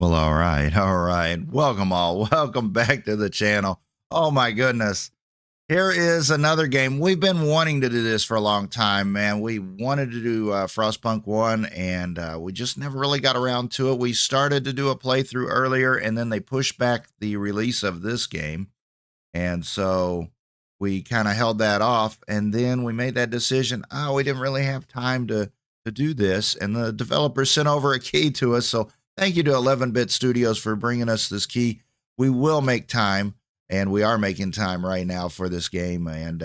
Well, all right. Welcome all. Welcome back to the channel. Oh my goodness. Here is another game. We've been wanting to do this for a long time, man. We wanted to do FROSTPUNK 1, and we just never really got around to it. We started to do a playthrough earlier, and then they pushed back the release of this game. And so we kind of held that off, and then we made that decision. Oh, we didn't really have time to do this, and the developer sent over a key to us. So thank you to 11-Bit Studios for bringing us this key. We will make time, and we are making time right now for this game, and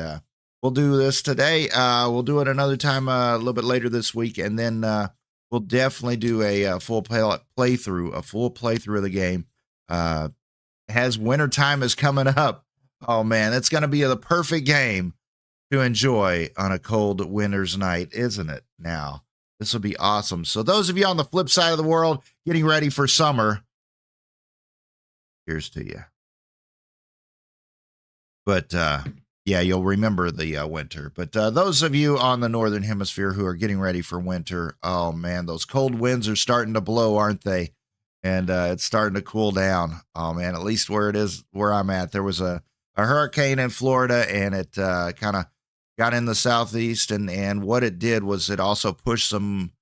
we'll do this today. We'll do it another time a little bit later this week, and then we'll definitely do a full playthrough of the game. As wintertime is coming up, oh man, it's going to be the perfect game to enjoy on a cold winter's night, isn't it? Now, this will be awesome. So those of you on the flip side of the world getting ready for summer, here's to you. But yeah, you'll remember the winter. But those of you on the northern hemisphere who are getting ready for winter, oh man, those cold winds are starting to blow, aren't they? And it's starting to cool down. Oh man, at least where it is, where I'm at, there was a hurricane in Florida, and it kind of got in the southeast, and what it did was it also pushed some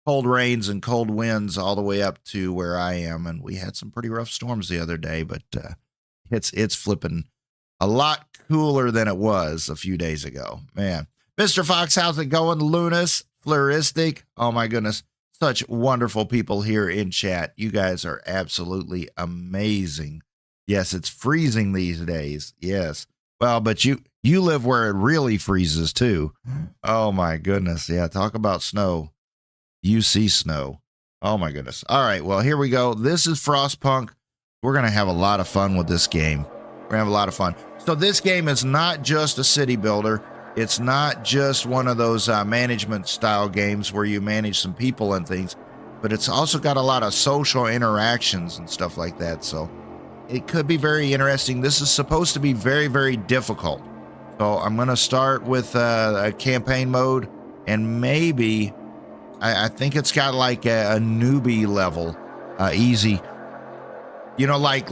cold rains and cold winds all the way up to where I am, and we had some pretty rough storms the other day, but it's flipping a lot cooler than it was a few days ago. Man, Mr. Fox, how's it going? Lunas, Floristic, oh my goodness, such wonderful people here in chat. You guys are absolutely amazing. Yes, it's freezing these days. Yes. Well, but you live where it really freezes too. Oh my goodness. Yeah, talk about snow. You see snow. Oh my goodness. All right, well, here we go. This is FROSTPUNK. We're going to have a lot of fun with this game. We're going to have a lot of fun. So this game is not just a city builder. It's not just one of those management style games where you manage some people and things, but it's also got a lot of social interactions and stuff like that. So it could be very interesting. This is supposed to be very, very difficult. So I'm going to start with a campaign mode, and maybe I think it's got like a newbie level, easy. You know, like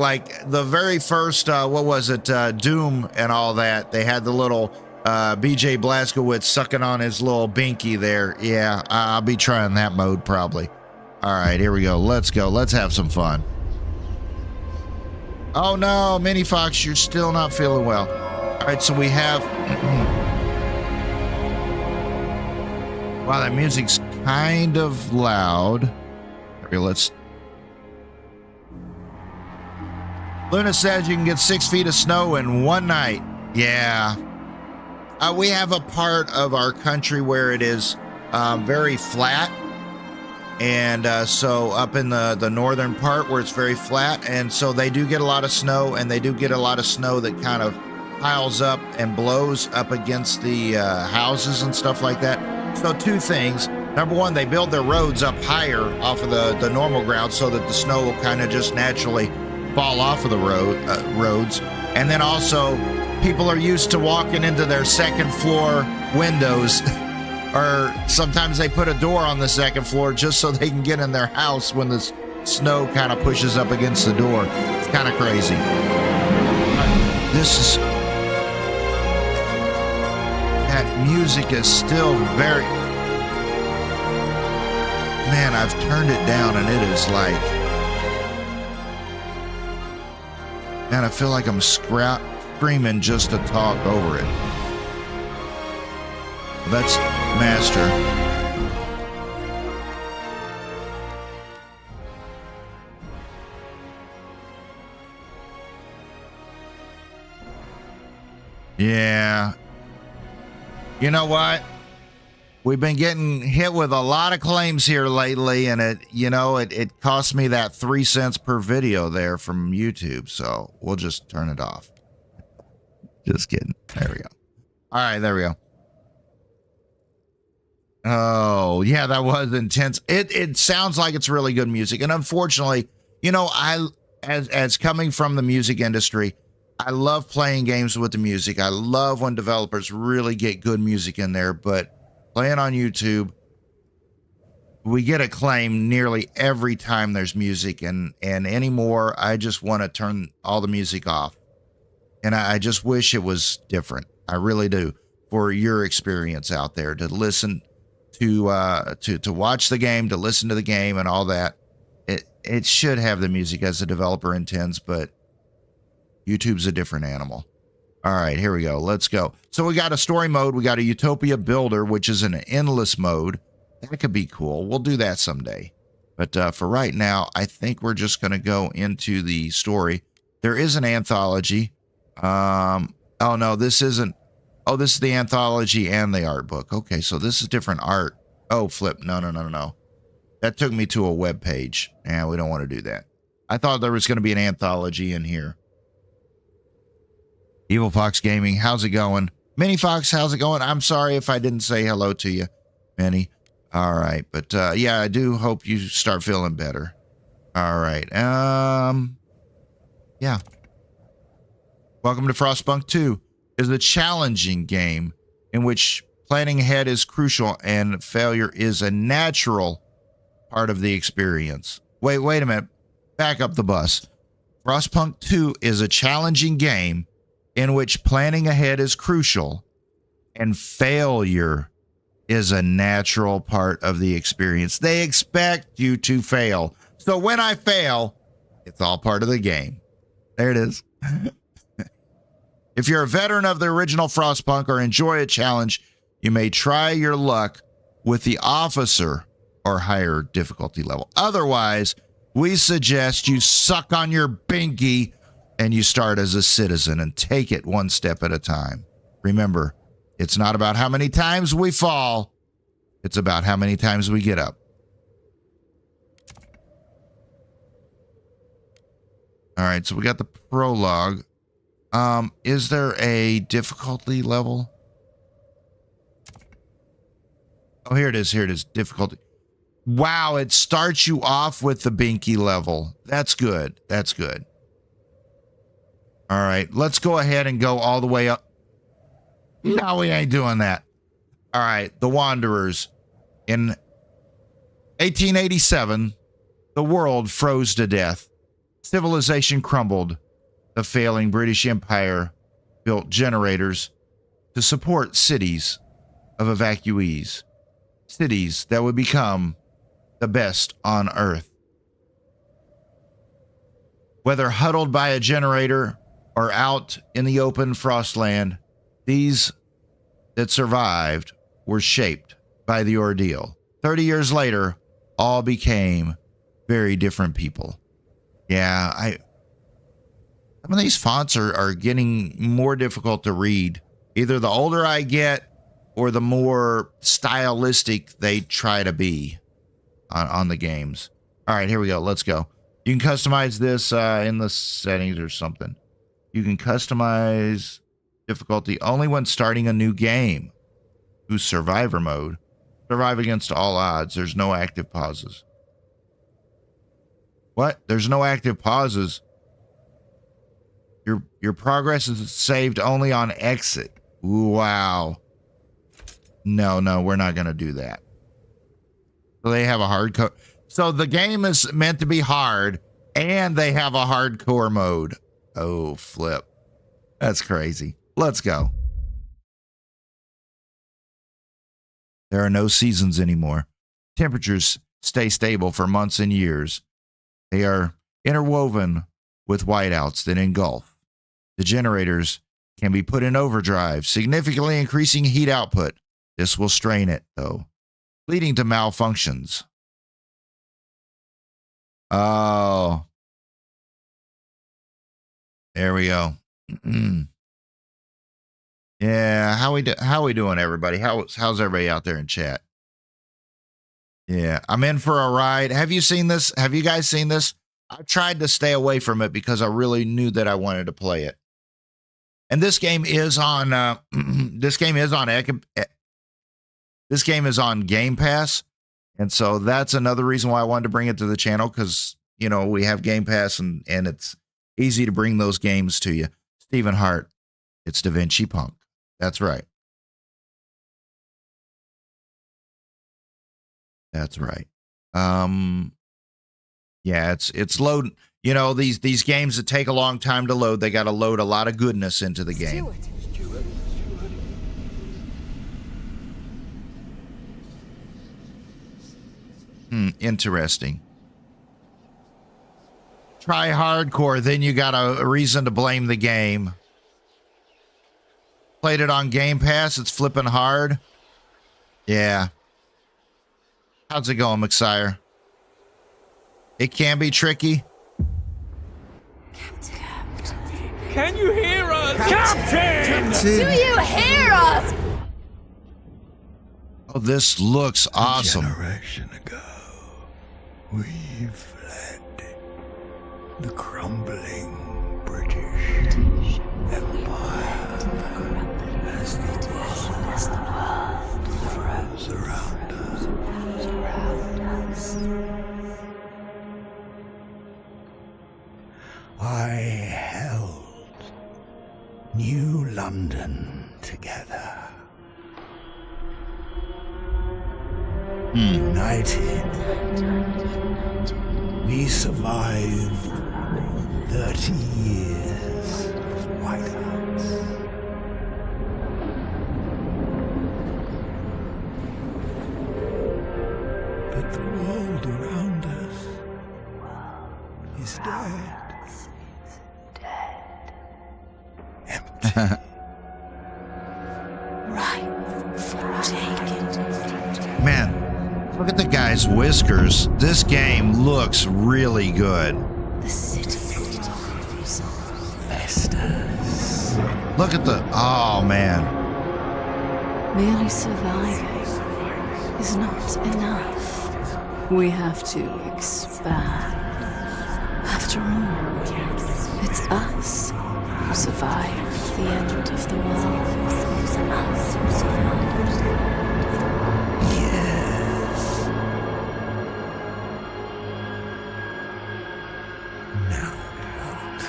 the very first, what was it, Doom and all that. They had the little BJ Blazkowicz sucking on his little binky there. Yeah, I'll be trying that mode probably. All right, here we go. Let's go. Let's have some fun. Oh no, Mini Fox, you're still not feeling well. All right, so we have. Wow, that music's kind of loud. Okay, let's. Luna says you can get 6 feet of snow in one night. Yeah. We have a part of our country where it is very flat. And so up in the northern part where it's very flat, and so they do get a lot of snow, and they do get a lot of snow that kind of piles up and blows up against the houses and stuff like that. So two things. Number one, they build their roads up higher off of the normal ground so that the snow will kind of just naturally fall off of the roads. And then also, people are used to walking into their second floor windows. Or sometimes they put a door on the second floor just so they can get in their house when the snow kind of pushes up against the door. It's kind of crazy. This is... That music is still very... Man, I've turned it down and it is like... Man, I feel like I'm screaming just to talk over it. That's master. Yeah. You know what? We've been getting hit with a lot of claims here lately, and it cost me that 3 cents per video there from YouTube, so we'll just turn it off. Just kidding. There we go. All right, there we go. Oh, yeah, that was intense. It sounds like it's really good music. And unfortunately, as coming from the music industry, I love playing games with the music. I love when developers really get good music in there, but playing on YouTube, we get acclaim nearly every time there's music, and anymore, I just want to turn all the music off. And I just wish it was different. I really do. For your experience out there, to listen to watch the game, to listen to the game and all that. It should have the music as the developer intends, but YouTube's a different animal. All right, here we go. Let's go. So we got a story mode. We got a Utopia Builder, which is an endless mode. That could be cool. We'll do that someday. But for right now, I think we're just going to go into the story. There is an anthology. Oh, no, this isn't. Oh, this is the anthology and the art book. Okay, so this is different art. Oh, flip. No. That took me to a web page. Yeah, we don't want to do that. I thought there was going to be an anthology in here. Evil Fox Gaming, how's it going? Minnie Fox, how's it going? I'm sorry if I didn't say hello to you, Minnie. All right, but yeah, I do hope you start feeling better. All right, yeah. Welcome to FROSTPUNK 2. Is a challenging game in which planning ahead is crucial and failure is a natural part of the experience. Wait a minute. Back up the bus. FROSTPUNK 2 is a challenging game in which planning ahead is crucial and failure is a natural part of the experience. They expect you to fail. So when I fail, it's all part of the game. There it is. If you're a veteran of the original FROSTPUNK or enjoy a challenge, you may try your luck with the officer or higher difficulty level. Otherwise, we suggest you suck on your binky and you start as a citizen and take it one step at a time. Remember, it's not about how many times we fall. It's about how many times we get up. All right, so we got the prologue. Is there a difficulty level? Oh, here it is. Here it is. Difficulty. Wow, it starts you off with the binky level. That's good. That's good. All right, let's go ahead and go all the way up. No, we ain't doing that. All right, the Wanderers. In 1887, the world froze to death. Civilization crumbled. The failing British Empire built generators to support cities of evacuees. Cities that would become the best on Earth. Whether huddled by a generator or out in the open frostland, these that survived were shaped by the ordeal. 30 years later, all became very different people. Yeah, some of these fonts are getting more difficult to read. Either the older I get or the more stylistic they try to be on the games. All right, here we go. Let's go. You can customize this in the settings or something. You can customize difficulty only when starting a new game. Choose survivor mode. Survive against all odds. There's no active pauses. What? There's no active pauses. Your progress is saved only on exit. Ooh, wow. No, we're not going to do that. So they have a hardcore. So the game is meant to be hard, and they have a hardcore mode. Oh, flip. That's crazy. Let's go. There are no seasons anymore. Temperatures stay stable for months and years. They are interwoven with whiteouts that engulf. The generators can be put in overdrive, significantly increasing heat output. This will strain it, though, leading to malfunctions. Oh. There we go. Yeah, how we doing, everybody? How's everybody out there in chat? Yeah, I'm in for a ride. Have you seen this? Have you guys seen this? I tried to stay away from it because I really knew that I wanted to play it. And this game is on this game is on Game Pass. And so that's another reason why I wanted to bring it to the channel, because, you know, we have Game Pass and it's easy to bring those games to you. Stephen Hart, it's Vinci Punk. That's right. That's right. Yeah, it's load. You know, these games that take a long time to load, they got to load a lot of goodness into the game. Interesting. Try hardcore, then you got a reason to blame the game. Played it on Game Pass, it's flipping hard. Yeah. How's it going, McSire? It can be tricky. Can you hear us? Captain! Do you hear us? Oh, this looks awesome. A generation ago, we fled the crumbling British Empire as the world froze around us. I held New London together. United, we survived 30 years of whiteouts. But the world around us is dead. Empty. Right for taking. Man, look at the guy's whiskers. This game looks really good. The city grows. Vestas. Look at the... Oh, man. Merely surviving is not enough. We have to expand. After all, it's us who survived the end of the world. It's us who survived. Yes. Now what?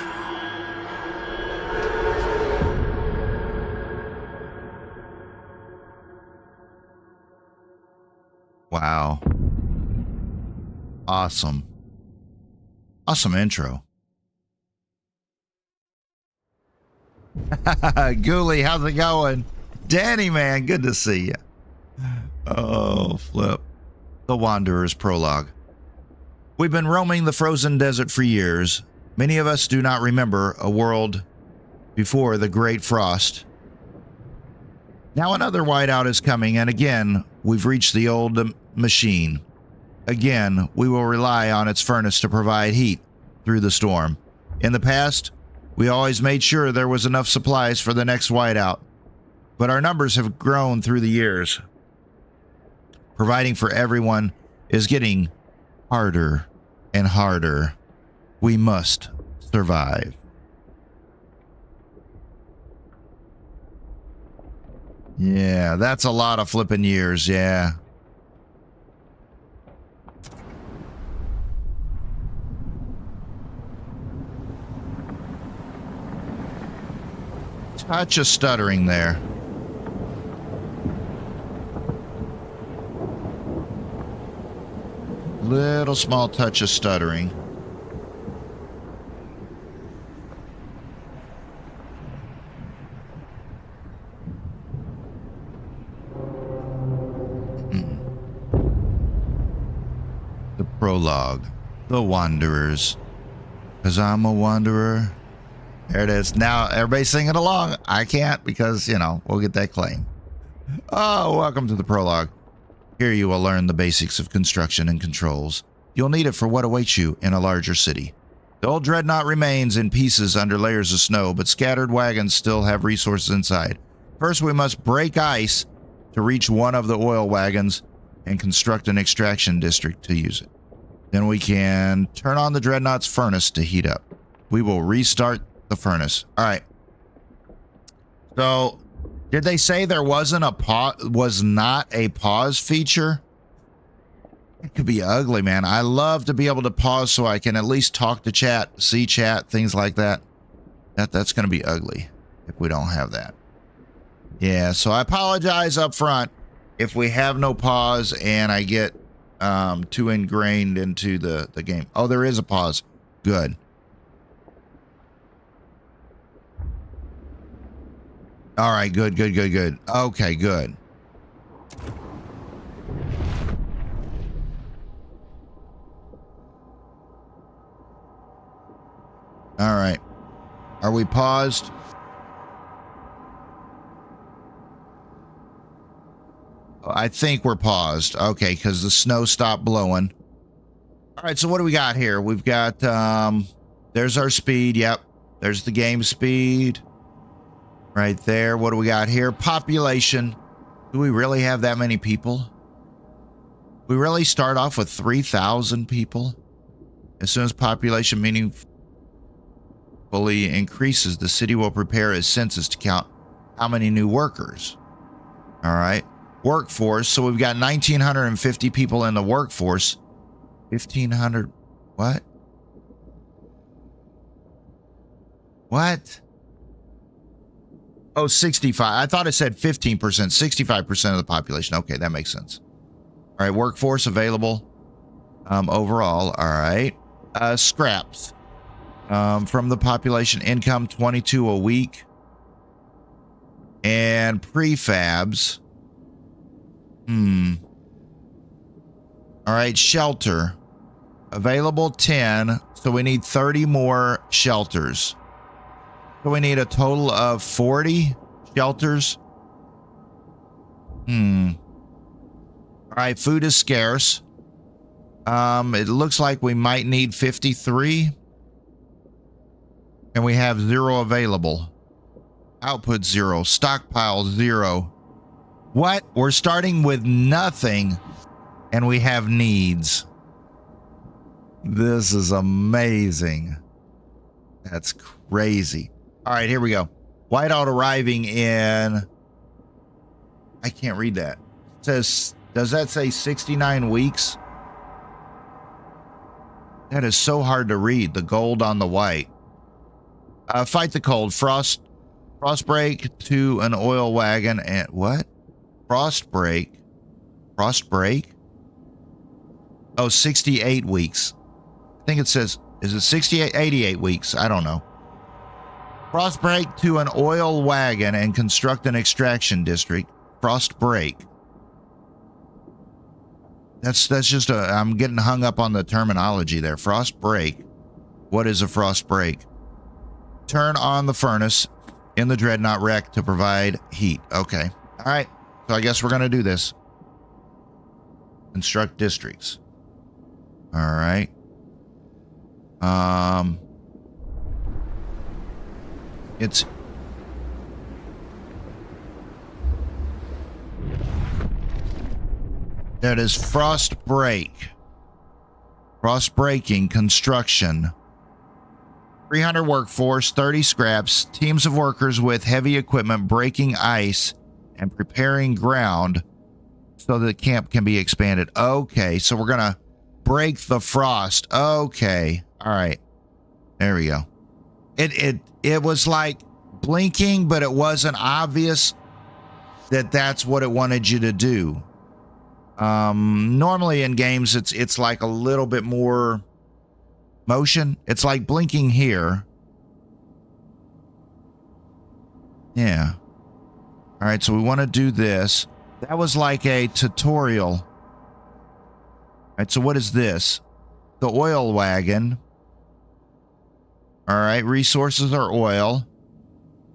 Wow. Awesome. Awesome intro. Ghoulie, how's it going? Danny, man, good to see you. Oh, flip. The Wanderer's Prologue. We've been roaming the frozen desert for years. Many of us do not remember a world before the Great Frost. Now another whiteout is coming, and again, we've reached the old machine. Again, we will rely on its furnace to provide heat through the storm. In the past, we always made sure there was enough supplies for the next whiteout, but our numbers have grown through the years. Providing for everyone is getting harder and harder. We must survive. Yeah, that's a lot of flipping years, yeah. Touch of stuttering there. Little small touch of stuttering. The prologue. The Wanderers. 'Cause I'm a wanderer. There it is. Now, everybody's singing along. I can't because, you know, we'll get that claim. Oh, welcome to the prologue. Here you will learn the basics of construction and controls. You'll need it for what awaits you in a larger city. The old dreadnought remains in pieces under layers of snow, but scattered wagons still have resources inside. First, we must break ice to reach one of the oil wagons and construct an extraction district to use it. Then we can turn on the dreadnought's furnace to heat up. We will restart the furnace. All right. So, did they say there wasn't a was not a pause feature? It could be ugly, man. I love to be able to pause so I can at least talk to chat, see chat, things like that. That's going to be ugly if we don't have that. Yeah, so I apologize up front if we have no pause and I get too ingrained into the game. Oh, there is a pause. Good. All right, good. Okay, good. All right. Are we paused? I think we're paused. Okay, because the snow stopped blowing. All right, so what do we got here? We've got, there's our speed. Yep. There's the game speed. Right there. What do we got here? Population. Do we really have that many people? We really start off with 3,000 people? As soon as population meaningfully increases, the city will prepare a census to count how many new workers. All right. Workforce. So we've got 1,950 people in the workforce. 1,500. What? What? Oh, 65. I thought it said 15%, 65% of the population. Okay, that makes sense. All right, workforce available overall. All right. Scraps from the population, income 22 a week. And prefabs. All right, shelter. Available 10, so we need 30 more shelters. So we need a total of 40 shelters. All right, food is scarce. It looks like we might need 53. And we have 0 available. Output 0. Stockpile 0. What? We're starting with nothing and we have needs. This is amazing. That's crazy. All right, here we go. Whiteout arriving in... I can't read that. It says, does that say 69 weeks? That is so hard to read. The gold on the white. Fight the cold. Frost break to an oil wagon and what? Frost break. Oh, 68 weeks. I think it says, is it 68? 88 weeks. I don't know. Frost break to an oil wagon and construct an extraction district. Frost break. That's just I'm getting hung up on the terminology there. Frost break. What is a frost break? Turn on the furnace in the dreadnought wreck to provide heat. Okay. All right. So I guess we're going to do this. Construct districts. All right. It's that is frost break. Frost breaking construction. 300 workforce, 30 scraps, teams of workers with heavy equipment breaking ice and preparing ground so that the camp can be expanded. Okay, so we're gonna break the frost. Okay, all right, there we go. It was like blinking, but it wasn't obvious that that's what it wanted you to do. Normally in games, it's like a little bit more motion. It's like blinking here. Yeah. All right, so we want to do this. That was like a tutorial. All right, so what is this? The oil wagon. All right, resources are oil.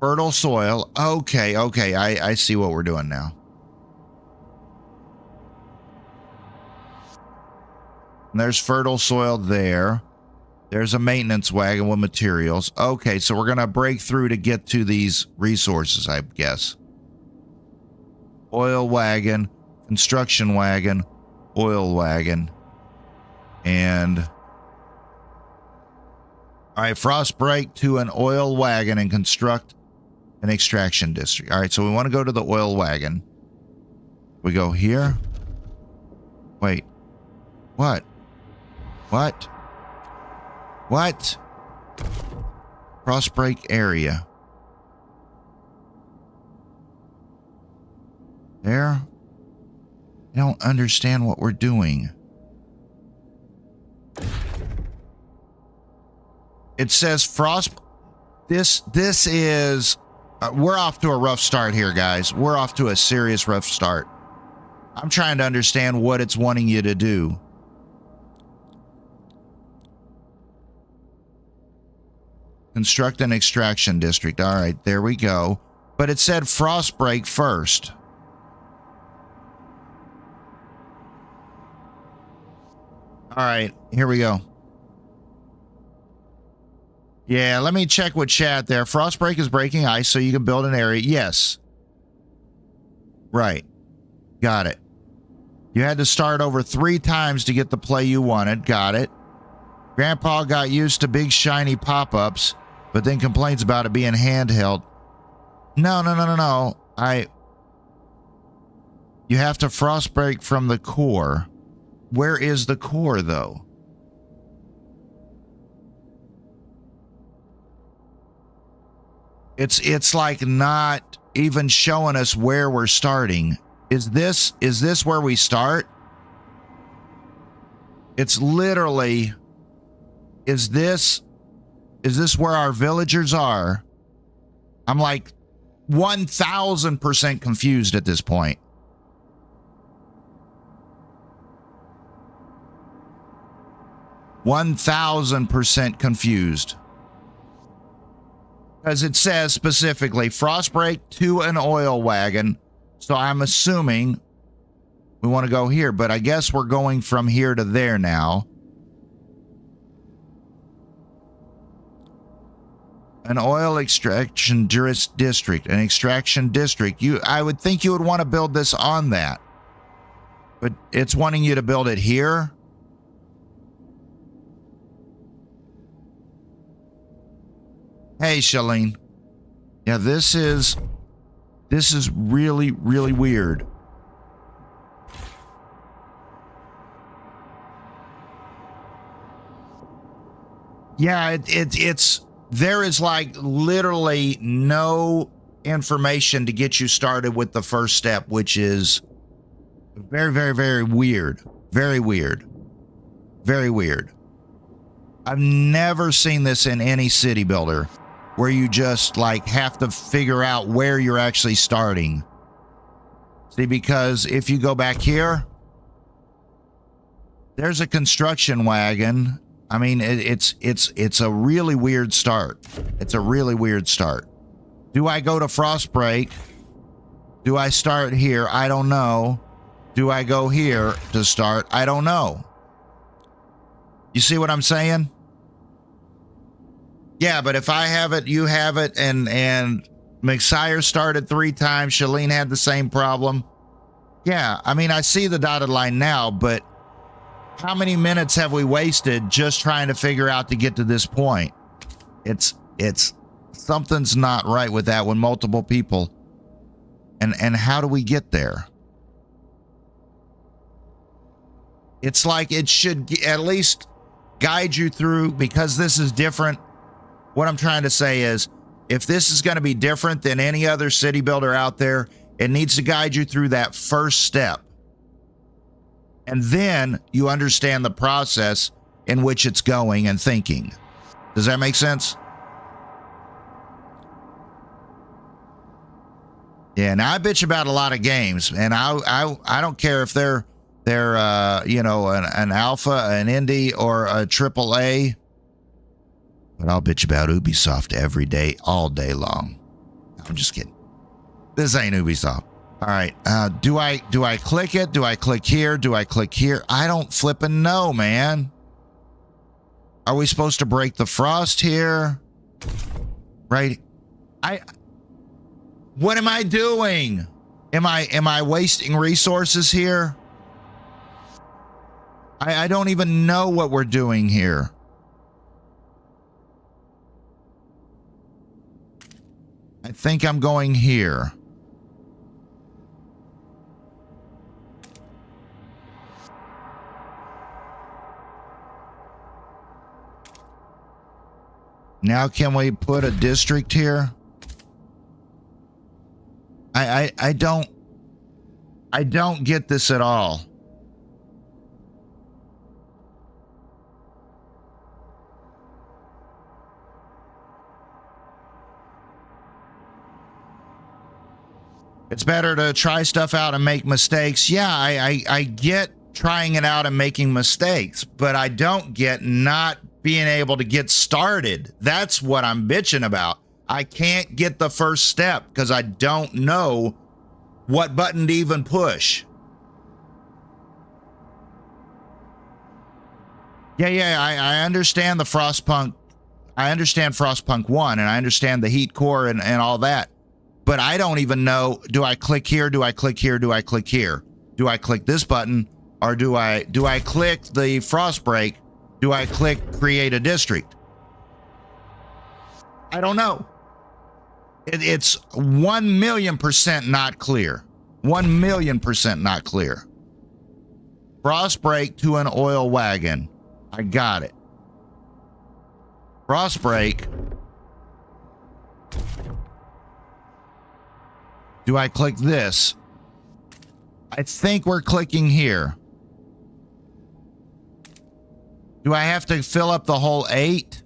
Fertile soil. Okay, I see what we're doing now. And there's fertile soil there. There's a maintenance wagon with materials. Okay, so we're going to break through to get to these resources, I guess. Oil wagon, construction wagon, oil wagon, and... All right, frost break to an oil wagon and construct an extraction district. All right, so we want to go to the oil wagon. We go here. Wait. What? What? What? Frost break area. There? I don't understand what we're doing. It says frost. This is, we're off to a rough start here, guys. We're off to a serious rough start. I'm trying to understand what it's wanting you to do. Construct an extraction district. All right, there we go. But it said frost break first. All right, here we go. Yeah, let me check with chat there. Frostbreak is breaking ice so you can build an area. Yes. Right. Got it. You had to start over 3 times to get the play you wanted. Got it. Grandpa got used to big shiny pop-ups, but then complains about it being handheld. No. You have to frostbreak from the core. Where is the core, though? It's like not even showing us where we're starting. Is this where we start? It's literally, is this where our villagers are? I'm like 1000% confused at this point. %1,000% confused. Because it says specifically frostbreak to an oil wagon. So I'm assuming we want to go here, but I guess we're going from here to there now. An oil extraction district, an extraction district. I would think you would want to build this on that. But it's wanting you to build it here. Hey, Shalene. Yeah, this is really, really weird. Yeah, it's there is like literally no information to get you started with the first step, which is very, very, very weird. Very weird. Very weird. I've never seen this in any city builder, where you just like have to figure out where you're actually starting. See, because if you go back here, there's a construction wagon. I mean, it's a really weird start. It's a really weird start. Do I go to Frostbreak? Do I start here? I don't know. Do I go here to start? I don't know. You see what I'm saying? Yeah, but if I have it, you have it, and McSire started 3 times. Shalene had the same problem. Yeah, I mean, I see the dotted line now, but how many minutes have we wasted just trying to figure out to get to this point? It's something's not right with that when multiple people. And how do we get there? It's like it should at least guide you through, because this is different. What I'm trying to say is, if this is going to be different than any other city builder out there, it needs to guide you through that first step. And then you understand the process in which it's going and thinking. Does that make sense? Yeah, now I bitch about a lot of games, and I don't care if they're you know, an alpha, an indie, or a triple A. But I'll bitch about Ubisoft every day, all day long. I'm just kidding. This ain't Ubisoft. All right. Do I click it? Do I click here? Do I click here? I don't flippin' know, man. Are we supposed to break the frost here? Right. What am I doing? Am I wasting resources here? I don't even know what we're doing here. I think I'm going here. Now can we put a district here? I don't get this at all. It's better to try stuff out and make mistakes. Yeah, I get trying it out and making mistakes, but I don't get not being able to get started. That's what I'm bitching about. I can't get the first step because I don't know what button to even push. Yeah, I understand the FROSTPUNK. I understand FROSTPUNK 1, and I understand the heat core and all that. But I don't even know, do I click here? Do I click here? Do I click here? Do I click this button? Or do I click the frost break? Do I click create a district? I don't know. It's 1,000,000% not clear. 1,000,000% not clear. Frost break to an oil wagon. I got it. Frost break. Do I click this? I think we're clicking here. Do I have to fill up the whole 8?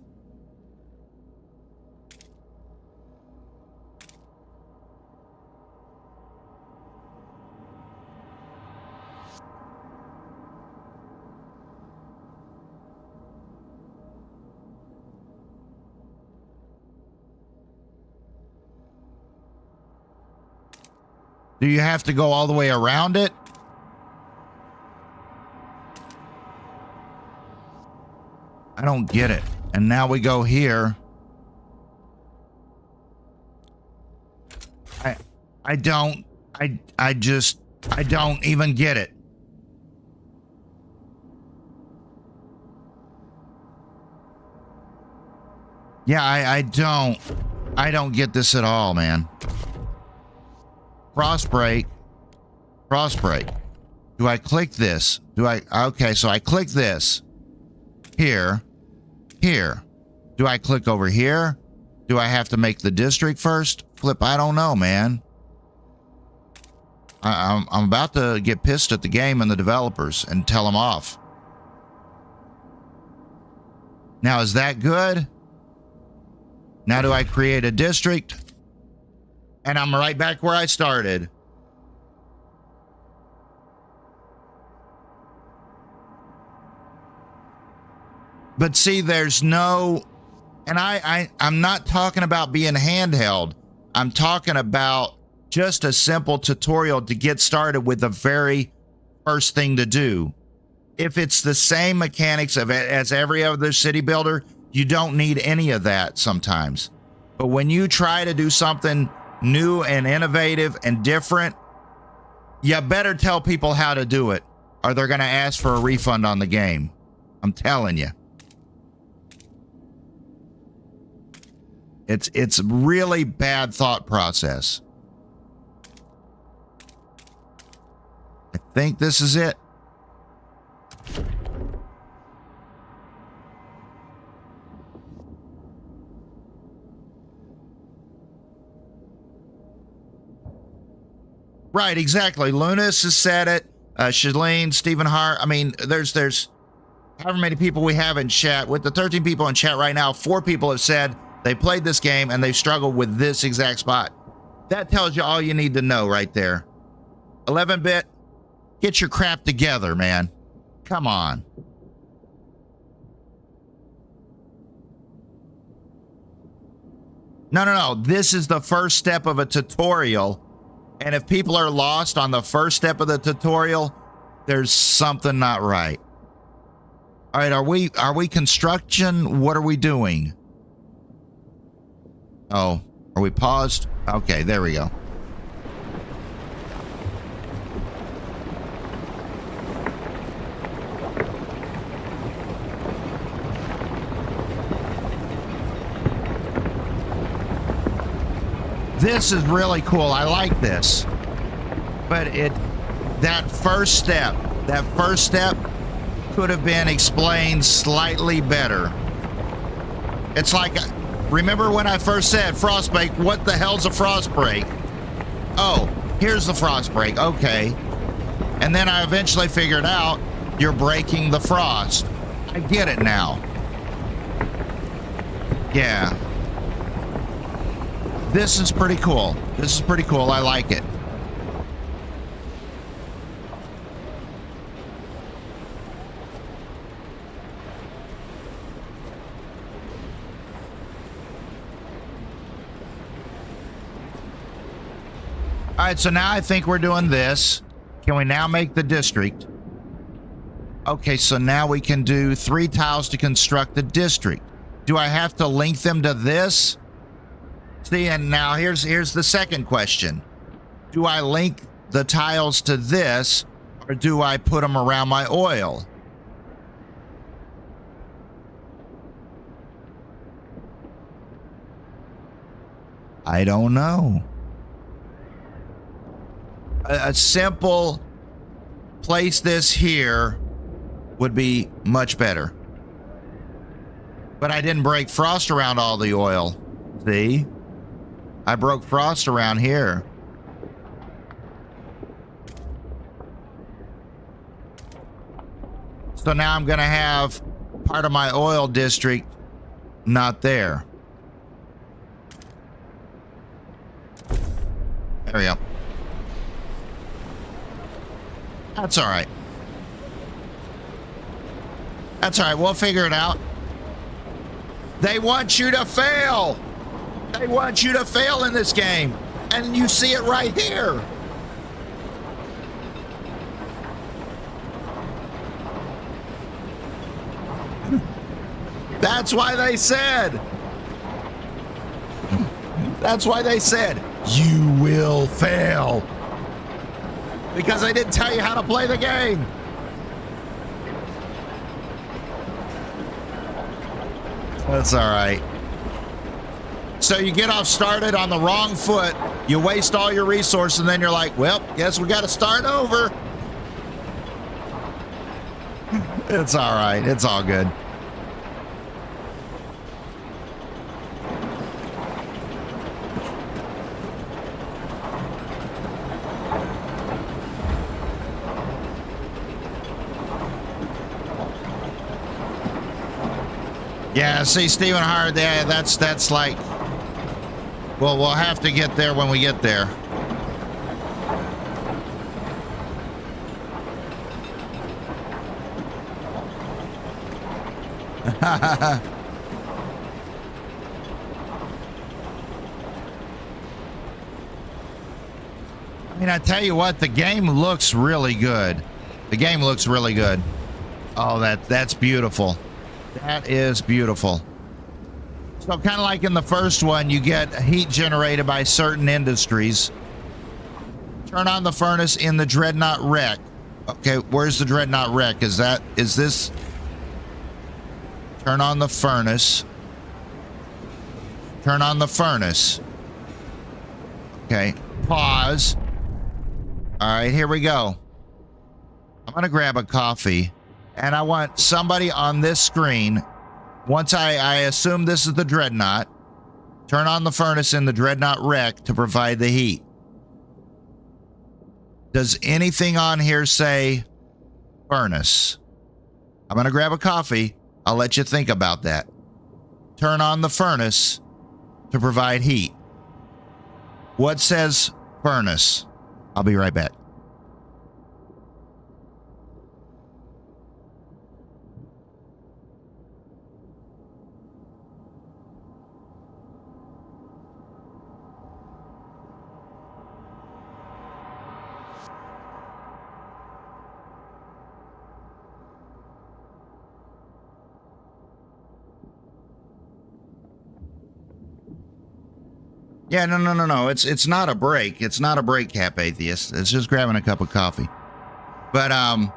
Do you have to go all the way around it? I don't get it. And now we go here. I don't even get it. Yeah, I don't get this at all, man. Frost break. Frost break. Do I click this? Okay, so I click this. Here. Do I click over here? Do I have to make the district first? Flip, I don't know, man. I'm about to get pissed at the game and the developers and tell them off. Now, is that good? Now, do I create a district? And I'm right back where I started. But see, there's no, and I'm not talking about being handheld. I'm talking about just a simple tutorial to get started with the very first thing to do. If it's the same mechanics as every other city builder, you don't need any of that sometimes. But when you try to do something new and innovative and different, you better tell people how to do it, or they're going to ask for a refund on the game. I'm telling you. It's really bad thought process. I think this is it. Right, exactly. Lunas has said it. Shalene, Stephen Hart. I mean, there's however many people we have in chat. With the 13 people in chat right now, 4 people have said they played this game and they've struggled with this exact spot. That tells you all you need to know right there. 11-bit, get your crap together, man. Come on. No. This is the first step of a tutorial. And if people are lost on the first step of the tutorial, there's something not right. All right, are we construction? What are we doing? Oh, are we paused? Okay, there we go. This is really cool. I like this. But that first step could have been explained slightly better. It's like, remember when I first said frost break, what the hell's a frost break? Oh, here's the frost break. Okay. And then I eventually figured out you're breaking the frost. I get it now. Yeah. This is pretty cool. I like it. All right, so now I think we're doing this. Can we now make the district? Okay, so now we can do 3 tiles to construct the district. Do I have to link them to this? See, and now here's the second question. Do I link the tiles to this, or do I put them around my oil? I don't know. A simple place this here would be much better. But I didn't break frost around all the oil. See? I broke frost around here. So now I'm going to have part of my oil district not there. There we go. That's all right. That's all right. We'll figure it out. They want you to fail. They want you to fail in this game. And you see it right here. That's why they said. That's why they said, you will fail. Because they didn't tell you how to play the game. That's all right. So you get off started on the wrong foot, you waste all your resources, and then you're like, well, guess we got to start over. It's all right. It's all good. Yeah, see, Stephen Hard, yeah, that's like, well, we'll have to get there when we get there. I mean, I tell you what, the game looks really good. The game looks really good. Oh, that's beautiful. That is beautiful. So kind of like in the first one, you get heat generated by certain industries. Turn on the furnace in the Dreadnought wreck. Okay, where's the Dreadnought wreck? Is this? Turn on the furnace. Turn on the furnace. Okay, pause. All right, here we go. I'm gonna grab a coffee. And I want somebody on this screen, once I assume this is the Dreadnought, turn on the furnace in the Dreadnought wreck to provide the heat. Does anything on here say furnace? I'm going to grab a coffee. I'll let you think about that. Turn on the furnace to provide heat. What says furnace? I'll be right back. Yeah, no. It's not a break. It's not a break, Cap Atheist. It's just grabbing a cup of coffee. But I'm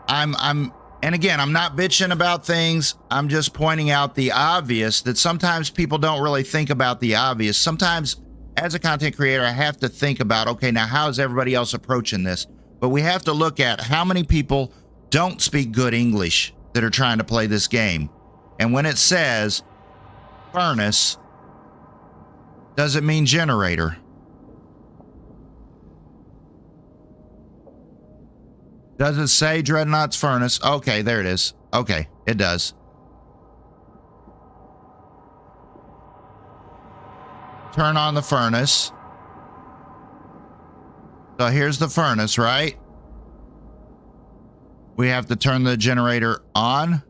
and again, I'm not bitching about things. I'm just pointing out the obvious, that sometimes people don't really think about the obvious. Sometimes as a content creator, I have to think about, okay, now how is everybody else approaching this? But we have to look at how many people don't speak good English that are trying to play this game. And when it says furnace, does it mean generator? Does it say Dreadnought's furnace? Okay, there it is. Okay, it does. Turn on the furnace. So here's the furnace, right? We have to turn the generator on.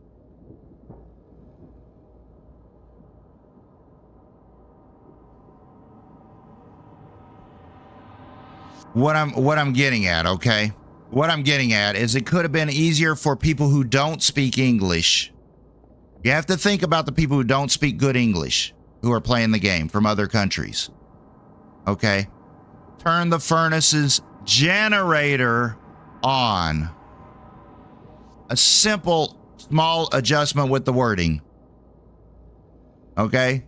what I'm getting at, okay? What I'm getting at is it could have been easier for people who don't speak English. You have to think about the people who don't speak good English, who are playing the game from other countries. Okay? Turn the furnace's generator on. A simple, small adjustment with the wording. Okay?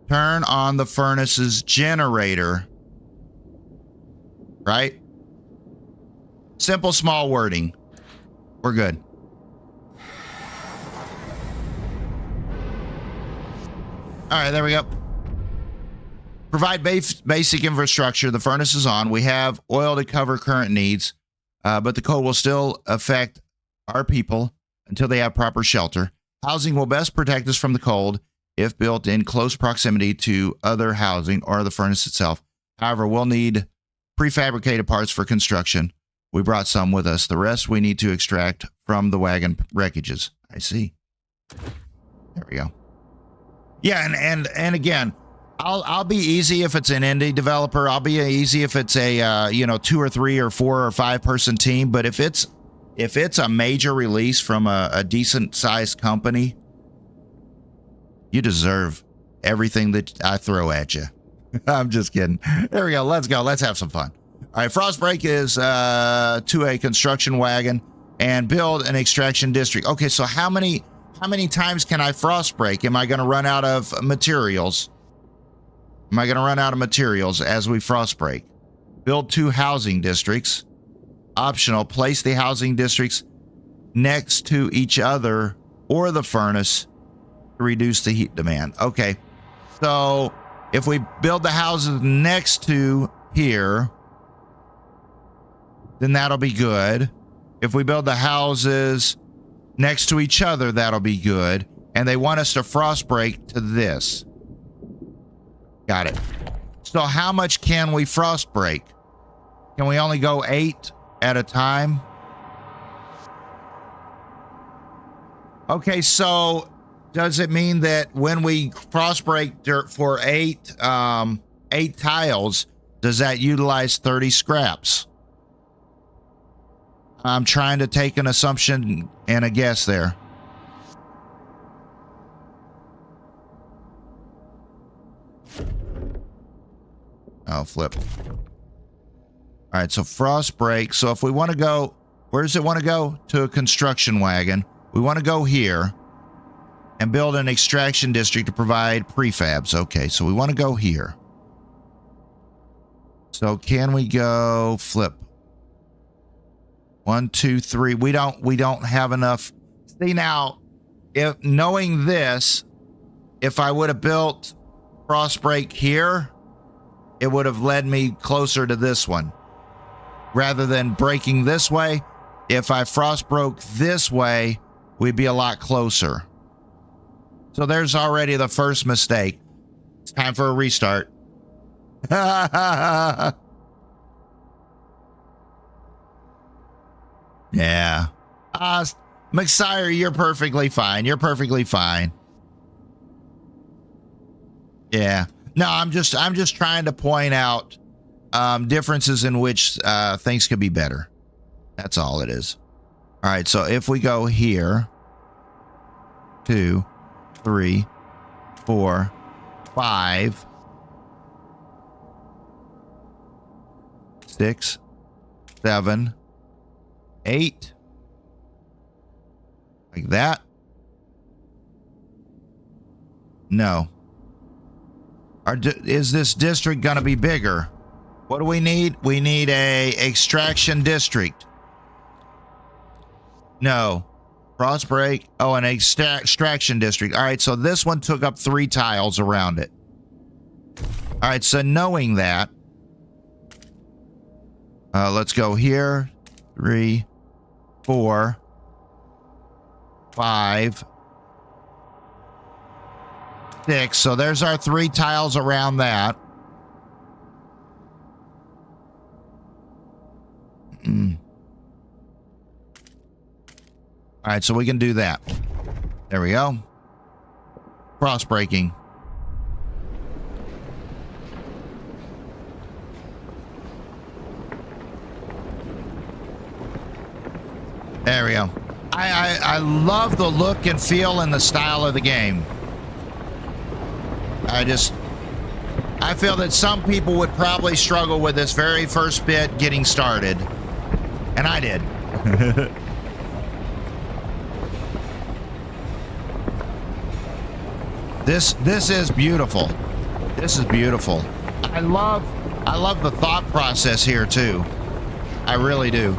Turn on the furnace's generator. Right? Simple, small wording. We're good. All right, there we go. Provide basic infrastructure. The furnace is on. We have oil to cover current needs, but the cold will still affect our people until they have proper shelter. Housing will best protect us from the cold if built in close proximity to other housing or the furnace itself. However, we'll need prefabricated parts for construction. We brought some with us. The rest we need to extract from the wagon wreckages. I see. There we go. Yeah, and again, I'll be easy if it's an indie developer. I'll be easy if it's a 2 or 3 or 4 or 5 person team. But if it's a major release from a decent sized company, you deserve everything that I throw at you. I'm just kidding. There we go. Let's go. Let's have some fun. All right, Frostbreak is to a construction wagon and build an extraction district. Okay, so how many times can I Frostbreak? Am I going to run out of materials? Am I going to run out of materials as we Frostbreak? Build 2 housing districts. Optional, place the housing districts next to each other or the furnace to reduce the heat demand. Okay, so if we build the houses next to here, then that'll be good. If we build the houses next to each other, that'll be good. And they want us to Frostbreak to this. Got it. So how much can we Frostbreak? Can we only go 8 at a time? Okay, so does it mean that when we Frostbreak for 8 tiles, does that utilize 30 scraps? I'm trying to take an assumption and a guess there. Oh, flip. All right, so Frostbreak. So if we want to go, where does it want to go? To a construction wagon. We want to go here and build an extraction district to provide prefabs. Okay, so we want to go here. So can we go flip? 1, 2, 3. We don't have enough. See now, if knowing this, if I would have built Frostbreak here, it would have led me closer to this one. Rather than breaking this way, if I Frostbroke this way, we'd be a lot closer. So there's already the first mistake. It's time for a restart. Yeah. McSire, you're perfectly fine. You're perfectly fine. Yeah. No, I'm just trying to point out differences in which things could be better. That's all it is. All right, so if we go here, 2, 3, 4, 5, 6, 7, 8, like that. No. Is this district going to be bigger? What do we need? We need a extraction district. No. Frostbreak. Oh, an extraction district. All right, so this one took up 3 tiles around it. All right, so knowing that, let's go here. 3, 4, 5, 6. So there's our 3 tiles around that. All right, so we can do that. There we go. Frostbreaking. There we go. I love the look and feel and the style of the game. I feel that some people would probably struggle with this very first bit getting started. And I did. This is beautiful. This is beautiful. I love the thought process here too. I really do.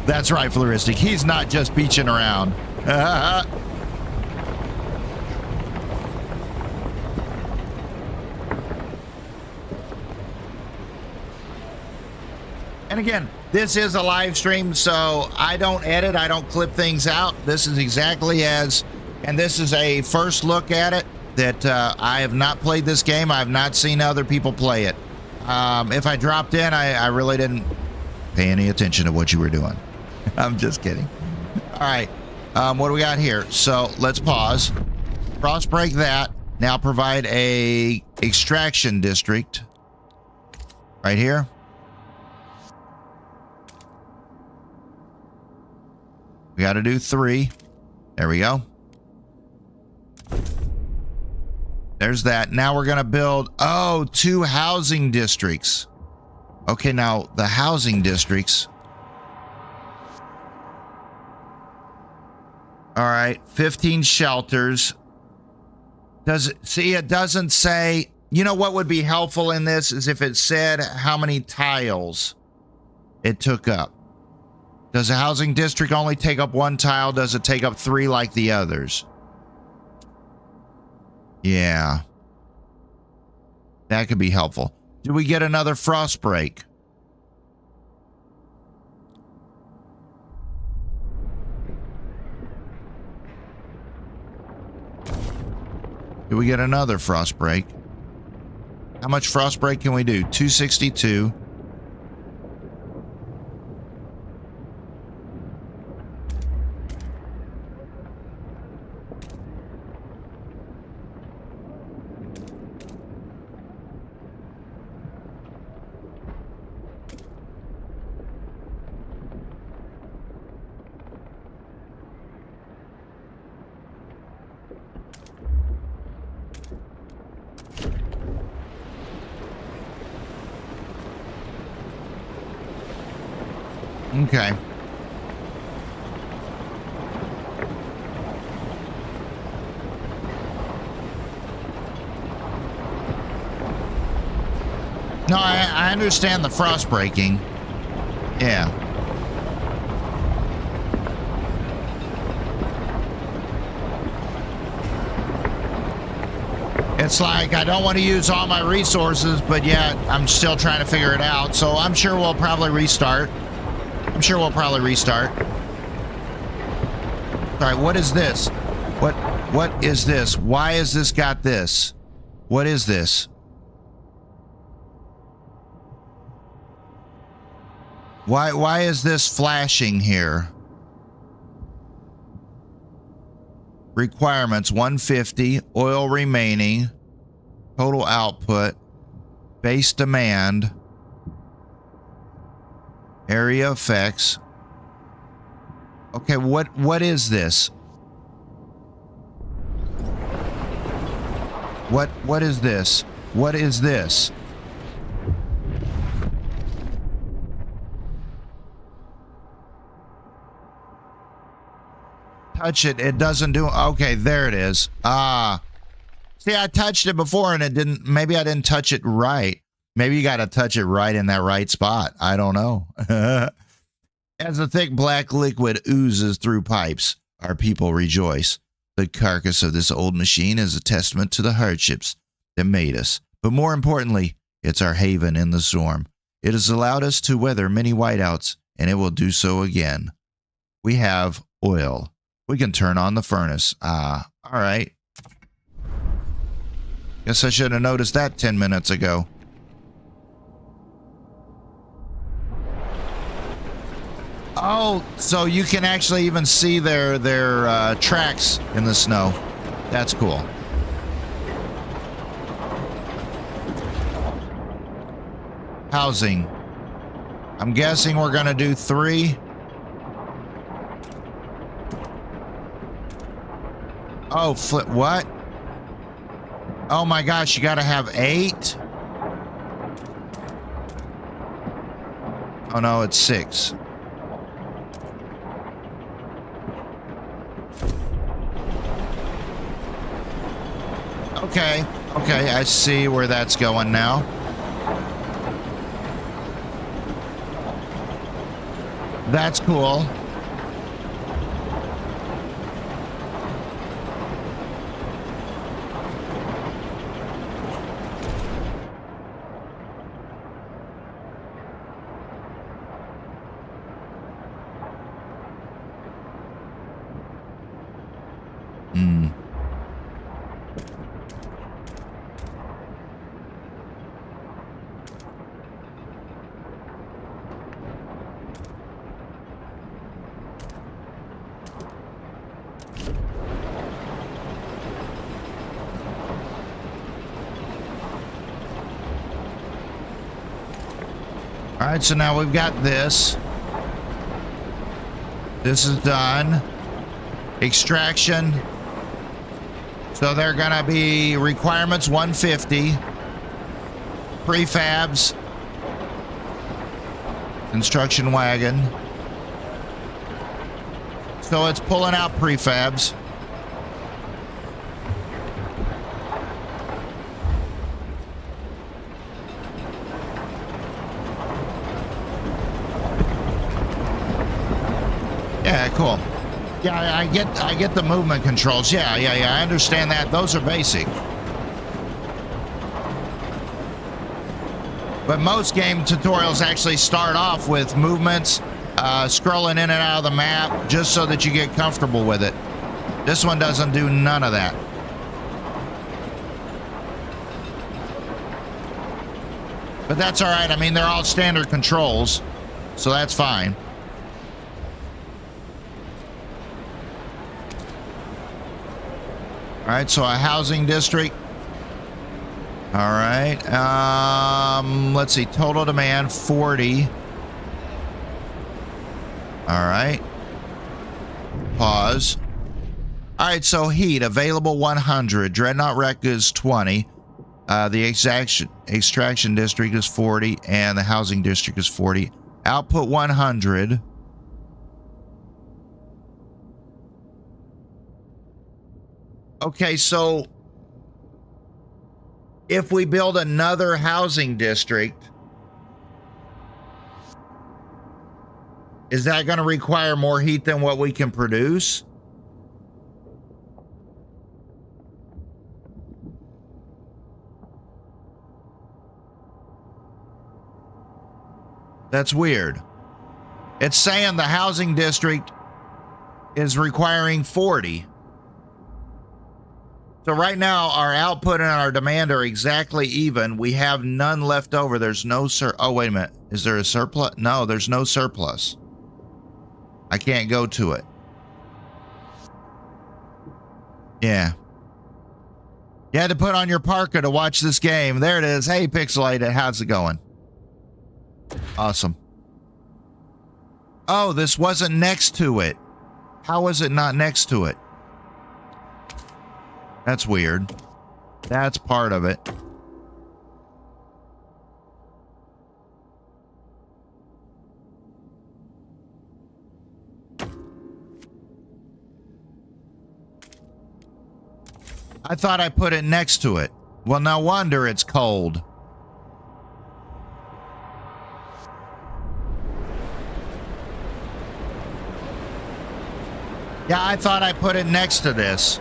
That's right, Floristic. He's not just beaching around. And again, this is a live stream, so I don't edit, I don't clip things out. This is exactly as, and this is a first look at it that I have not played this game. I have not seen other people play it. If I dropped in, I really didn't pay any attention to what you were doing. I'm just kidding. All right, what do we got here? So let's pause. Cross break that. Now provide a extraction district right here. We got to do 3. There we go. There's that. Now we're going to build, 2 housing districts. Okay, now the housing districts. All right, 15 shelters. It doesn't say, you know what would be helpful in this is if it said how many tiles it took up. Does a housing district only take up 1 tile? Does it take up 3 like the others? Yeah. That could be helpful. Do we get another frost break? Do we get another frost break? How much frost break can we do? 262. Okay. No, I understand the frost breaking. Yeah. It's like I don't want to use all my resources, but yet I'm still trying to figure it out. So I'm sure we'll probably restart. All right, what is this? What is this? Why has this got this? What is this? Why is this flashing here? Requirements 150, oil remaining, total output, base demand, area effects. Okay, what is this? What is this? What is this? Touch it, it doesn't do. Okay, there it is. See, I touched it before and it didn't. Maybe I didn't touch it right. Maybe you got to touch it right in that right spot. I don't know. As the thick black liquid oozes through pipes, our people rejoice. The carcass of this old machine is a testament to the hardships that made us. But more importantly, it's our haven in the storm. It has allowed us to weather many whiteouts, and it will do so again. We have oil. We can turn on the furnace. All right. Guess I should have noticed that 10 minutes ago. Oh, so you can actually even see their tracks in the snow. That's cool. Housing. I'm guessing we're going to do 3. Oh, flip. What? Oh my gosh, you got to have 8? Oh no, it's 6. Okay. Okay, I see where that's going now. That's cool. All right, so now we've got this. This is done. Extraction. So they're gonna be requirements 150. Prefabs. Construction wagon. So it's pulling out prefabs. Yeah, cool. Yeah, I get the movement controls. Yeah, I understand that. Those are basic. But most game tutorials actually start off with movements, scrolling in and out of the map, just so that you get comfortable with it. This one doesn't do none of that. But that's all right. I mean, they're all standard controls, so that's fine. All right, so a housing district. All right. Let's see. Total demand 40. All right. Pause. All right, so heat available 100. Dreadnought Wreck is 20. The extraction district is 40, and the housing district is 40. Output 100. Okay, so if we build another housing district, is that going to require more heat than what we can produce? That's weird. It's saying the housing district is requiring 40. So right now, our output and our demand are exactly even. We have none left over. There's no oh, wait a minute. Is there a surplus? No, there's no surplus. I can't go to it. Yeah. You had to put on your parka to watch this game. There it is. Hey, Pixelated, how's it going? Awesome. Oh, this wasn't next to it. How was it not next to it? That's weird. That's part of it. I thought I put it next to it. Well, no wonder it's cold. Yeah, I thought I put it next to this.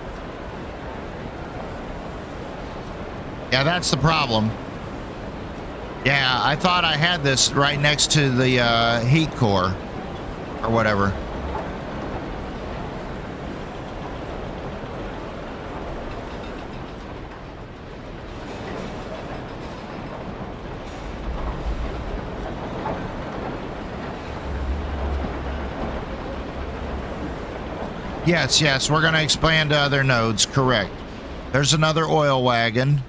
Yeah, that's the problem. Yeah, I thought I had this right next to the heat core or whatever. Yes, we're going to expand to other nodes, correct. There's another oil wagon.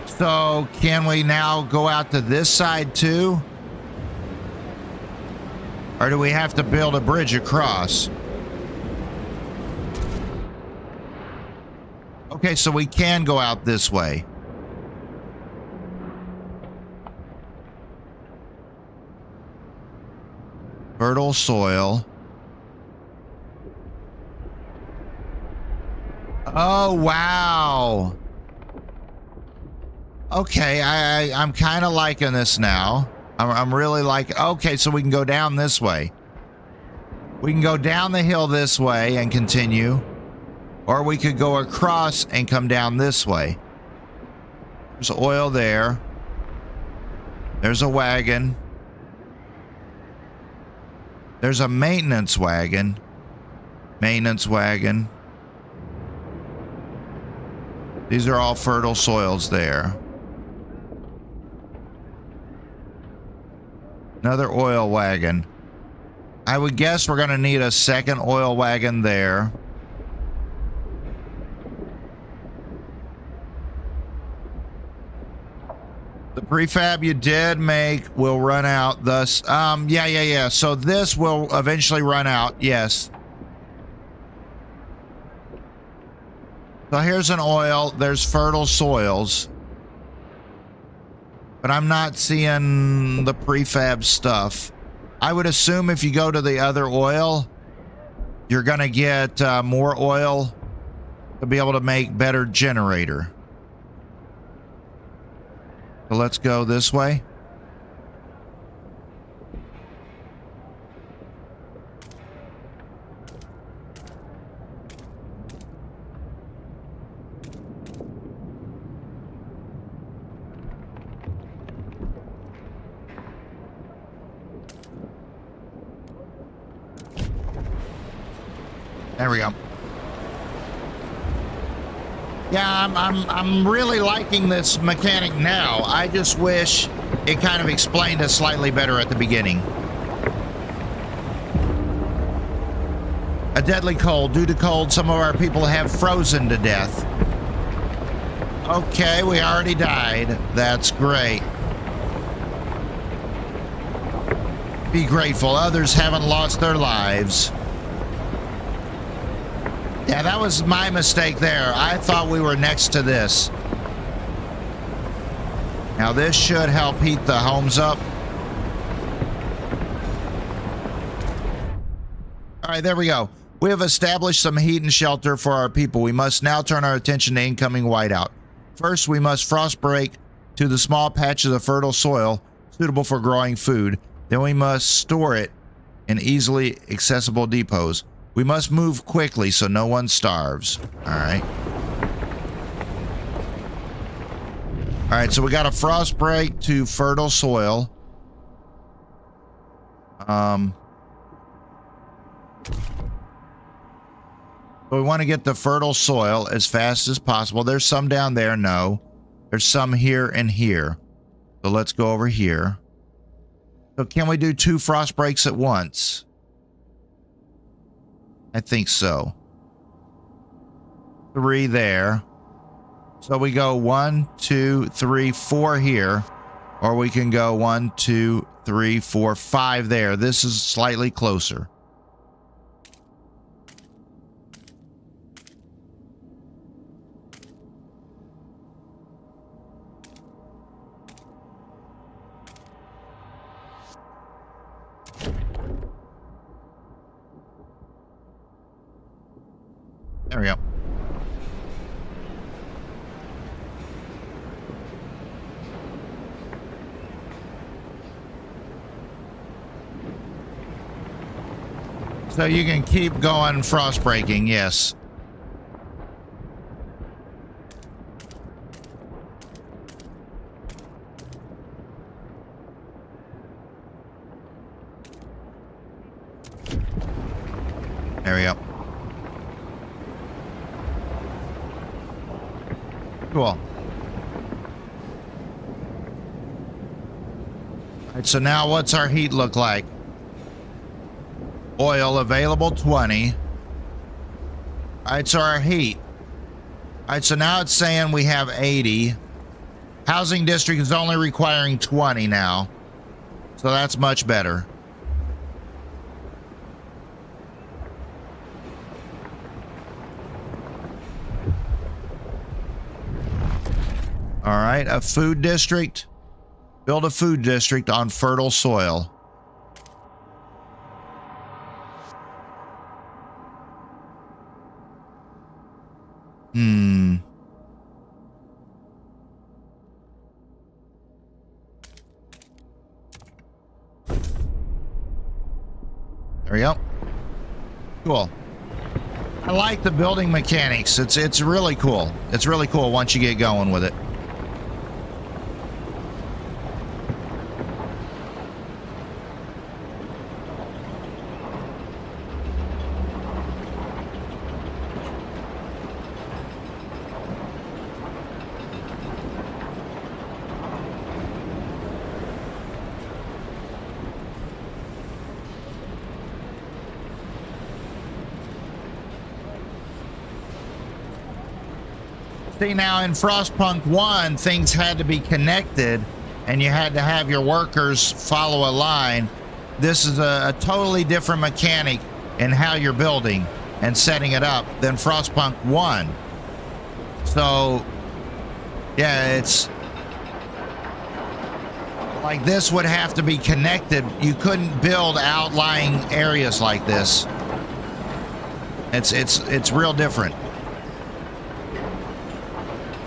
So, can we now go out to this side too? Or do we have to build a bridge across? Okay, so we can go out this way. Fertile soil. Oh, wow. Okay, I'm kind of liking this now. I'm really like, okay, so we can go down this way. We can go down the hill this way and continue. Or we could go across and come down this way. There's oil there. There's a wagon. There's a maintenance wagon. Maintenance wagon. These are all fertile soils there. Another oil wagon. I would guess we're going to need a second oil wagon there. The prefab you did make will run out thus. Yeah. So this will eventually run out. Yes. So here's an oil. There's fertile soils. But I'm not seeing the prefab stuff. I would assume if you go to the other oil, you're going to get more oil to be able to make better generator. So let's go this way. There we go. Yeah, I'm really liking this mechanic now. I just wish it kind of explained it slightly better at the beginning. A deadly cold. Due to cold, some of our people have frozen to death. Okay, we already died. That's great. Be grateful. Others haven't lost their lives. Yeah, that was my mistake there. I thought we were next to this. Now this should help heat the homes up. All right, there we go. We have established some heat and shelter for our people. We must now turn our attention to incoming whiteout. First, we must frost break to the small patches of fertile soil suitable for growing food. Then we must store it in easily accessible depots. We must move quickly so no one starves. All right. All right, so we got a frost break to fertile soil. So we want to get the fertile soil as fast as possible. There's some down there. No. There's some here and here. So let's go over here. So can we do 2 frost breaks at once? I think so. 3 there. So we go 1, 2, 3, 4 here. Or we can go 1, 2, 3, 4, 5 there. This is slightly closer. There we go. So you can keep going frost breaking, yes. There we go. Cool. All right, so now what's our heat look like? Oil available 20. All right, so our heat. All right, so now it's saying we have 80. Housing district is only requiring 20 now. So that's much better. All right, a food district. Build a food district on fertile soil. There we go. Cool. I like the building mechanics. It's really cool. It's really cool once you get going with it. See, now in Frostpunk 1, things had to be connected and you had to have your workers follow a line. This is a totally different mechanic in how you're building and setting it up than Frostpunk 1. So, yeah, it's like this would have to be connected. You couldn't build outlying areas like this. It's real different.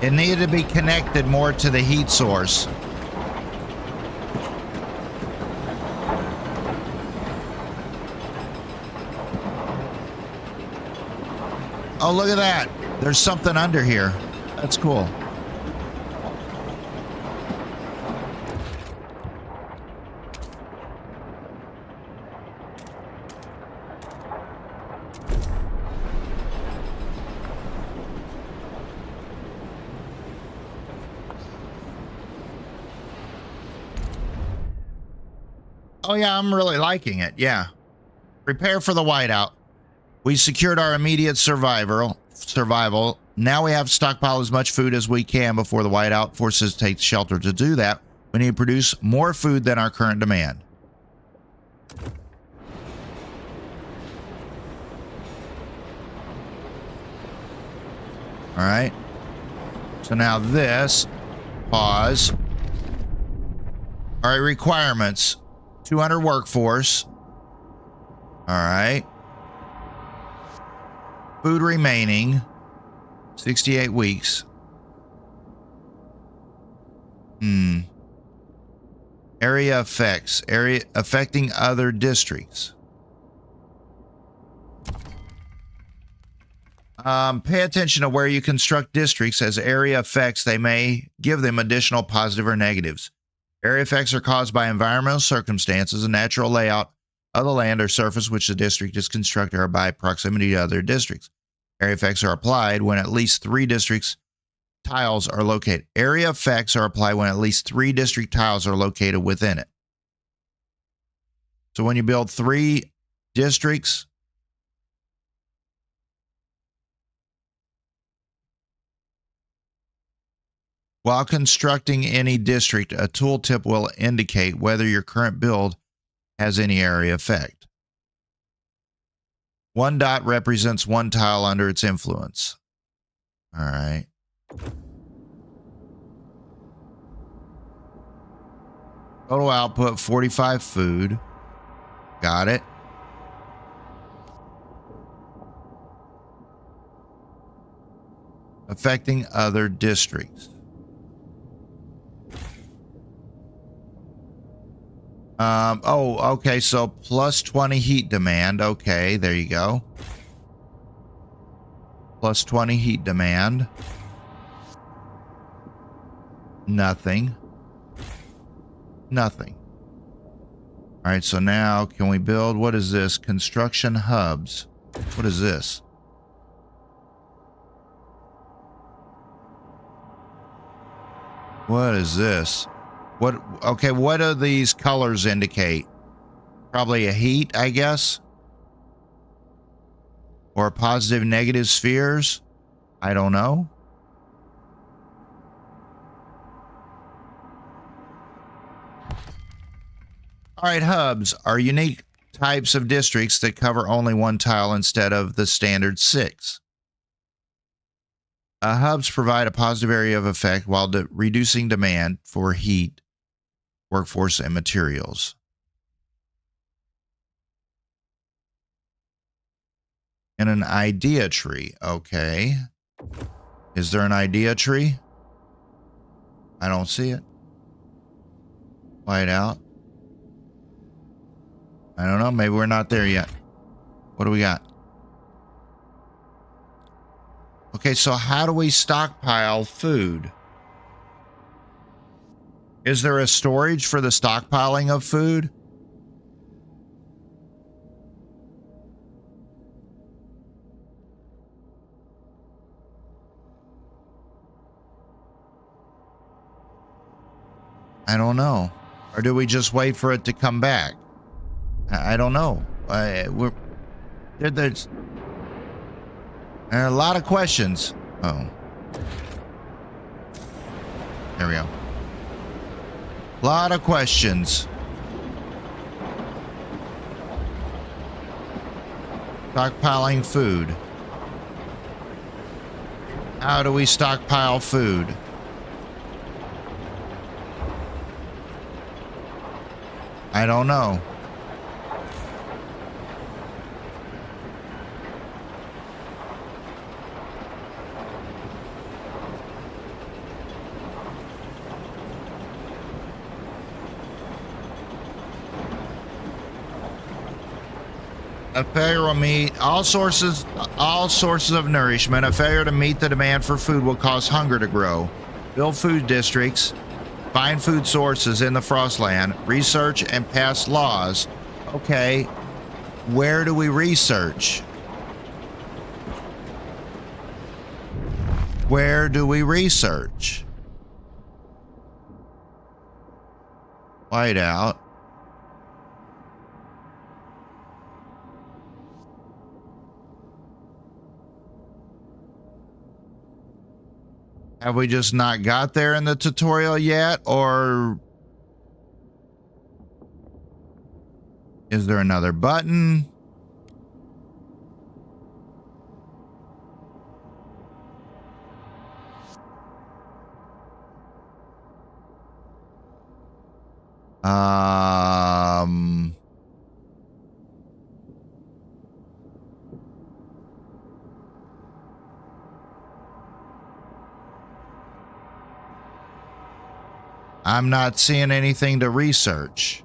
It needed to be connected more to the heat source. Oh, look at that. There's something under here. That's cool. Oh yeah, I'm really liking it. Yeah. Prepare for the whiteout. We secured our immediate survival. Now we have to stockpile as much food as we can before the whiteout forces take shelter. To do that, we need to produce more food than our current demand. All right. So now this, pause. All right, requirements. 200 workforce. All right. Food remaining. 68 weeks. Area effects. Area affecting other districts. Pay attention to where you construct districts. As area effects, they may give them additional positive or negatives. Area effects are caused by environmental circumstances, a natural layout of the land or surface which the district is constructed, or by proximity to other districts. Area effects are applied when at least 3 districts tiles are located. Area effects are applied when at least 3 district tiles are located within it. So when you build 3 districts, while constructing any district, a tooltip will indicate whether your current build has any area effect. 1 dot represents 1 tile under its influence. All right. Total output 45 food. Got it. Affecting other districts. Oh, okay, so plus 20 heat demand. Okay, there you go. Plus 20 heat demand. Nothing. Nothing. All right, so now can we build, what is this? Construction hubs. What is this? What is this? What, okay, what do these colors indicate? Probably a heat, I guess. Or positive, negative spheres. I don't know. All right, hubs are unique types of districts that cover only 1 tile instead of the standard 6. Hubs provide a positive area of effect while reducing demand for heat, workforce, and materials. And an idea tree. Okay. Is there an idea tree? I don't see it. Whiteout. I don't know. Maybe we're not there yet. What do we got? Okay, so how do we stockpile food? Is there a storage for the stockpiling of food? I don't know. Or do we just wait for it to come back? I don't know. There's a lot of questions. Oh. There we go. A lot of questions. Stockpiling food. How do we stockpile food? I don't know. A failure will meet all sources of nourishment. A failure to meet the demand for food will cause hunger to grow. Build food districts. Find food sources in the Frostland. Research and pass laws. Okay. Where do we research? Where do we research? Whiteout. Have we just not got there in the tutorial yet, or is there another button? I'm not seeing anything to research.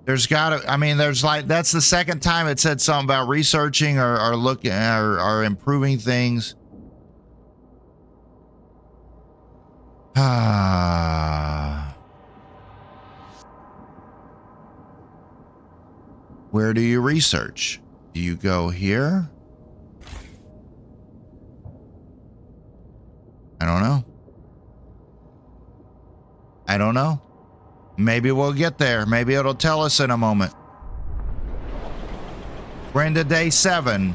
There's gotta, I mean, there's like, that's the second time it said something about researching or looking or improving things. Where do you research? Do you go here? I don't know. I don't know. Maybe we'll get there. Maybe it'll tell us in a moment. We're into day 7.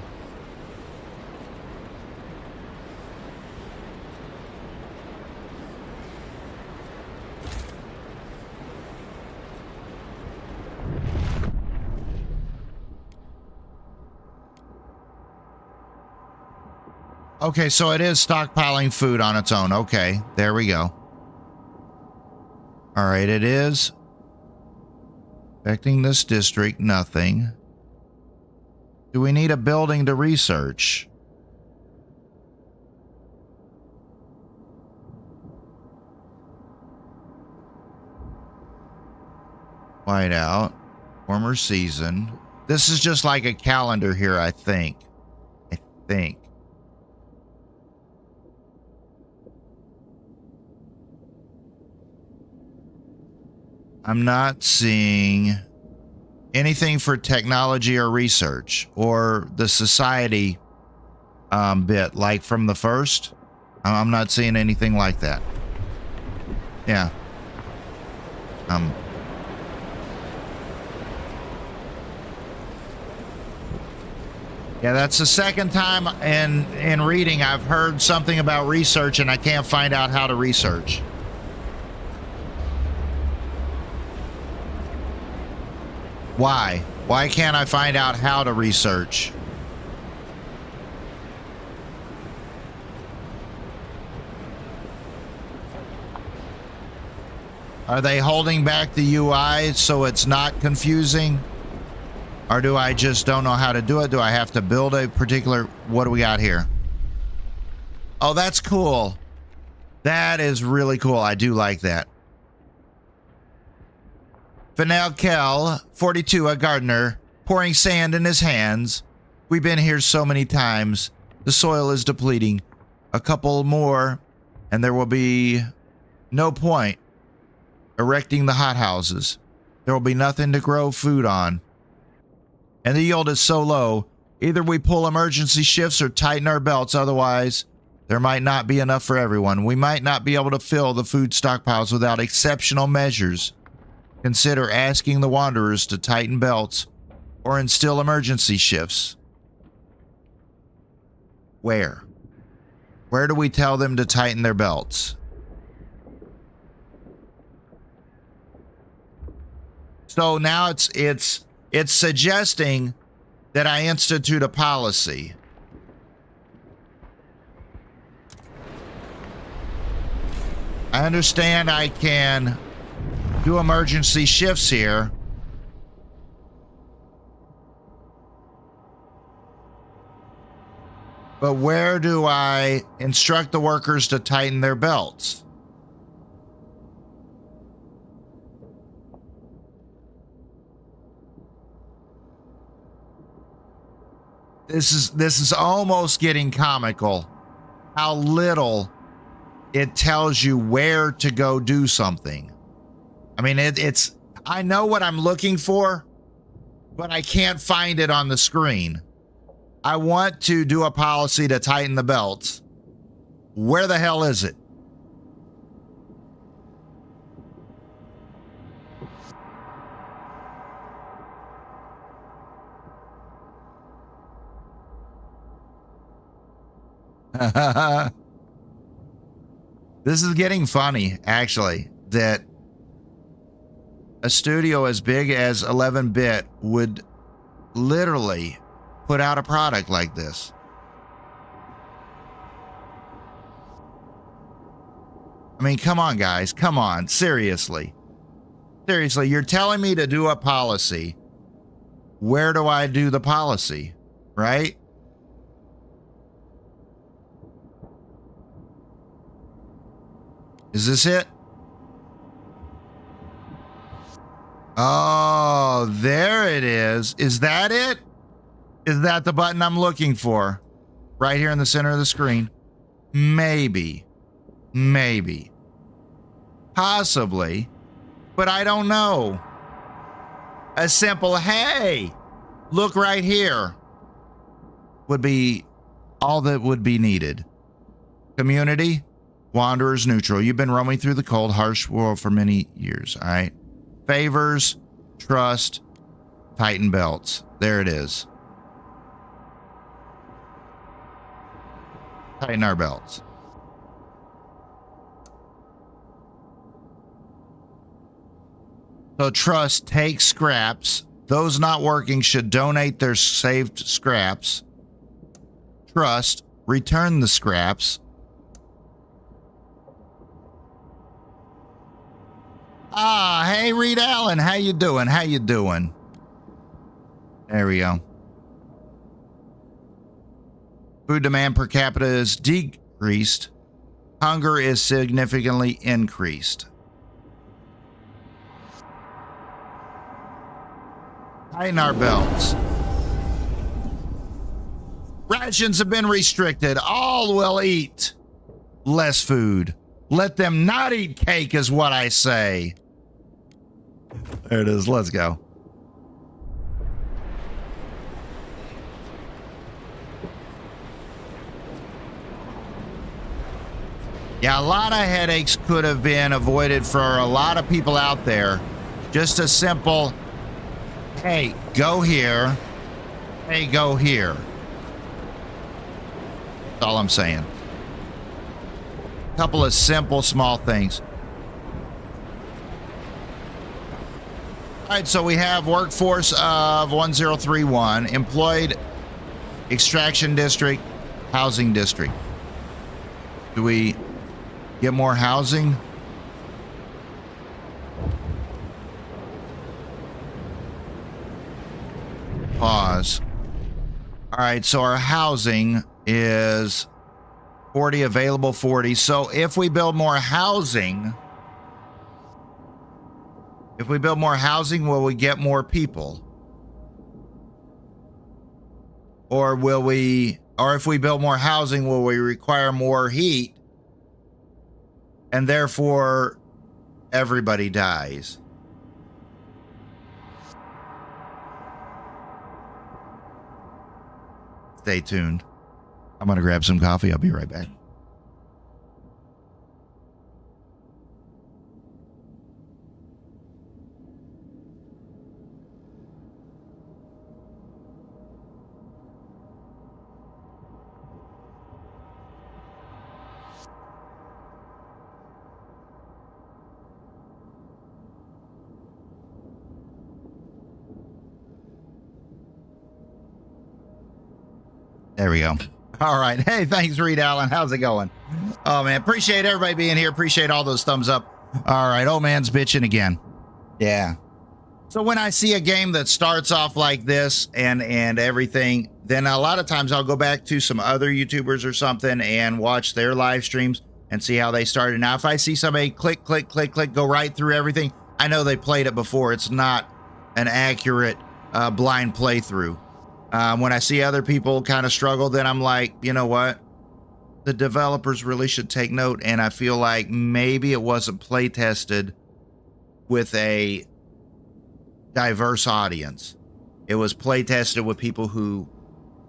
Okay, so it is stockpiling food on its own. Okay, there we go. All right, it is affecting this district. Nothing. Do we need a building to research? Whiteout. Former season. This is just like a calendar here, I think. I'm not seeing anything for technology or research or the society bit like from the first. I'm not seeing anything like that. Yeah. Yeah, that's the second time in reading I've heard something about research and I can't find out how to research. Why? Why can't I find out how to research? Are they holding back the UI so it's not confusing? Or do I just don't know how to do it? Do I have to build a particular... What do we got here? Oh, that's cool. That is really cool. I do like that. Fennel Kell, 42, a gardener, pouring sand in his hands. We've been here so many times. The soil is depleting. A couple more, and there will be no point erecting the hothouses. There will be nothing to grow food on. And the yield is so low, either we pull emergency shifts or tighten our belts, otherwise there might not be enough for everyone. We might not be able to fill the food stockpiles without exceptional measures. Consider asking the wanderers to tighten belts or instill emergency shifts. Where? Where do we tell them to tighten their belts? So now it's suggesting that I institute a policy. I understand I can do emergency shifts here. But where do I instruct the workers to tighten their belts? This is almost getting comical. How little it tells you where to go do something. I mean, it's I know what I'm looking for, but I can't find it on the screen. I want to do a policy to tighten the belts. Where the hell is it? This is getting funny, actually, that a studio as big as 11-bit would literally put out a product like this. I mean, come on, guys. Come on. Seriously. Seriously, you're telling me to do a policy. Where do I do the policy? Right? Is this it? Oh, there it is. Is that it? Is that the button I'm looking for? Right here in the center of the screen? Maybe. Maybe. Possibly. But I don't know. A simple, hey, look right here, would be all that would be needed. Community, wanderers neutral. You've been roaming through the cold, harsh world for many years, all right? Favors, trust, tighten belts. There it is. Tighten our belts. So trust, take scraps. Those not working should donate their saved scraps. Trust, return the scraps. Ah, hey, Reed Allen, how you doing? How you doing? There we go. Food demand per capita is decreased. Hunger is significantly increased. Tighten our belts. Rations have been restricted. All will eat less food. Let them not eat cake is what I say. There it is. Let's go. Yeah, a lot of headaches could have been avoided for a lot of people out there. Just a simple, hey, go here. Hey, go here. That's all I'm saying. A couple of simple, small things. All right, so we have workforce of 1031, employed extraction district, housing district. Do we get more housing? us. All right, so our housing is 40, available 40. So if we build more housing, will we get more people? Or if we build more housing, will we require more heat? And therefore, everybody dies. Stay tuned. I'm going to grab some coffee. I'll be right back. There we go. All right. Hey, thanks, Reed Allen. How's it going? Oh, man. Appreciate everybody being here. Appreciate all those thumbs up. All right. Old man's bitching again. Yeah. So when I see a game that starts off like this and everything, then a lot of times I'll go back to some other YouTubers or something and watch their live streams and see how they started. Now, if I see somebody click, click, click, click, go right through everything, I know they played it before. It's not an accurate blind playthrough. When I see other people kind of struggle, then I'm like, you know what? The developers really should take note. And I feel like maybe it wasn't play tested with a diverse audience. It was play tested with people who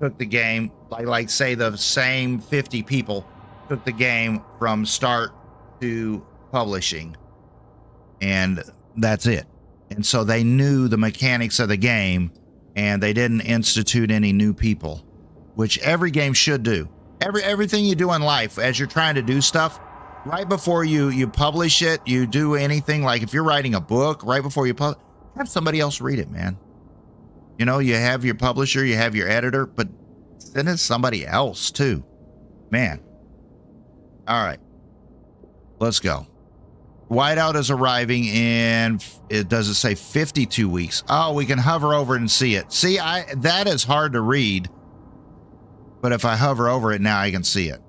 took the game, like say the same 50 people took the game from start to publishing. And that's it. And so they knew the mechanics of the game. And they didn't institute any new people, which every game should do. Everything you do in life, as you're trying to do stuff, right before you publish it, you do anything, like if you're writing a book, right before you publish, have somebody else read it, man. You know, you have your publisher, you have your editor, but send it to somebody else too. Man. All right. Let's go. Whiteout is arriving in, does it say 52 weeks? Oh, we can hover over and see it. See, that is hard to read. But if I hover over it now, I can see it.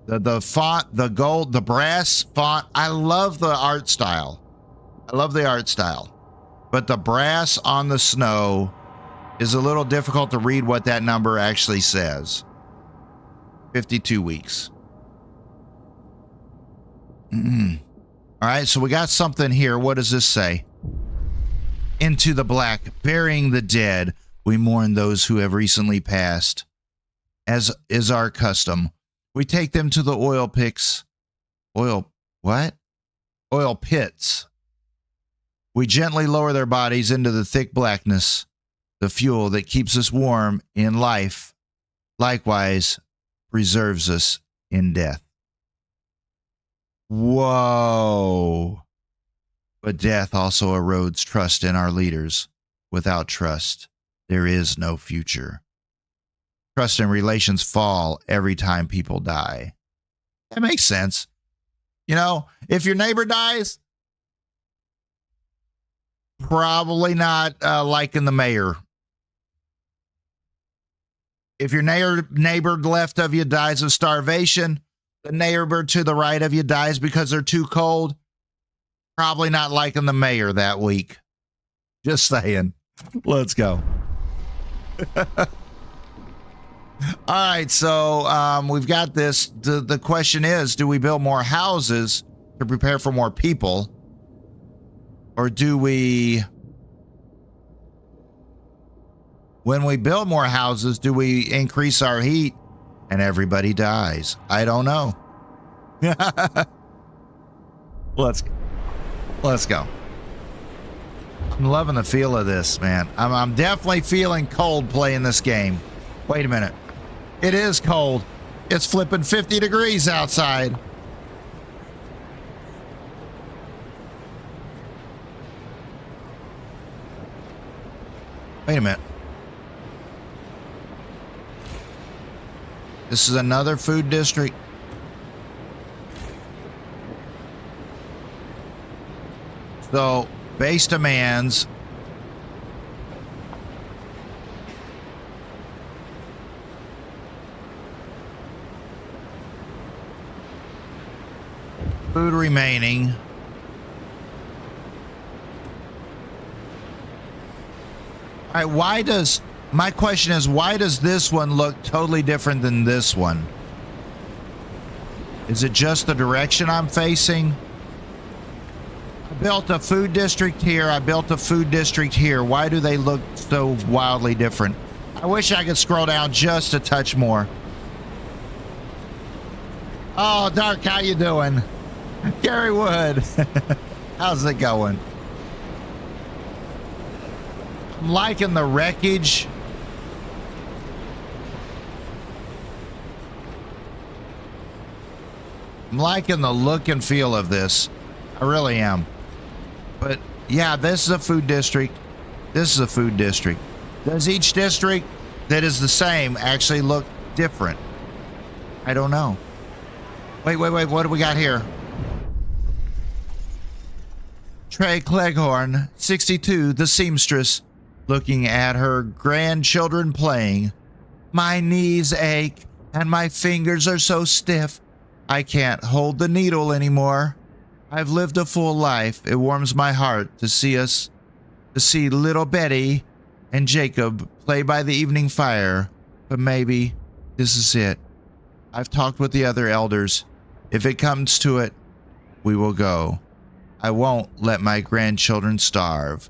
The font, the gold, the brass font. I love the art style. I love the art style. But the brass on the snow is a little difficult to read what that number actually says. 52 weeks. All right, so we got something here. What does this say? Into the black, burying the dead, we mourn those who have recently passed. As is our custom, we take them to the oil pits. Oil pits. We gently lower their bodies into the thick blackness, the fuel that keeps us warm in life, likewise preserves us in death. Whoa. But death also erodes trust in our leaders. Without trust, there is no future. Trust and relations fall every time people die. That makes sense. You know, if your neighbor dies, probably not liking the mayor. If your neighbor left of you dies of starvation, the neighbor to the right of you dies because they're too cold, probably not liking the mayor that week. Just saying. Let's go. All right, so we've got this. The question is, do we build more houses to prepare for more people? Or do we, when we build more houses, do we increase our heat and everybody dies? I don't know. Let's go. I'm loving the feel of this, man. I'm definitely feeling cold playing this game. Wait a minute. It is cold. It's flipping 50 degrees outside. Wait a minute. This is another food district. So, base demands Food remaining. All right, my question is, why does this one look totally different than this one? Is it just the direction I'm facing? I built a food district here. I built a food district here. Why do they look so wildly different? I wish I could scroll down just a touch more. Oh, Dark, how you doing? Gary Wood. How's it going? I'm liking the wreckage. I'm liking the look and feel of this. I really am. But yeah, this is a food district. This is a food district. Does each district that is the same actually look different? I don't know. Wait. What do we got here? Trey Cleghorn, 62, the seamstress, looking at her grandchildren playing. My knees ache and my fingers are so stiff. I can't hold the needle anymore. I've lived a full life. It warms my heart to see little Betty and Jacob play by the evening fire. But maybe this is it. I've talked with the other elders. If it comes to it, we will go. I won't let my grandchildren starve.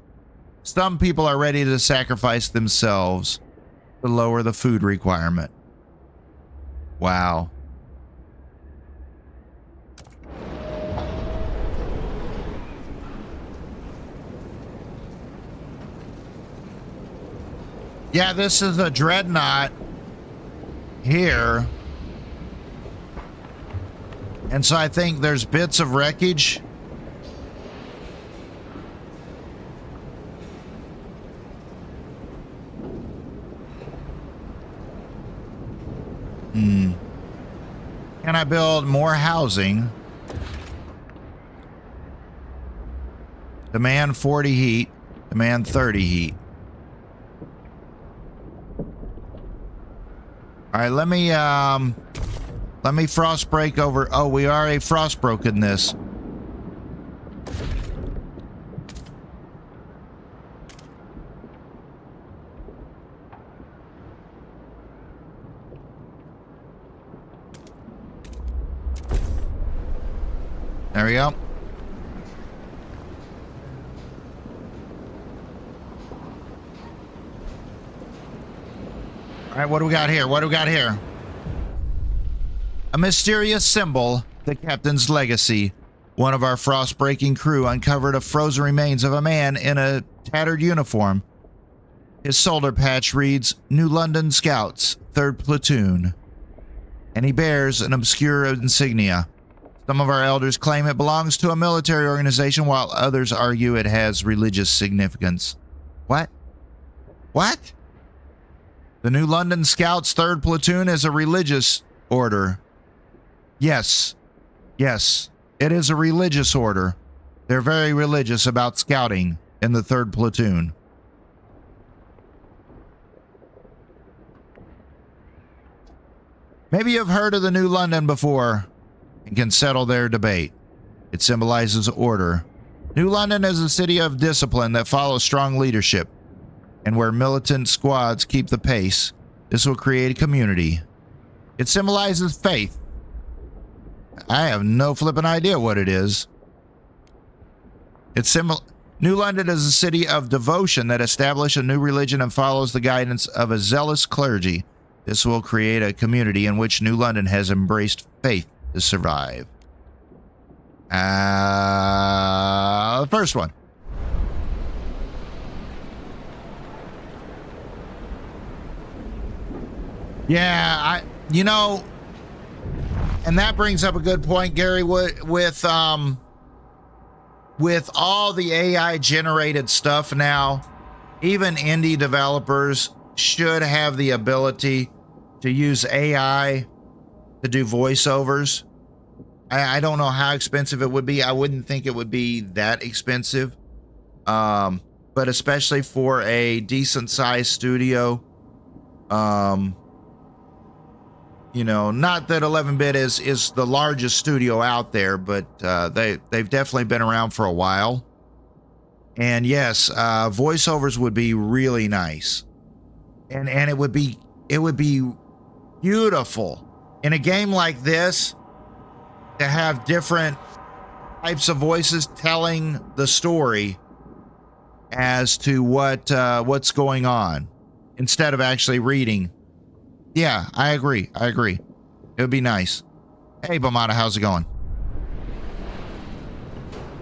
Some people are ready to sacrifice themselves to lower the food requirement. Wow. Yeah, this is a dreadnought here. And so I think there's bits of wreckage. Can I build more housing? Demand 40 heat. Demand 30 heat. All right, let me frost break over. Oh, we already frost broken this. There we go. All right, what do we got here? What do we got here? A mysterious symbol, the captain's legacy. One of our frost-breaking crew uncovered a frozen remains of a man in a tattered uniform. His shoulder patch reads, New London Scouts, 3rd Platoon. And he bears an obscure insignia. Some of our elders claim it belongs to a military organization, while others argue it has religious significance. What? What? The New London Scouts 3rd Platoon is a religious order. Yes. Yes. It is a religious order. They're very religious about scouting in the 3rd Platoon. Maybe you've heard of the New London before and can settle their debate. It symbolizes order. New London is a city of discipline that follows strong leadership, and where militant squads keep the pace. This will create a community. It symbolizes faith. I have no flipping idea what it is. New London is a city of devotion that established a new religion and follows the guidance of a zealous clergy. This will create a community in which New London has embraced faith to survive. The first one. Yeah, and that brings up a good point, Gary, with all the AI generated stuff now, even indie developers should have the ability to use AI to do voiceovers. I don't know how expensive it would be. I wouldn't think it would be that expensive. But especially for a decent sized studio, You know, not that 11-bit is the largest studio out there, but they've definitely been around for a while. And yes, voiceovers would be really nice, and it would be beautiful in a game like this to have different types of voices telling the story as to what's going on instead of actually reading. Yeah, I agree. It would be nice. Hey, Bamada, how's it going?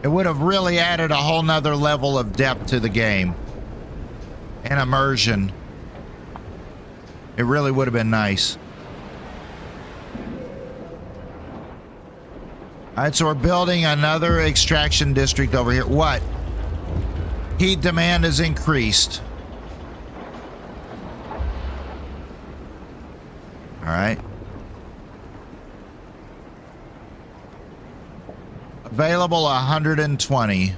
It would have really added a whole nother level of depth to the game and immersion. It really would have been nice. All right, so we're building another extraction district over here. What? Heat demand has increased. All right. Available 120.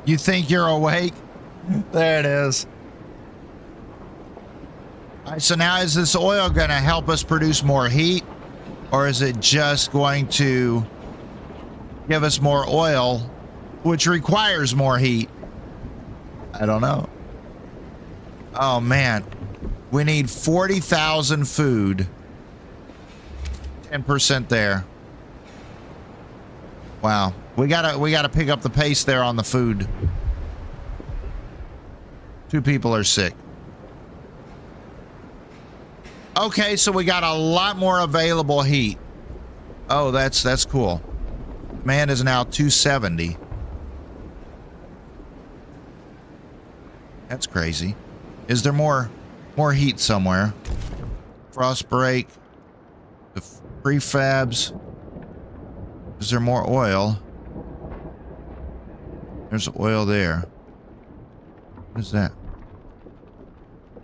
You think you're awake? There it is. All right, so now is this oil going to help us produce more heat? Or is it just going to give us more oil, which requires more heat? I don't know. Oh, man. We need 40,000 food. 10% there. Wow. We gotta pick up the pace there on the food. 2 people are sick. Okay, so we got a lot more available heat. Oh, that's cool. Man is now 270. That's crazy. Is there more heat somewhere? Frost break. The prefabs. Is there more oil? There's oil there. What is that?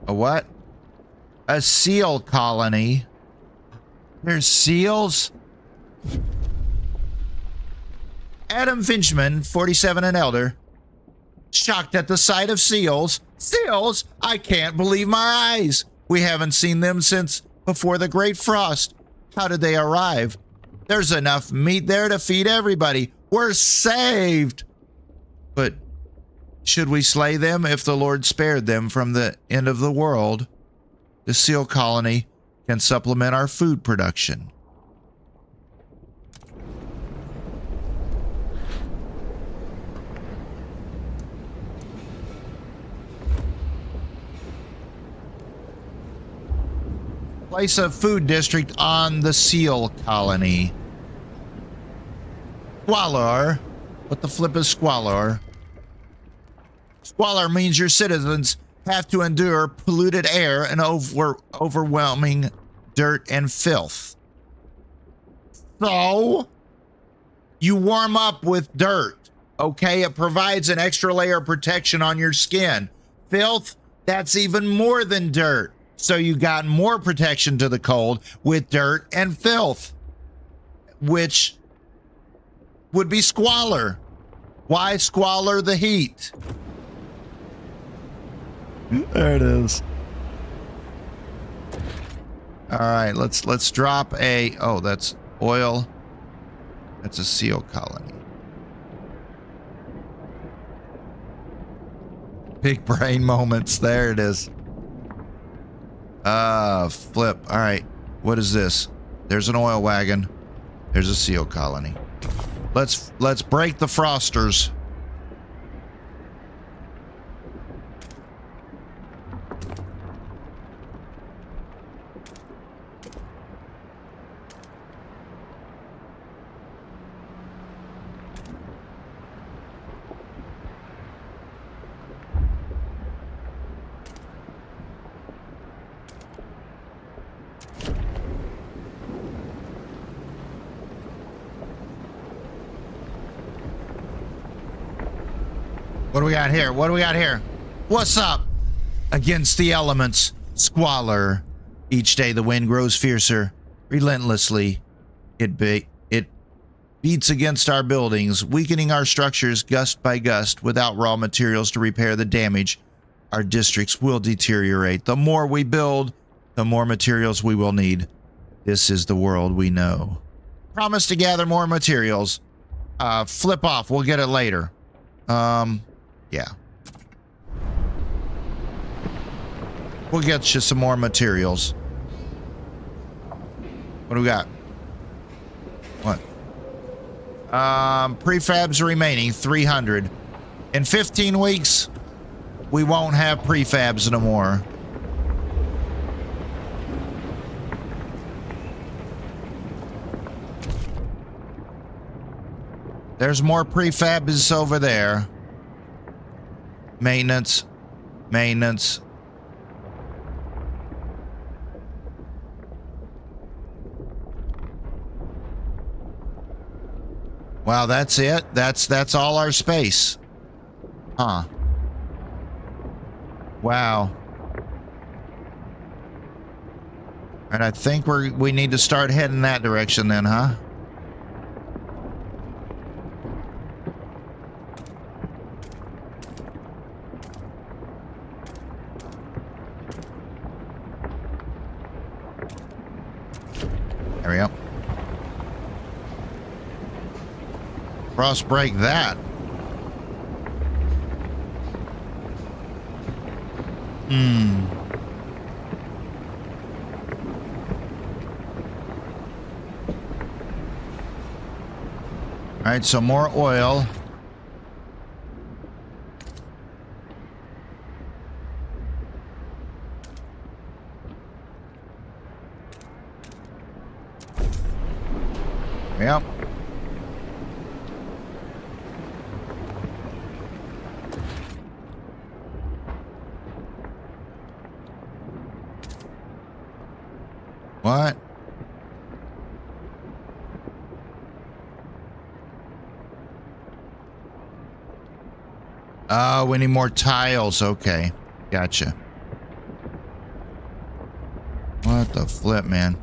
A what? A seal colony. There's seals? Adam Finchman, 47 and elder. Shocked at the sight of seals. Seals? I can't believe my eyes. We haven't seen them since before the Great Frost. How did they arrive? There's enough meat there to feed everybody. We're saved. But should we slay them if the Lord spared them from the end of the world? The seal colony can supplement our food production. Place a food district on the seal colony. Squalor. What the flip is squalor? Squalor means your citizens have to endure polluted air and overwhelming dirt and filth. So, you warm up with dirt, okay? It provides an extra layer of protection on your skin. Filth, that's even more than dirt. So you got more protection to the cold with dirt and filth, which would be squalor. Why squalor the heat? There it is. All right, let's drop a, oh, that's oil. That's a seal colony. Big brain moments. There it is. Flip. All right. What is this? There's an oil wagon. There's a seal colony. Let's break the frosters. What do we got here? What do we got here? What's up? Against the elements, squalor. Each day the wind grows fiercer, relentlessly. It beats against our buildings, weakening our structures gust by gust. Without raw materials to repair the damage, our districts will deteriorate. The more we build, the more materials we will need. This is the world we know. Promise to gather more materials. Flip off. We'll get it later. Yeah. We'll get you some more materials. What do we got? What? Prefabs remaining 300. In 15 weeks, we won't have prefabs no more. There's more prefabs over there. Maintenance. Maintenance. Wow, that's it? That's all our space. Huh. Wow. And I think we need to start heading that direction then, huh? There we go. Cross break that. All right, so more oil. Yep. What? Oh, we need more tiles. Okay. Gotcha. What the flip, man?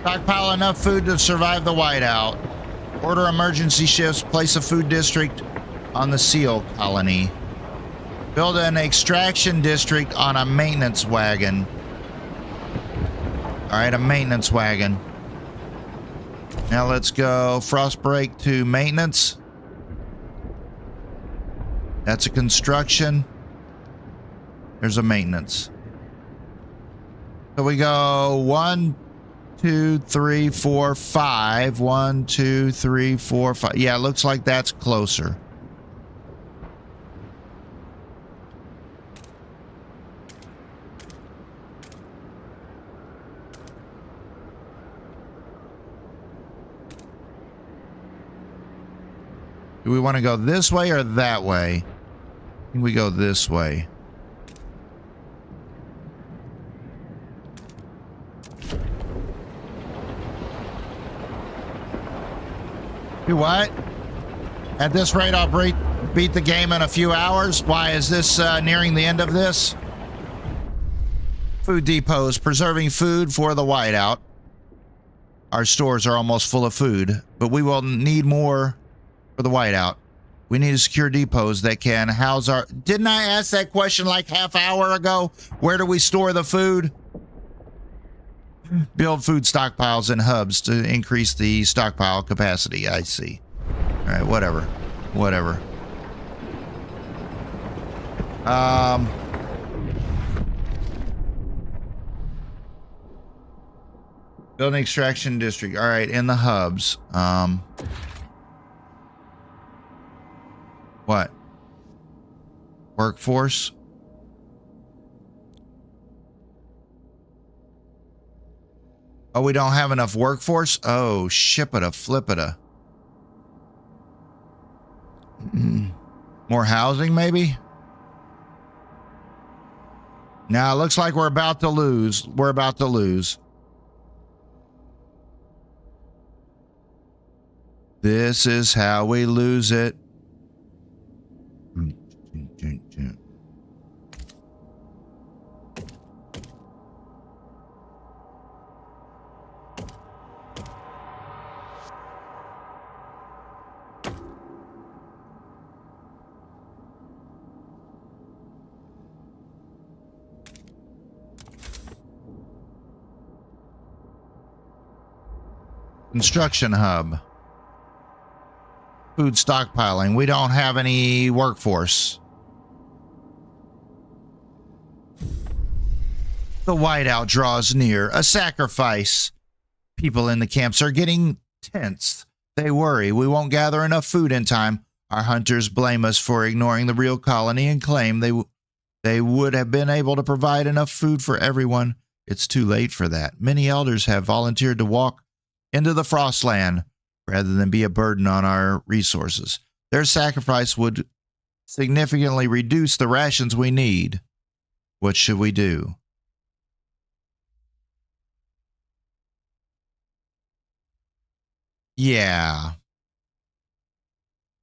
Stockpile enough food to survive the whiteout. Order emergency shifts. Place a food district on the seal colony. Build an extraction district on a maintenance wagon. All right, a maintenance wagon. Now let's go frost break to maintenance. That's a construction. There's a maintenance. So we go 1, 2, 3, 4, 5. 1, 2, 3, 4, 5. Yeah, it looks like that's closer. Do we want to go this way or that way? I think we go this way. Do what? At this rate, I'll beat the game in a few hours. Why is this nearing the end of this? Food depots, preserving food for the whiteout. Our stores are almost full of food, but we will need more for the whiteout. We need to secure depots that can house our... Didn't I ask that question like half hour ago? Where do we store the food? Build food stockpiles and hubs to increase the stockpile capacity. I see. All right, whatever. Whatever. Building extraction district. All right, in the hubs. What? Workforce? Oh, we don't have enough workforce? Oh, ship-a-da, flip-a-da. More housing, maybe? Now, it looks like we're about to lose. We're about to lose. This is how we lose it. Construction hub. Food stockpiling. We don't have any workforce. The whiteout draws near. A sacrifice. People in the camps are getting tense. They worry we won't gather enough food in time. Our hunters blame us for ignoring the real colony and claim they would have been able to provide enough food for everyone. It's too late for that. Many elders have volunteered to walk into the Frostland rather than be a burden on our resources. Their sacrifice would significantly reduce the rations we need. What should we do? Yeah.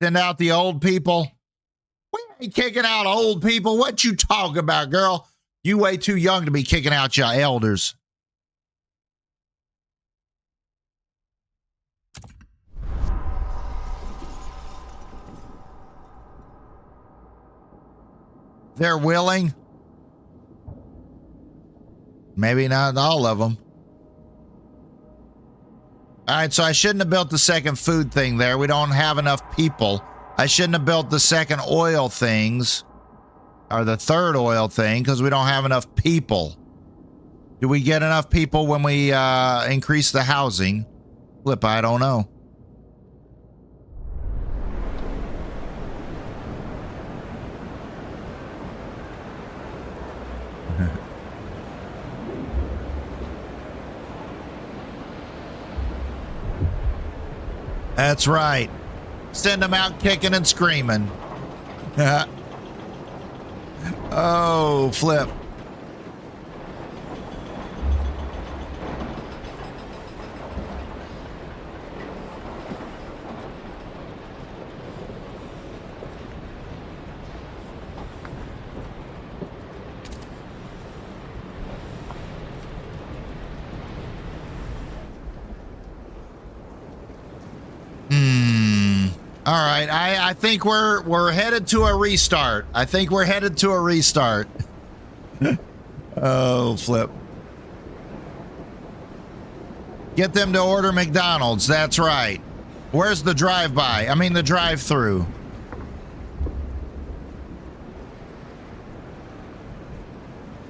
Send out the old people? We ain't kicking out old people. What you talking about, girl? You way too young to be kicking out your elders. They're willing. Maybe not all of them. All right, so I shouldn't have built the second food thing there. We don't have enough people. I shouldn't have built the second oil things or the third oil thing because we don't have enough people. Do we get enough people when we increase the housing? Flip, I don't know. That's right. Send them out kicking and screaming. Oh, flip. All right, I think we're headed to a restart. I think we're headed to a restart. Oh, flip. Get them to order McDonald's. That's right. Where's the drive-by? I mean the drive-through.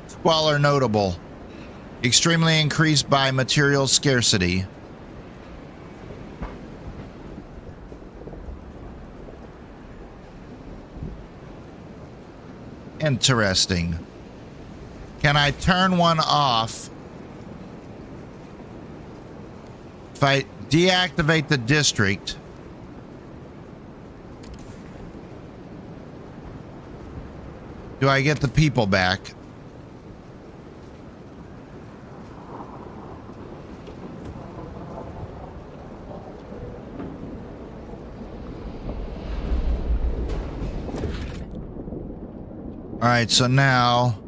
Squalor notable. Extremely increased by material scarcity. Interesting. Can I turn one off? If I deactivate the district, do I get the people back? All right, so now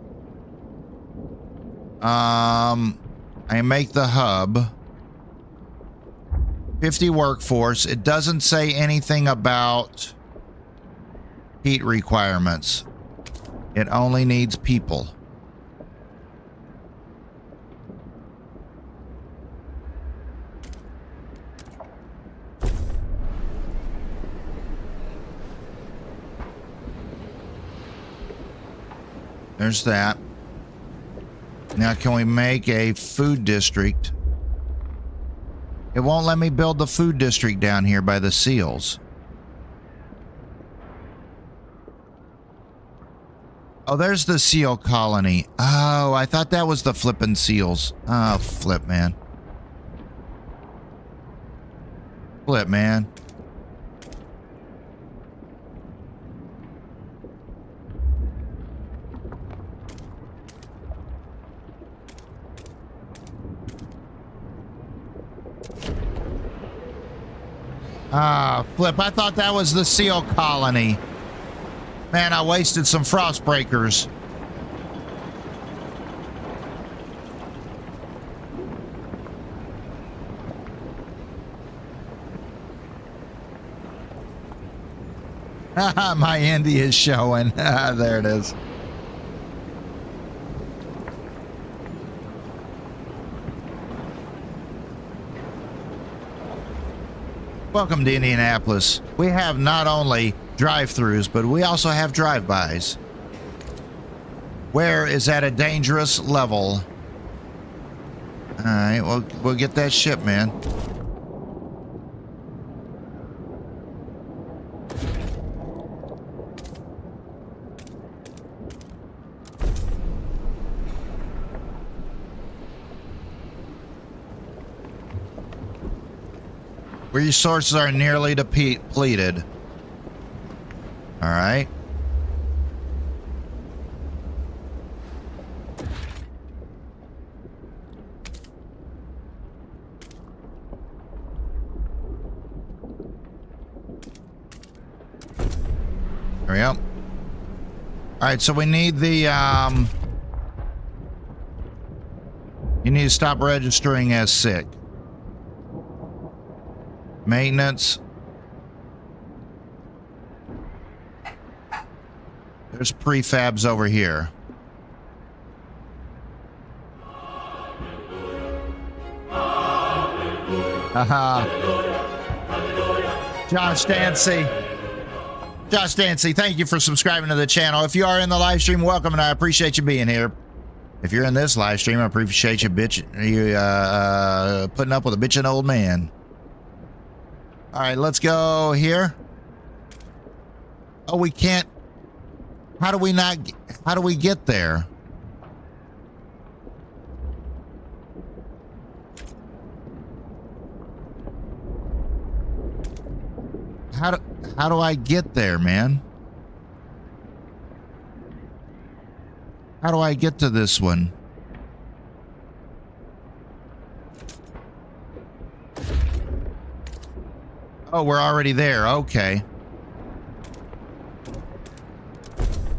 I make the hub 50 workforce. It doesn't say anything about heat requirements. It only needs people. There's that. Now, can we make a food district? It won't let me build the food district down here by the seals. Oh, there's the seal colony. Oh, I thought that was the flippin' seals. Oh, flip, man. Flip, man. Ah, flip. I thought that was the seal colony. Man, I wasted some frost breakers. My Indy is showing. There it is. Welcome to Indianapolis. We have not only drive-thrus, but we also have drive-bys. Where is at a dangerous level. All right, we'll get that ship, man. Resources are nearly depleted. All right. There we go. All right, so we need the you need to stop registering as sick. Maintenance. There's prefabs over here. Haha. Josh Dancy. Josh Dancy, thank you for subscribing to the channel. If you are in the live stream, welcome, and I appreciate you being here. If you're in this live stream, I appreciate you putting up with a bitchin' old man. All right, let's go here. Oh, we can't. How do we get there? How do I get there, man? How do I get to this one? Oh, we're already there. Okay.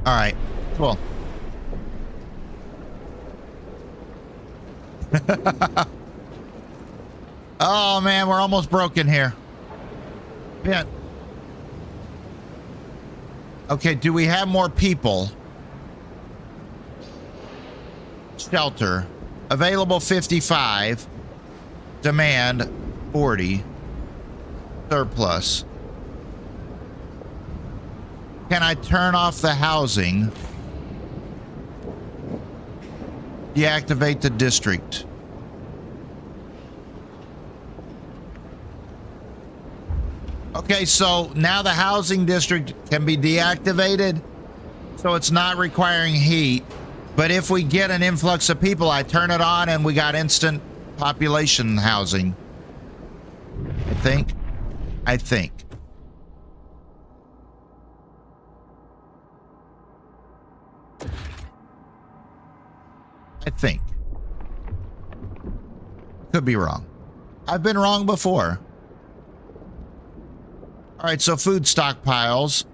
All right. Cool. Oh, man, we're almost broken here. Yeah. Okay, do we have more people? Shelter. Available 55. Demand 40. Surplus. Can I turn off the housing? Deactivate the district. Okay, so now the housing district can be deactivated, so it's not requiring heat. But if we get an influx of people, I turn it on and we got instant population housing. I think. I think. Could be wrong. I've been wrong before. All right, so food stockpiles.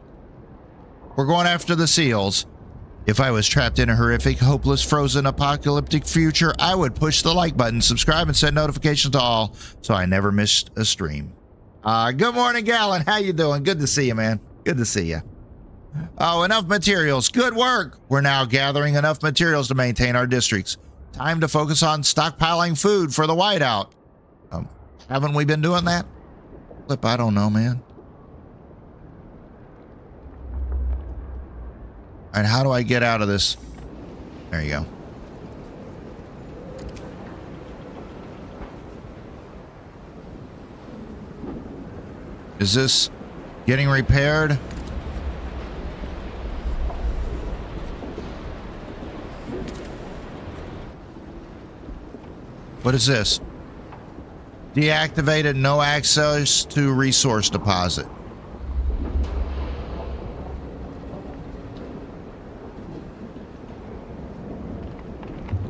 We're going after the seals. If I was trapped in a horrific, hopeless, frozen, apocalyptic future, I would push the like button, subscribe, and set notifications to all so I never missed a stream. Good morning, Gallon. How you doing? Good to see you, man. Good to see you. Oh, enough materials. Good work. We're now gathering enough materials to maintain our districts. Time to focus on stockpiling food for the whiteout. Haven't we been doing that? Flip, I don't know, man. All right, how do I get out of this? There you go. Is this getting repaired? What is this? Deactivated, no access to resource deposit.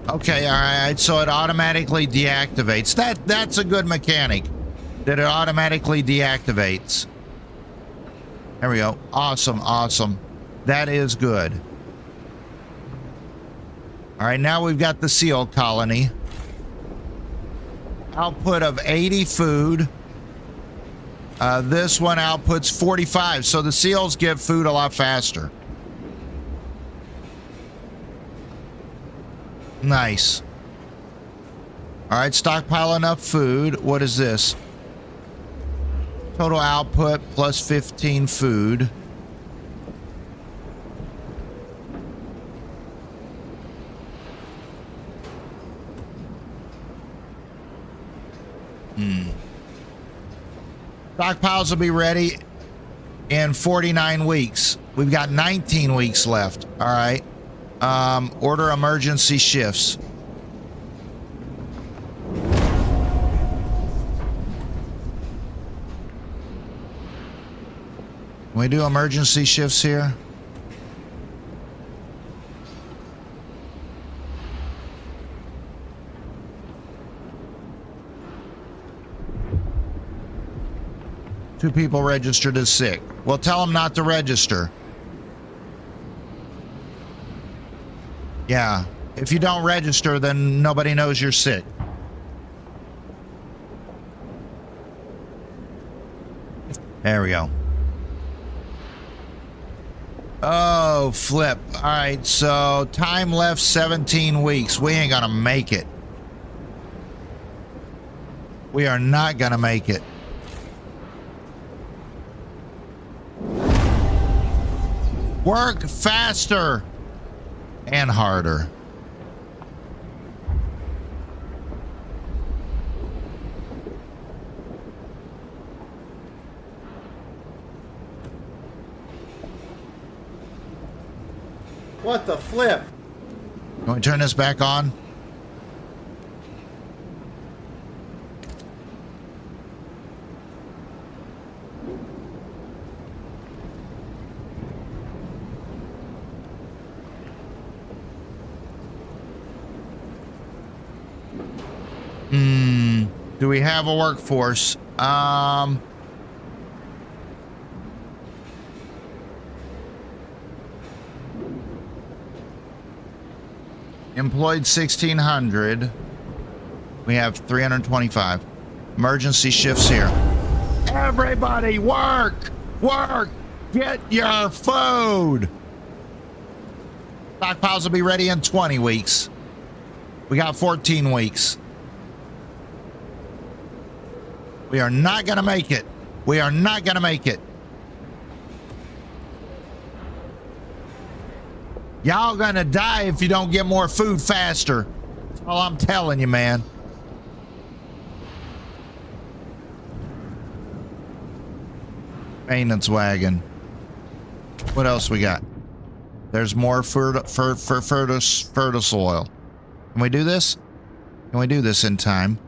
Okay, all right, so it automatically deactivates. That's a good mechanic, that it automatically deactivates. There we go. Awesome, awesome. That is good. All right, now we've got the seal colony. Output of 80 food. This one outputs 45, so the seals give food a lot faster. Nice. All right, stockpile enough food. What is this? Total output plus 15 food. Stockpiles will be ready in 49 weeks. We've got 19 weeks left. All right. Order emergency shifts. Can we do emergency shifts here? Two people registered as sick. Well, tell them not to register. Yeah, if you don't register, then nobody knows you're sick. There we go. Oh, flip. All right, so time left 17 weeks. We ain't gonna make it. We are not gonna make it. Work faster and harder. What the flip? Can we turn this back on? Do we have a workforce? Employed 1,600. We have 325. Emergency shifts here. Everybody work! Work! Get your food! Stockpiles will be ready in 20 weeks. We got 14 weeks. We are not going to make it. We are not going to make it. Y'all going to die if you don't get more food faster. That's all I'm telling you, man. Maintenance wagon. What else we got? There's more fertile soil. Can we do this? Can we do this in time?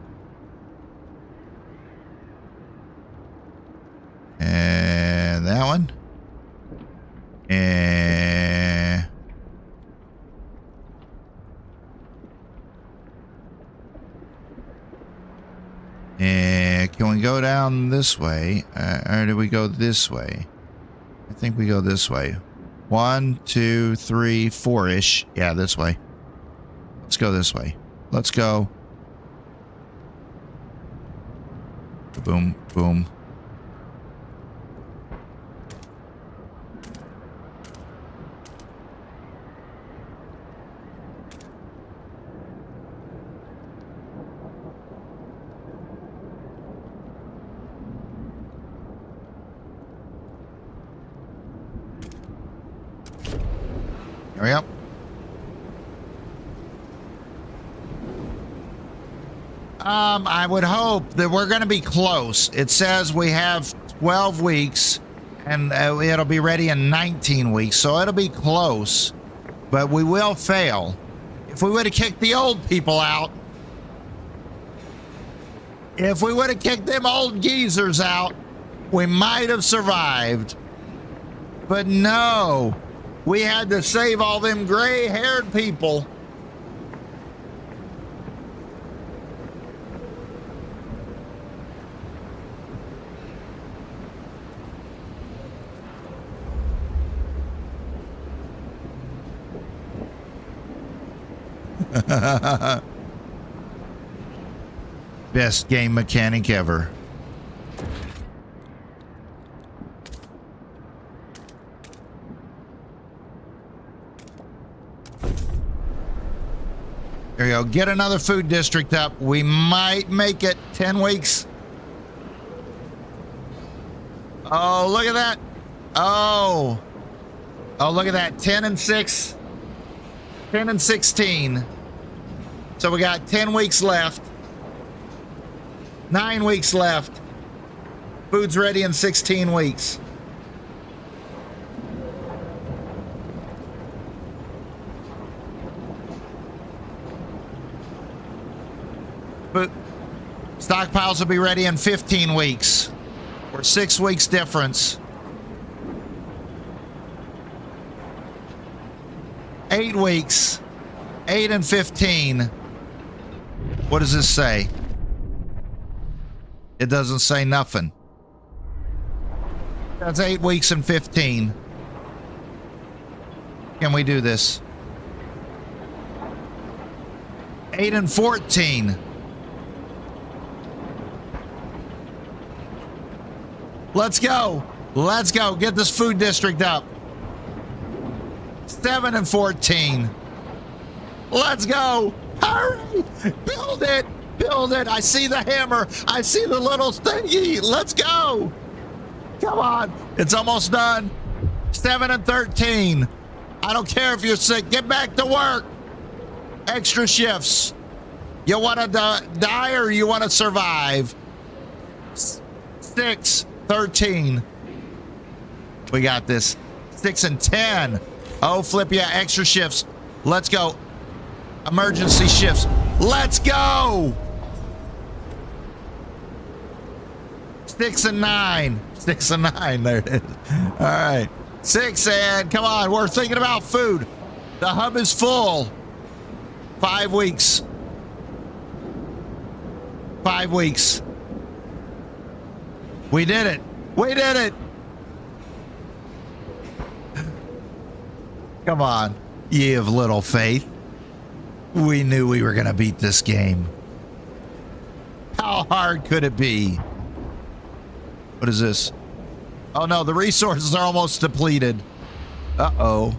And that one. And can we go down this way? Or do we go this way? I think we go this way. 1, 2, 3, 4-ish. Yeah, this way. Let's go this way. Let's go. Boom, boom. There we go. I would hope that we're going to be close. It says we have 12 weeks, and it'll be ready in 19 weeks, so it'll be close, but we will fail. If we would have kicked the old people out, if we would have kicked them old geezers out, we might have survived. But no, we had to save all them gray-haired people. Best game mechanic ever. There we go. Get another food district up. We might make it 10 weeks. Oh, look at that. Oh, look at that. 10 and 6. 10 and 16. So we got 10 weeks left. 9 weeks left. Food's ready in 16 weeks. But stockpiles will be ready in 15 weeks. We're 6 weeks difference. 8 weeks. 8 and 15. What does this say? It doesn't say nothing. That's 8 weeks and 15. Can we do this? 8 and 14. Let's go. Let's go. Get this food district up. 7 and 14. Let's go. Hurry. Build it. Build it. I see the hammer. I see the little thingy. Let's go. Come on. It's almost done. 7 and 13. I don't care if you're sick. Get back to work. Extra shifts. You want to die or you want to survive? 6, 13. We got this. 6 and 10. Oh, flip yeah. Extra shifts. Let's go. Emergency shifts. Let's go. 6 and 9. 6 and 9. There it is. All right. 6 and come on. We're thinking about food. The hub is full. 5 weeks. 5 weeks. We did it. We did it. Come on. Ye of little faith. We knew we were going to beat this game. How hard could it be? What is this? Oh no, the resources are almost depleted. Uh-oh.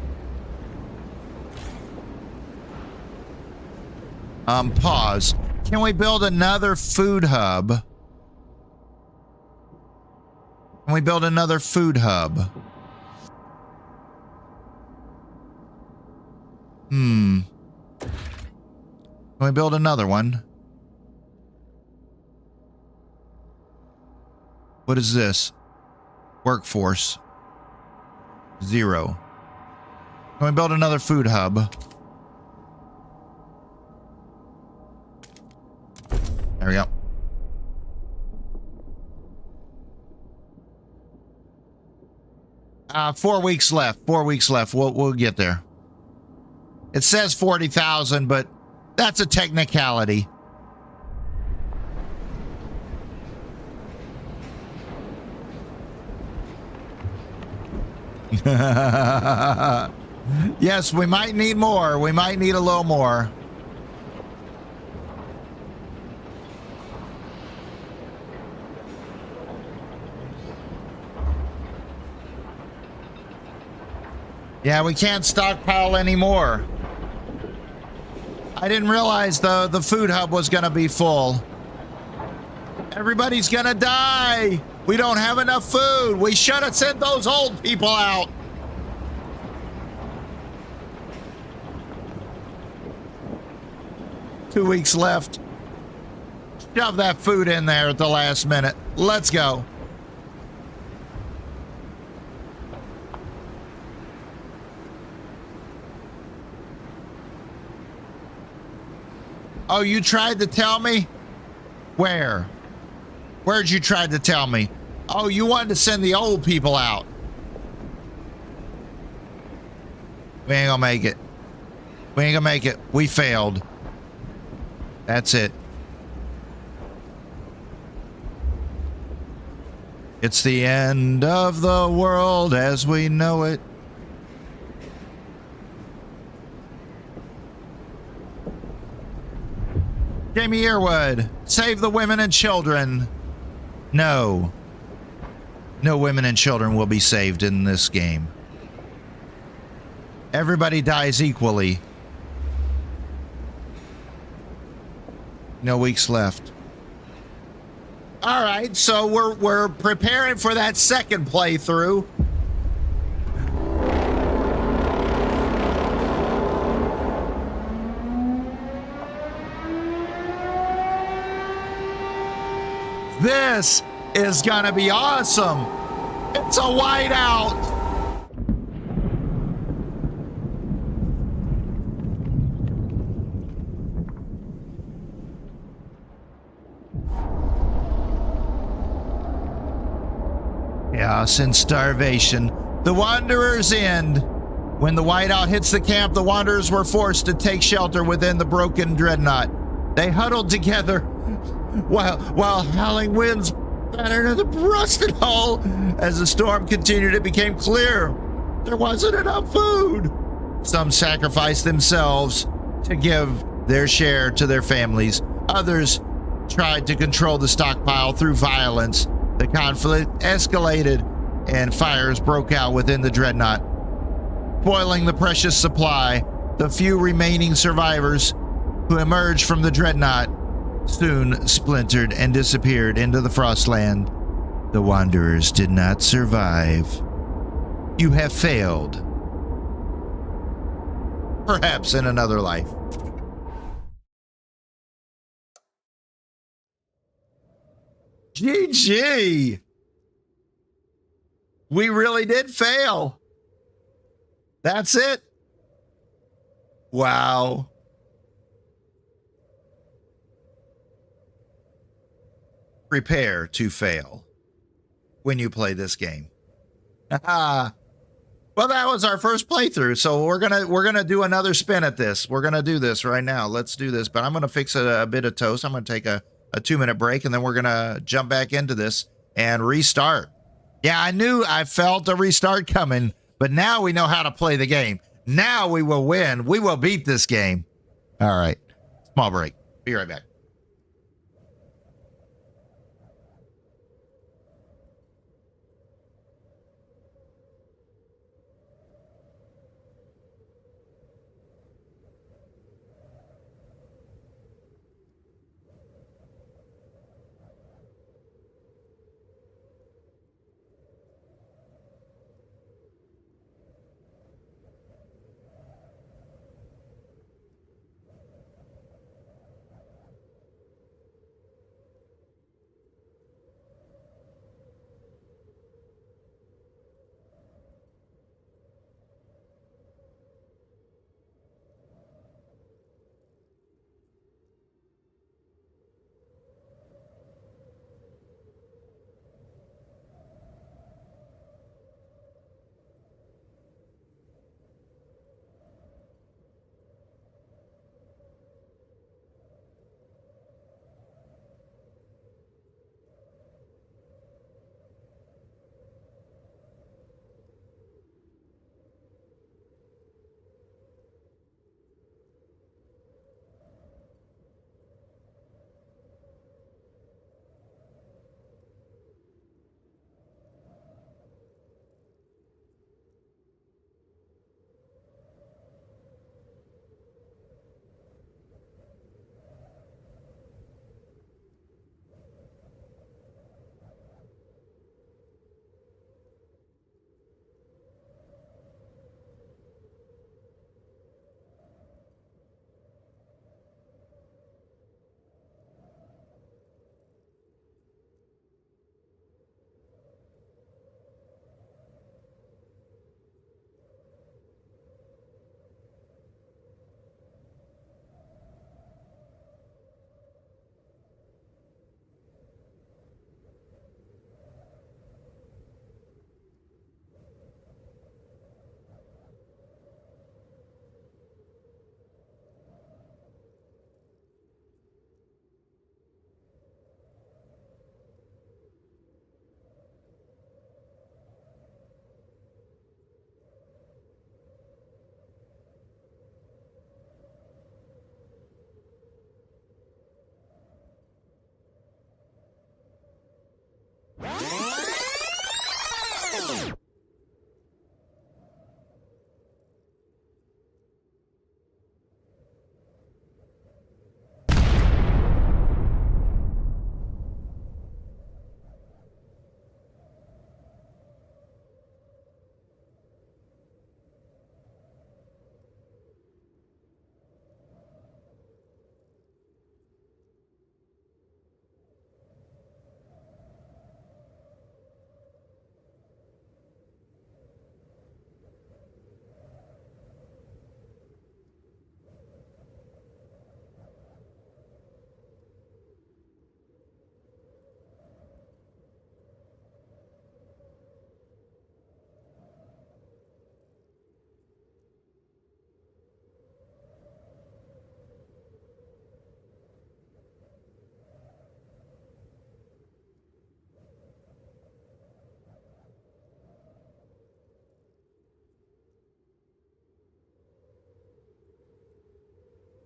Pause. Can we build another food hub? Can we build another food hub? Can we build another one? What is this? Workforce. 0. Can we build another food hub? There we go. Four weeks left. 4 weeks left. We'll get there. It says 40,000, but that's a technicality. Yes, we might need more. We might need a little more. Yeah, we can't stockpile anymore. I didn't realize the food hub was going to be full. Everybody's going to die. We don't have enough food. We should have sent those old people out. Two weeks left. Shove that food in there at the last minute. Let's go. Oh, you tried to tell me? Where? Where'd you try to tell me? Oh, you wanted to send the old people out. We ain't gonna make it. We ain't gonna make it. We failed. That's it. It's the end of the world as we know it. Jamie Earwood, save the women and children. No. No women and children will be saved in this game. Everybody dies equally. No weeks left. All right, so we're preparing for that second playthrough. This is gonna be awesome. It's a whiteout. Chaos and starvation. The Wanderers' end. When the whiteout hits the camp, the Wanderers were forced to take shelter within the broken dreadnought. They huddled together while howling winds battered the rusted hull. As the storm continued, it became clear there wasn't enough food. Some sacrificed themselves to give their share to their families. Others tried to control the stockpile through violence. The conflict escalated and fires broke out within the dreadnought, spoiling the precious supply. The few remaining survivors who emerged from the dreadnought soon splintered and disappeared into the Frostland. The Wanderers did not survive. You have failed. Perhaps in another life. GG. We really did fail. That's it. Wow. Prepare to fail when you play this game. Well, that was our first playthrough, so we're gonna do another spin at this. We're gonna do this right now. Let's do this, but I'm gonna fix a bit of toast. I'm gonna take a 2-minute break, and then we're gonna jump back into this and restart. Yeah, I felt a restart coming, but now we know how to play the game. Now we will win. We will beat this game. All right, small break. Be right back.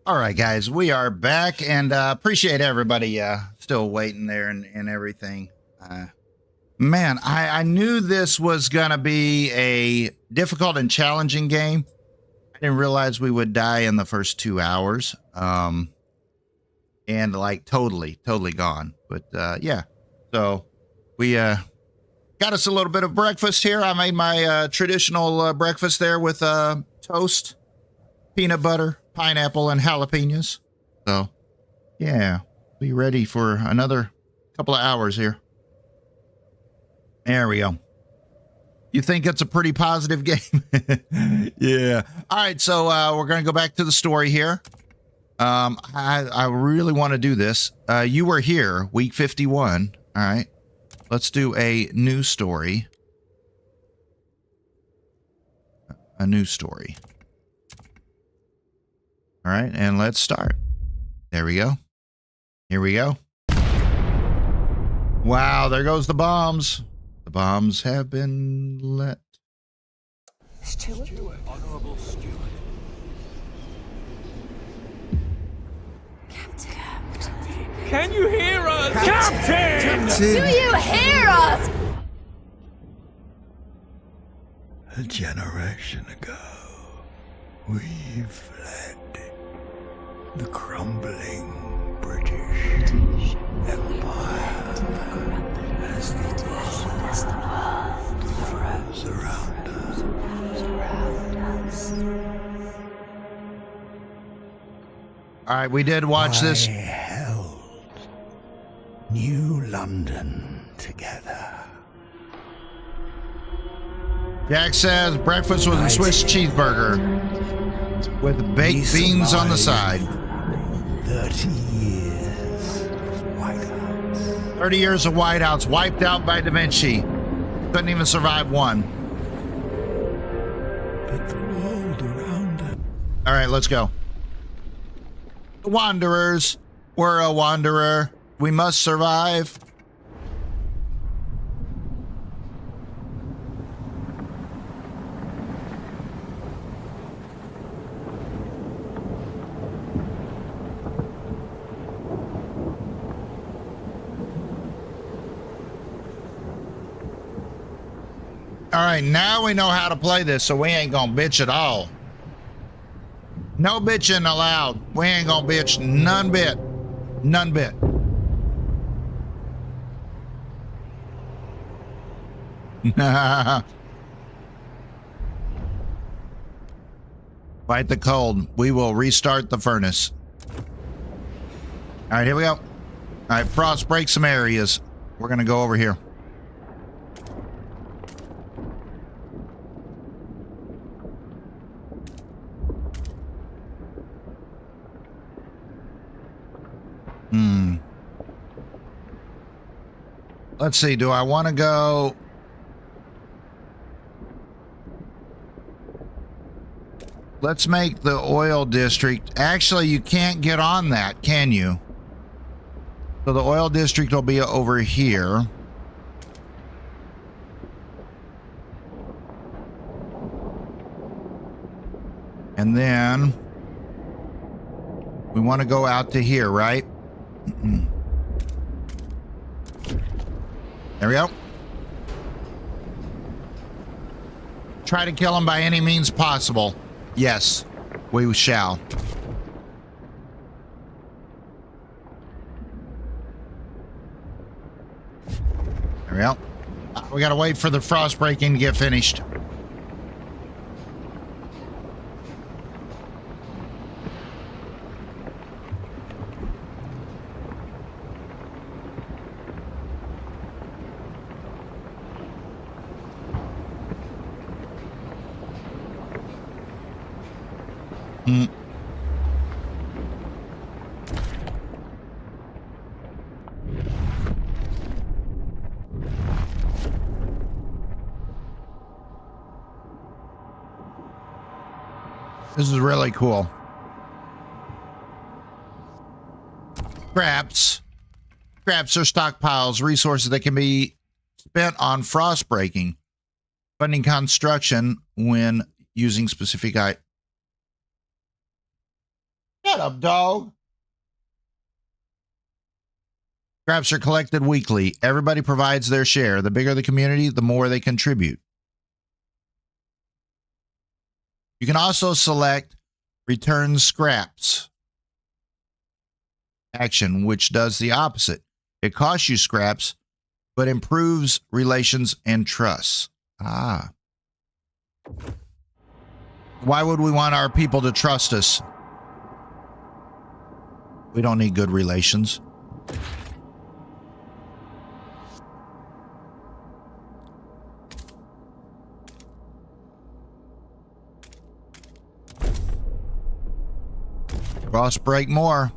All right, guys, we are back, and appreciate everybody still waiting there and everything. Man, I knew this was going to be a difficult and challenging game. I didn't realize we would die in the first 2 hours. And like totally gone. But yeah, so we got us a little bit of breakfast here. I made my traditional breakfast there with toast, peanut butter, pineapple, and jalapenos. So yeah, be ready for another couple of hours here. There we go. You think it's a pretty positive game? Yeah. All right, so we're going to go back to the story here. I really want to do this. You were here, week 51. All right. Let's do a new story. A new story. All right, and let's start. There we go. Here we go. Wow, there goes the bombs. The bombs have been let. Steward? Honorable Steward. Can you hear us? Captain! Do you hear us? A generation ago, we fled the crumbling British Empire as the world froze around us. All right, we did watch this. I held New London together. Jack says breakfast was a Swiss cheeseburger with baked beans on the side. 30 years of whiteouts. 30 years of whiteouts wiped out by Da Vinci. Couldn't even survive one. But the world around us. All right, let's go. The Wanderers. We're a wanderer. We must survive. All right, now we know how to play this, so we ain't gonna bitch at all. No bitching allowed. We ain't gonna bitch none bit. None bit. Fight the cold. We will restart the furnace. All right, here we go. All right, frost break some areas. We're gonna go over here. Let's see, do I want to go? Let's make the oil district. Actually, you can't get on that, can you? So the oil district will be over here. And then we want to go out to here, right? There we go. Try to kill him by any means possible. Yes, we shall. There we go. We gotta wait for the frost breaking to get finished. This is really cool. Scraps. Scraps are stockpiles, resources that can be spent on frost breaking, funding construction when using specific items. Shut up, dog. Scraps are collected weekly. Everybody provides their share. The bigger the community, the more they contribute. You can also select return scraps action, which does the opposite. It costs you scraps, but improves relations and trust. Ah. Why would we want our people to trust us? We don't need good relations. Cross break more.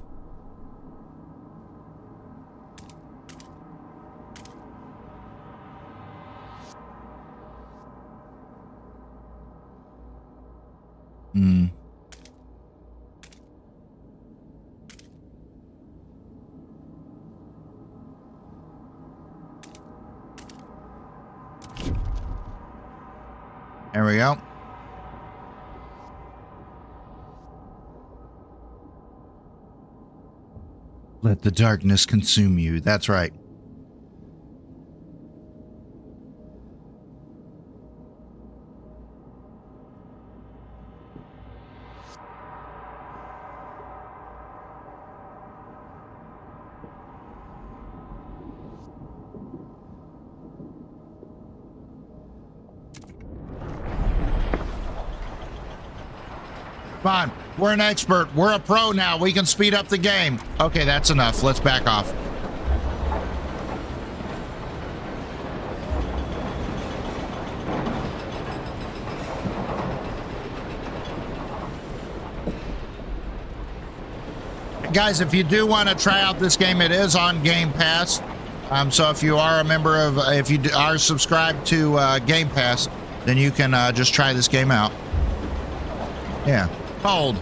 There we go. Let the darkness consume you. That's right. Come on, we're an expert. We're a pro now. We can speed up the game. Okay, that's enough. Let's back off. Guys, if you do want to try out this game, it is on Game Pass. So if you are a member of, if you are subscribed to Game Pass, then you can just try this game out. Yeah. Cold.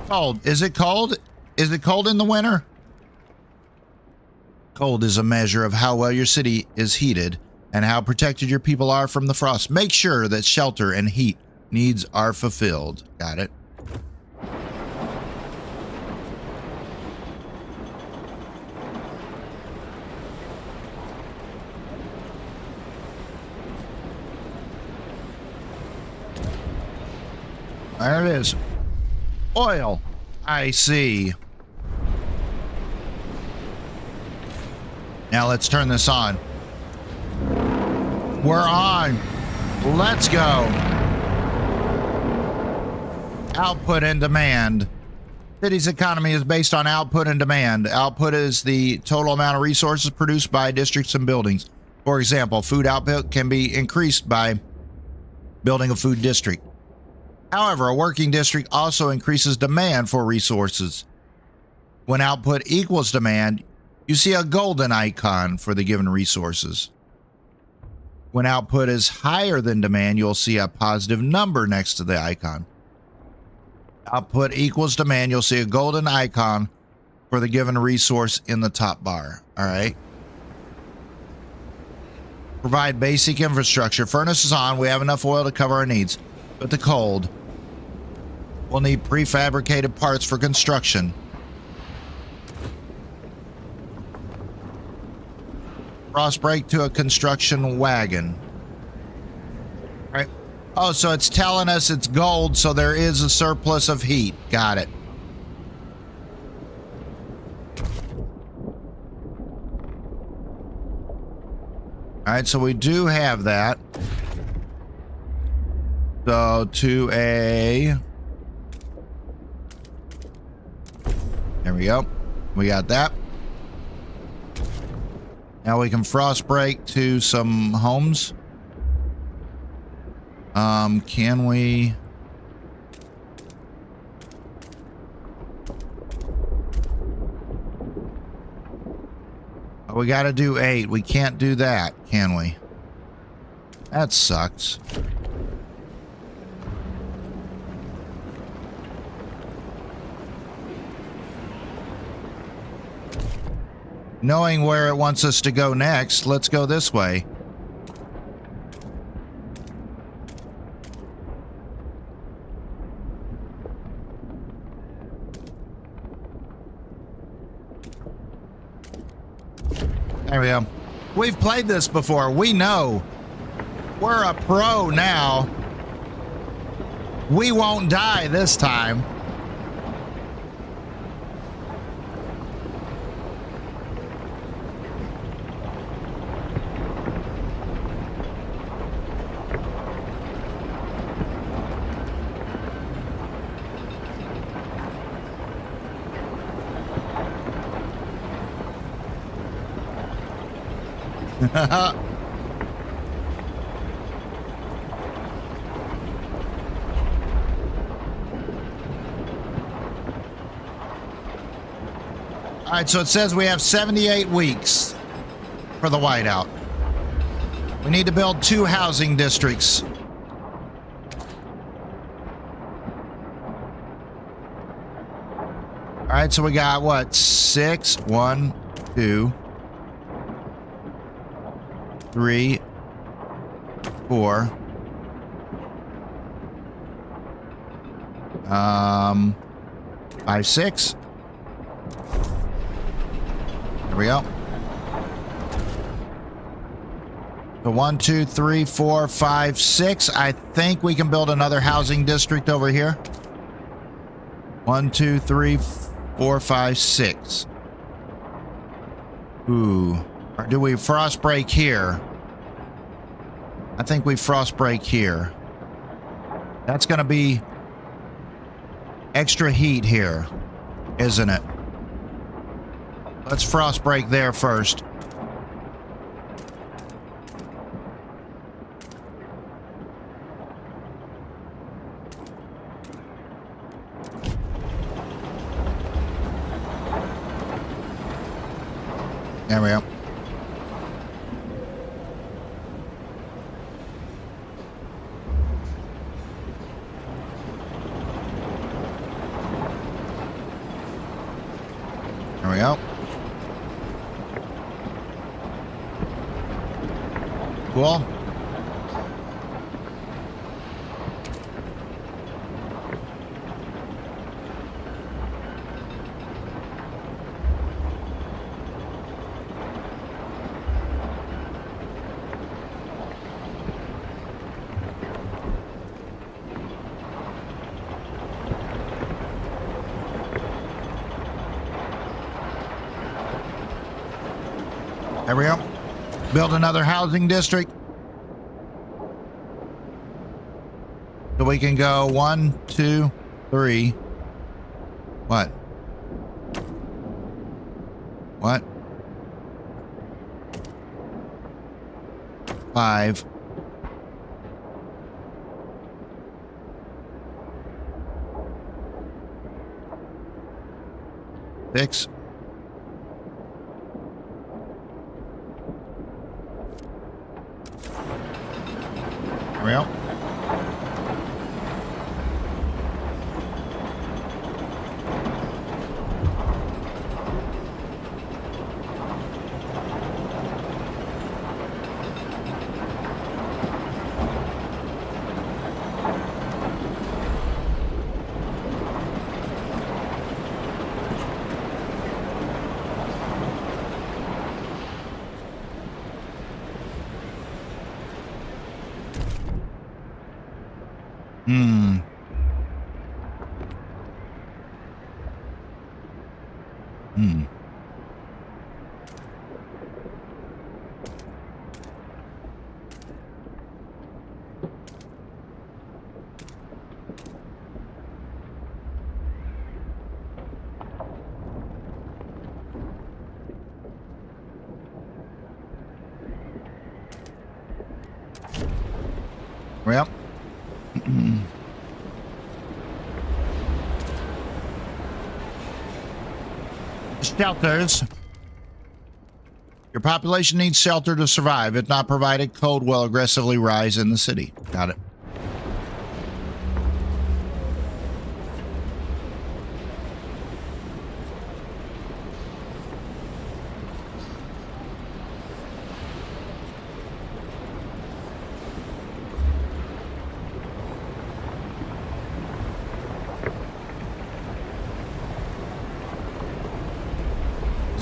Cold. Is it cold? Is it cold in the winter? Cold is a measure of how well your city is heated and how protected your people are from the frost. Make sure that shelter and heat needs are fulfilled. Got it. There it is. Oil. I see. Now let's turn this on. We're on. Let's go. Output and demand. City's economy is based on output and demand. Output is the total amount of resources produced by districts and buildings. For example, food output can be increased by building a food district. However, a working district also increases demand for resources. When output equals demand, you see a golden icon for the given resources. When output is higher than demand, you'll see a positive number next to the icon. Output equals demand, you'll see a golden icon for the given resource in the top bar. All right. Provide basic infrastructure. Furnace is on. We have enough oil to cover our needs. But the cold. We'll need prefabricated parts for construction. Frost break to a construction wagon. All right. Oh, so it's telling us it's gold, so there is a surplus of heat. Got it. All right, so we do have that. So to a... There we go. We got that. Now we can frost break to some homes. Can we... Oh, we got to do 8. We can't do that, can we? That sucks. Knowing where it wants us to go next, let's go this way. There we go. We've played this before. We know. We're a pro now. We won't die this time. All right, so it says we have 78 weeks for the whiteout. We need to build 2 housing districts. All right, so we got what? 6, 1, 2, 3, 4. 5, 6. There we go. So 1, 2, 3, 4, 5, 6. I think we can build another housing district over here. 1, 2, 3, 4, 5, 6. Ooh. Or do we frost break here? I think we frost break here. That's going to be extra heat here, isn't it? Let's frost break there first. There we go. There we go. Cool. There we go. Build another housing district. So we can go 1, 2, 3. What? What? 5. 6. There we go. Hmm. Hmm. Well. Shelters. Your population needs shelter to survive. If not provided, cold will aggressively rise in the city. Got it.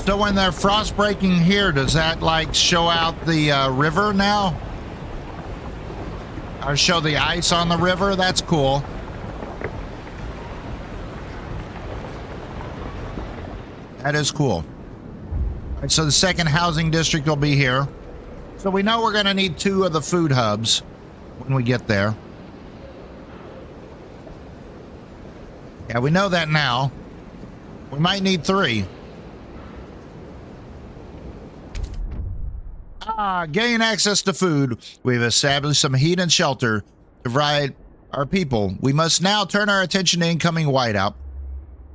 So when they're frost breaking here, does that like show out the river now? Or show the ice on the river? That's cool. That is cool. All right, so the second housing district will be here. So we know we're going to need 2 of the food hubs when we get there. Yeah, we know that now. We might need 3. Gain access to food. We've established some heat and shelter to provide our people. We must now turn our attention to incoming whiteout.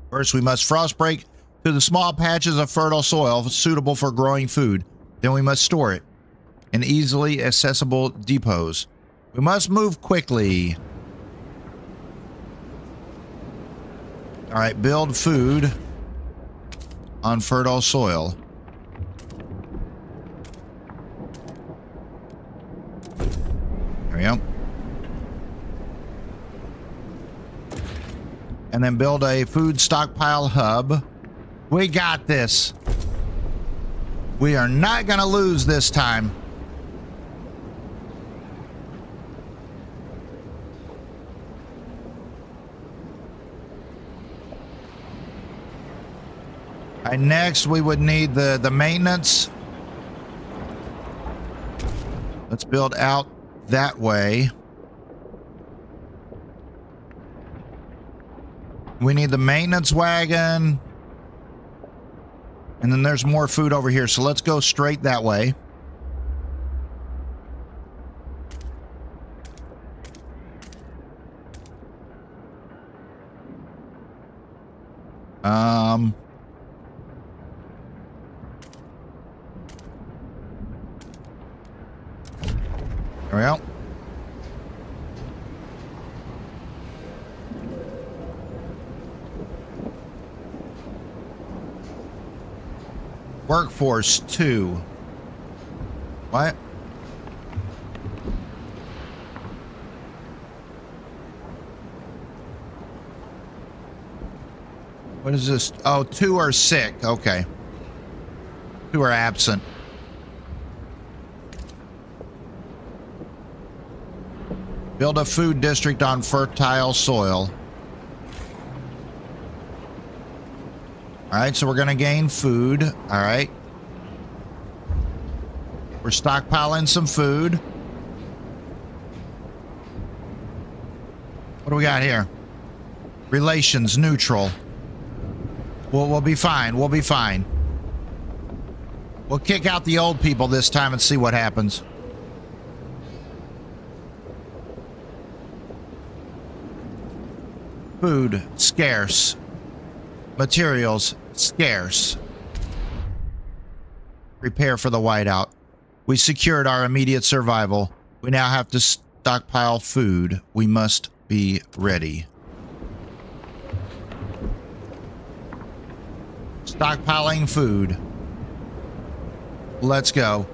First, we must frost break to the small patches of fertile soil suitable for growing food. Then we must store it in easily accessible depots. We must move quickly. All right, build food on fertile soil. There we go. And then build a food stockpile hub. We got this. We are not going to lose this time. All right, next we would need the maintenance. Let's build out that way. We need the maintenance wagon. And then there's more food over here, so let's go straight that way. There we go. Workforce 2. What? What is this? Oh, 2 are sick. Okay. 2 are absent. Build a food district on fertile soil. All right, so we're going to gain food. All right. We're stockpiling some food. What do we got here? Relations neutral. We'll be fine. We'll be fine. We'll kick out the old people this time and see what happens. Food scarce. Materials scarce. Prepare for the whiteout. We secured our immediate survival. We now have to stockpile food. We must be ready. Stockpiling food. Let's go.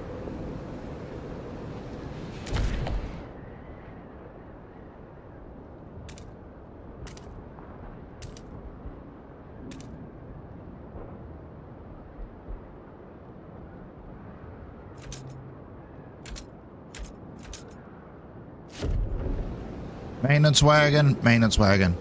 Maintenance wagon, maintenance wagon.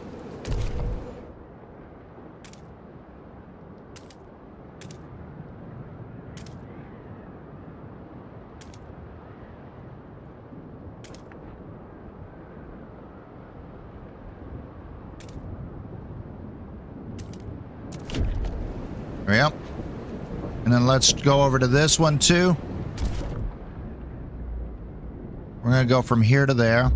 Yep. And then let's go over to this one too. We're going to go from here to there.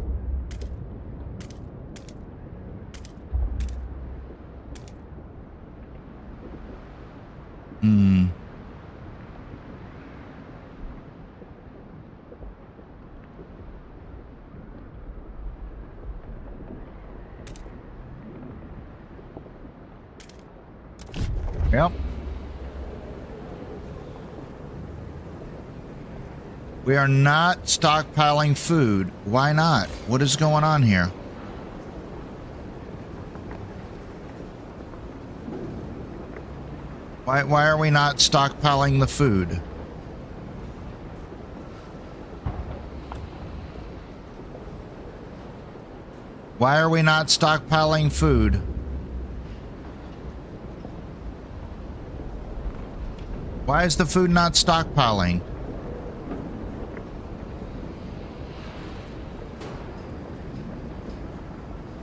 Yep. We are not stockpiling food. Why not? What is going on here? Why are we not stockpiling the food? Why are we not stockpiling food? Why is the food not stockpiling?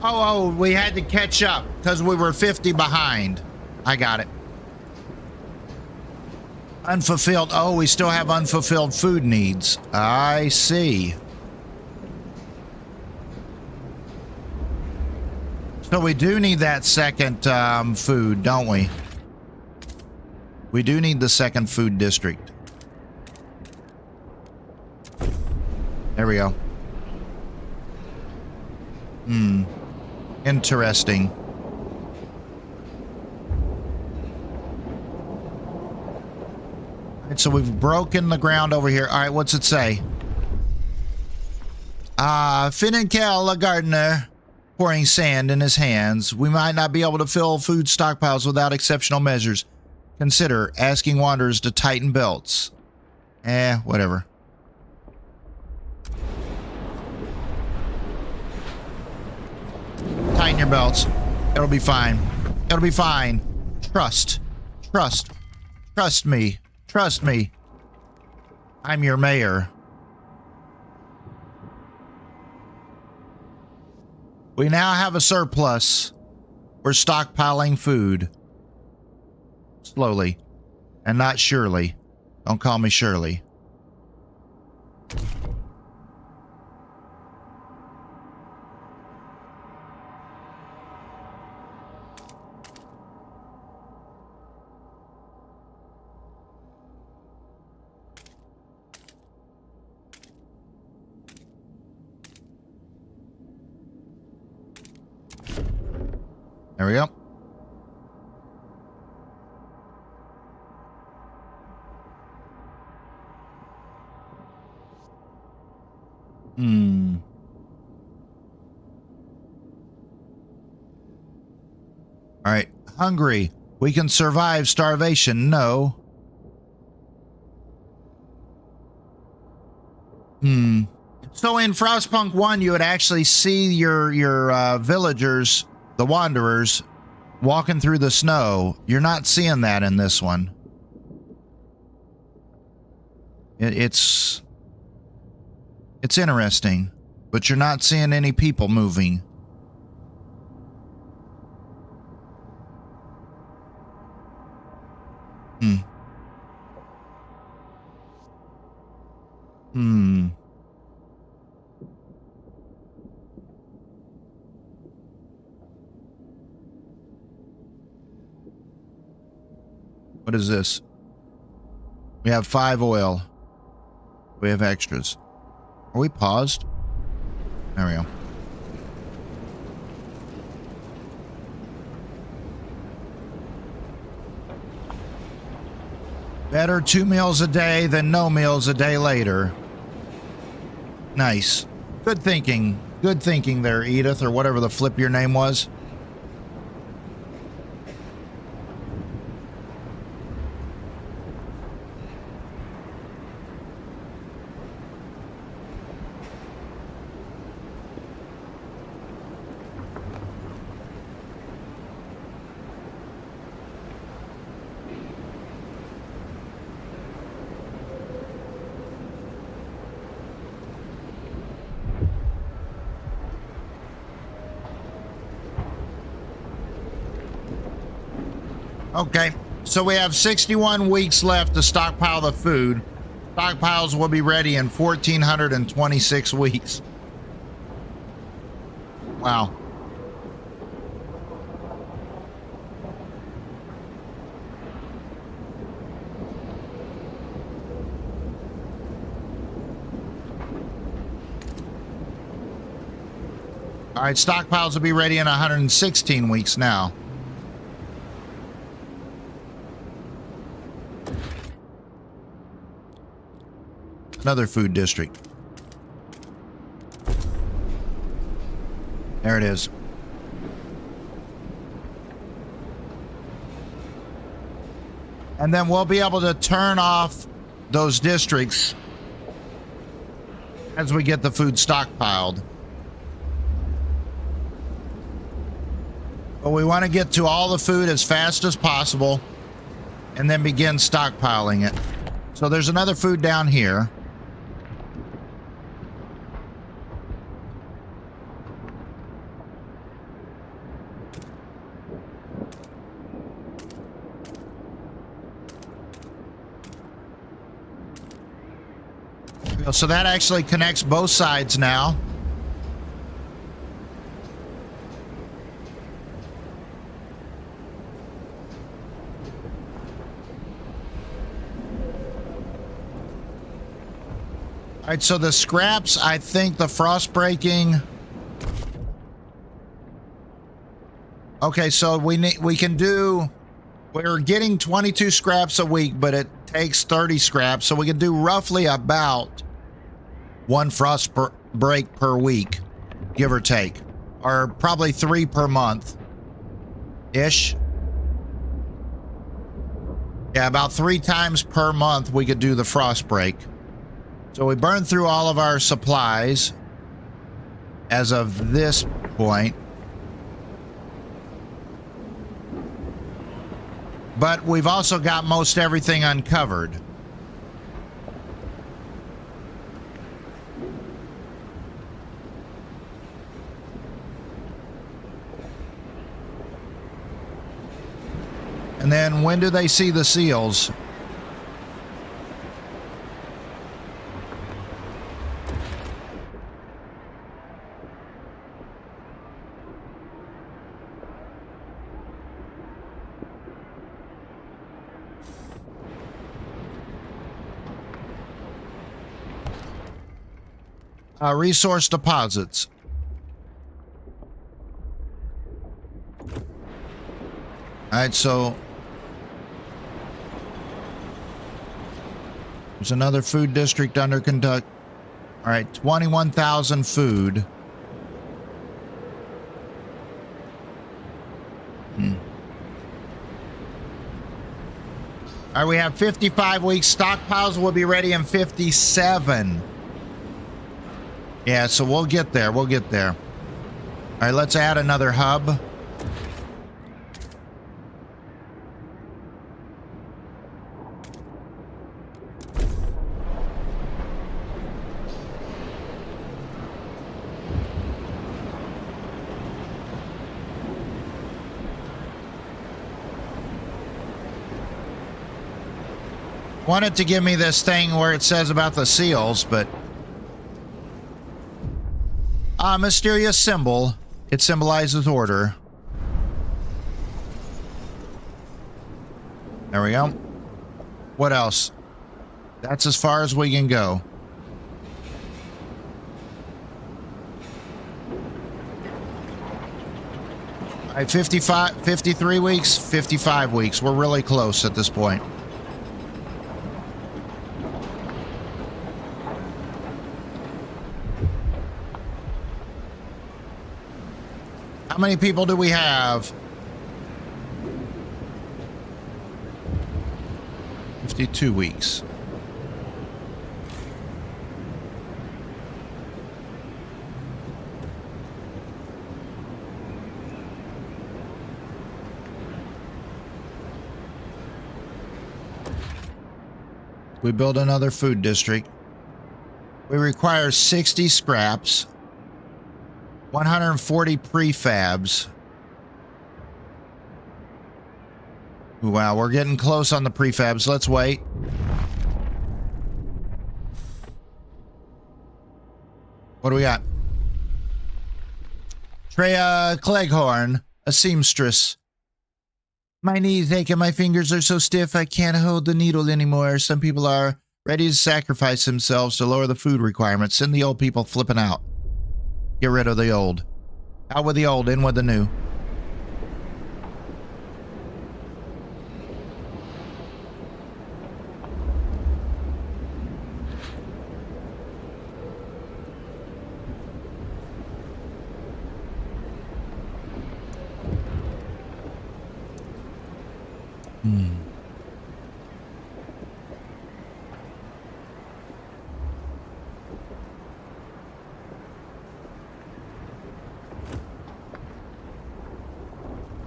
Oh, we had to catch up because we were 50 behind. I got it. Unfulfilled. Oh, we still have unfulfilled food needs. I see. So we do need that second food, don't we? We do need the second food district. There we go. Interesting. All right, so we've broken the ground over here. All right, what's it say? Finn and Kel, a gardener, pouring sand in his hands. We might not be able to fill food stockpiles without exceptional measures. Consider asking wanderers to tighten belts. Whatever. Tighten your belts. It'll be fine. It'll be fine. Trust. Trust. Trust me. Trust me. I'm your mayor. We now have a surplus. We're stockpiling food. Slowly. And not surely. Don't call me Shirley. There we go. All right. Hungry. We can survive starvation. No. So in Frostpunk 1, you would actually see your villagers, the wanderers, walking through the snow. You're not seeing that in this one. It's interesting, but you're not seeing any people moving. What is this? We have 5 oil. We have extras. Are we paused? There we go. Better 2 meals a day than no meals a day later. Nice. Good thinking. Good thinking there, Edith, or whatever the flip your name was. Okay, so we have 61 weeks left to stockpile the food. Stockpiles will be ready in 1,426 weeks. Wow. All right, stockpiles will be ready in 116 weeks now. Another food district. There it is. And then we'll be able to turn off those districts as we get the food stockpiled. But we want to get to all the food as fast as possible and then begin stockpiling it. So there's another food down here. So that actually connects both sides now. All right, so the scraps, I think the frost breaking. Okay, so we can do, we're getting 22 scraps a week, but it takes 30 scraps, so we can do roughly about one frost break per week, give or take, or probably 3 per month ish. Yeah, about 3 times per month we could do the frost break. So we burned through all of our supplies as of this point. But we've also got most everything uncovered. And then when do they see the seals? Resource deposits. All right, so there's another food district under conduct. All right, 21,000 food. All right, we have 55 weeks. Stockpiles will be ready in 57. Yeah, so we'll get there. We'll get there. All right, let's add another hub. Wanted to give me this thing where it says about the seals, but mysterious symbol. It symbolizes order. There we go. What else? That's as far as we can go. All right, 53 weeks, 55 weeks. We're really close at this point. How many people do we have? 52 weeks. We build another food district. We require 60 scraps. 140 prefabs. Wow, we're getting close on the prefabs. Let's wait. What do we got? Treya Cleghorn, a seamstress. My knees ache and my fingers are so stiff I can't hold the needle anymore. Some people are ready to sacrifice themselves to lower the food requirements. Send the old people flipping out. Get rid of the old. Out with the old, in with the new.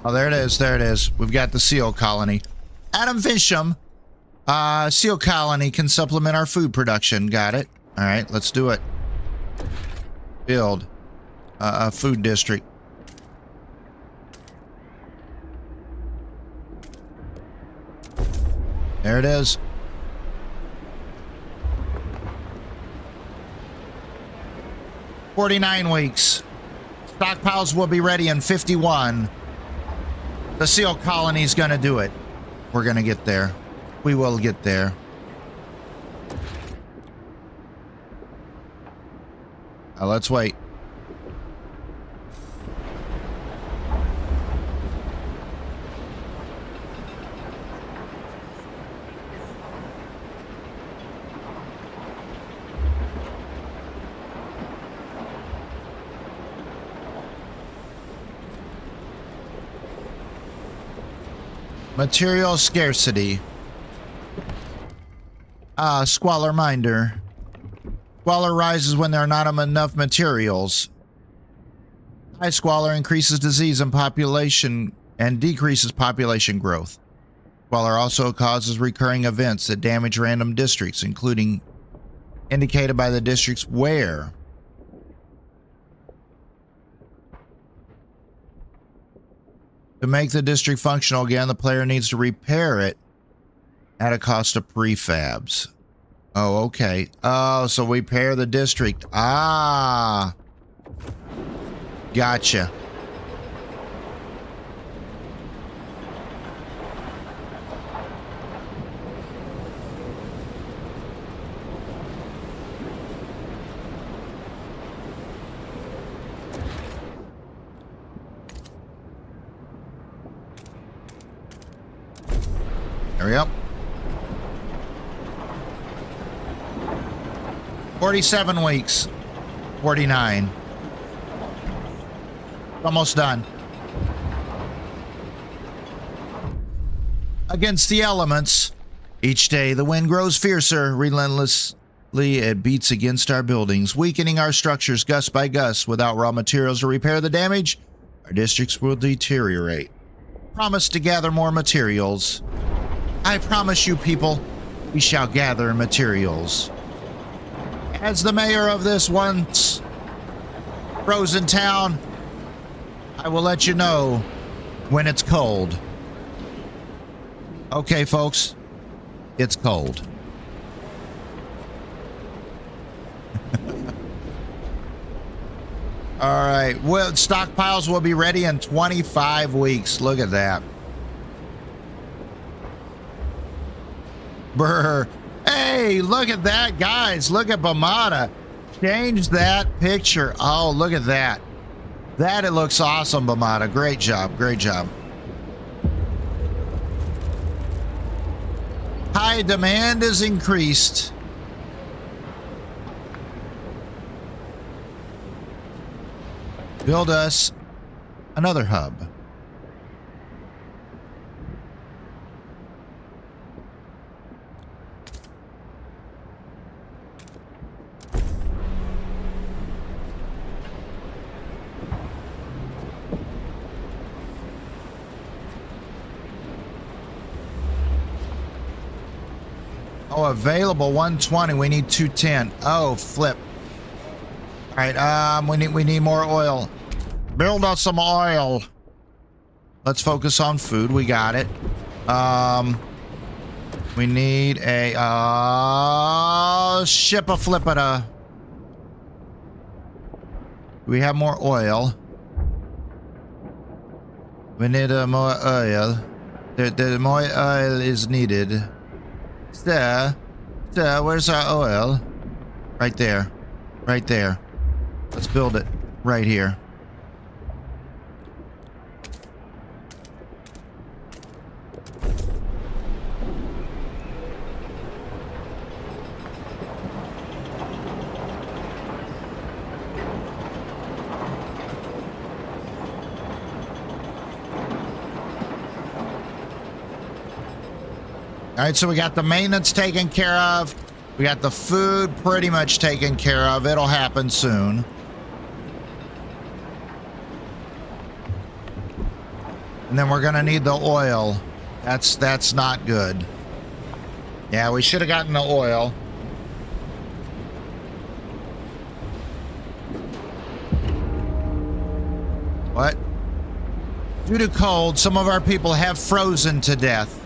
Oh, there it is. There it is. We've got the seal colony. Adam Fincham. Seal colony can supplement our food production. Got it. All right, let's do it. Build a food district. There it is. "49 weeks. Stockpiles will be ready in 51. The seal colony's gonna do it. We're gonna get there. We will get there. Let's wait. Material scarcity. Squalor minder. Squalor rises when there are not enough materials. High squalor increases disease and population and decreases population growth. Squalor also causes recurring events that damage random districts, including indicated by the districts where. To make the district functional again, the player needs to repair it at a cost of prefabs. Oh, okay. Oh, so we repair the district. Ah. Gotcha. There we go. 47 weeks. 49. Almost done. Against the elements. Each day the wind grows fiercer. Relentlessly it beats against our buildings, weakening our structures gust by gust. Without raw materials to repair the damage, our districts will deteriorate. Promise to gather more materials. I promise you, people, we shall gather materials. As the mayor of this once frozen town, I will let you know when it's cold. Okay, folks, it's cold. All right, well, stockpiles will be ready in 25 weeks. Look at that. Brr. Hey, look at that, guys. Look at Bamada. Change that picture. Oh, look at that. That it looks awesome, Bamada. Great job. Great job. High demand is increased. Build us another hub. Oh, available 120. We need 210. Oh, flip. All right, we need more oil. Build us some oil. Let's focus on food. We got it. We need a ship a flippita. We have more oil. We need more oil. The more oil is needed. Sir, where's our oil? Right there. Right there. Let's build it right here. All right, so we got the maintenance taken care of. We got the food pretty much taken care of. It'll happen soon. And then we're gonna need the oil. That's not good. Yeah, we should have gotten the oil. What? Due to cold, some of our people have frozen to death.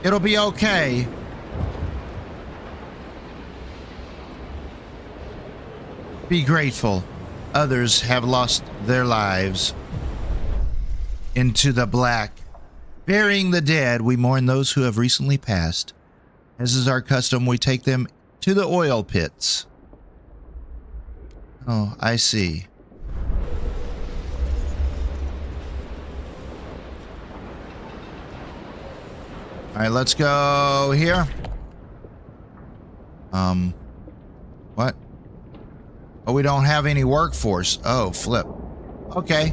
It'll be okay. Be grateful. Others have lost their lives into the black. Burying the dead, we mourn those who have recently passed. As is our custom, we take them to the oil pits. Oh, I see. All right, let's go here. What? Oh, we don't have any workforce. Oh, flip. Okay.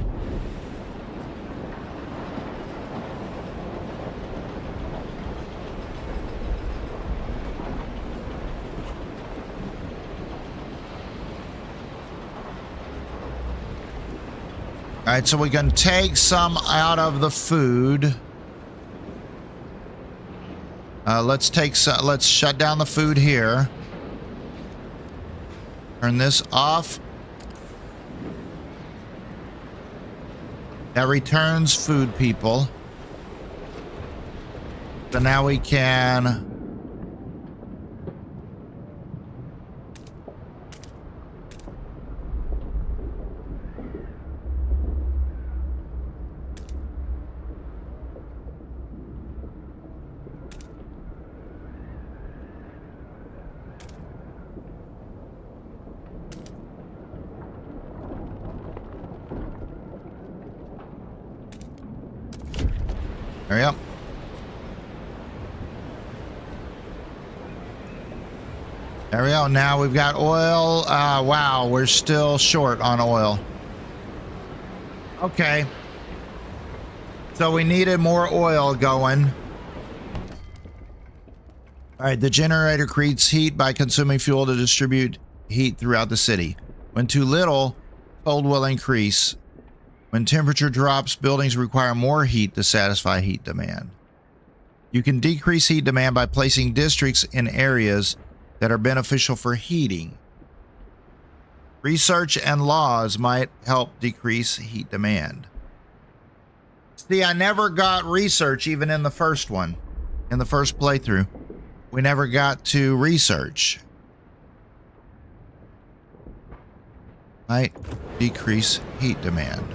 All right, so we can take some out of the food. Let's shut down the food here. Turn this off. That returns food, people. So now we can... Hurry up. There we go. Now we've got oil. Wow, we're still short on oil. Okay. So we needed more oil going. All right, the generator creates heat by consuming fuel to distribute heat throughout the city. When too little, cold will increase. When temperature drops, buildings require more heat to satisfy heat demand. You can decrease heat demand by placing districts in areas that are beneficial for heating. Research and laws might help decrease heat demand. See, I never got research even in the first one. In the first playthrough, we never got to research. Might decrease heat demand.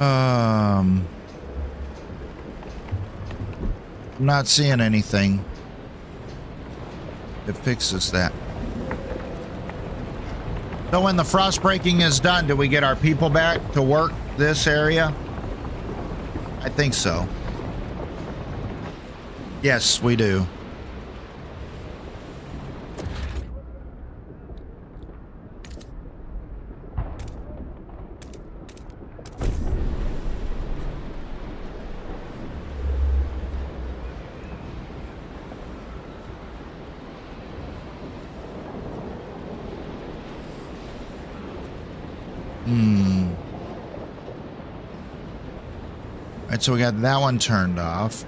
I'm not seeing anything that fixes that. So when the frost breaking is done, do we get our people back to work this area? I think so. Yes, we do. Alright, so we got that one turned off.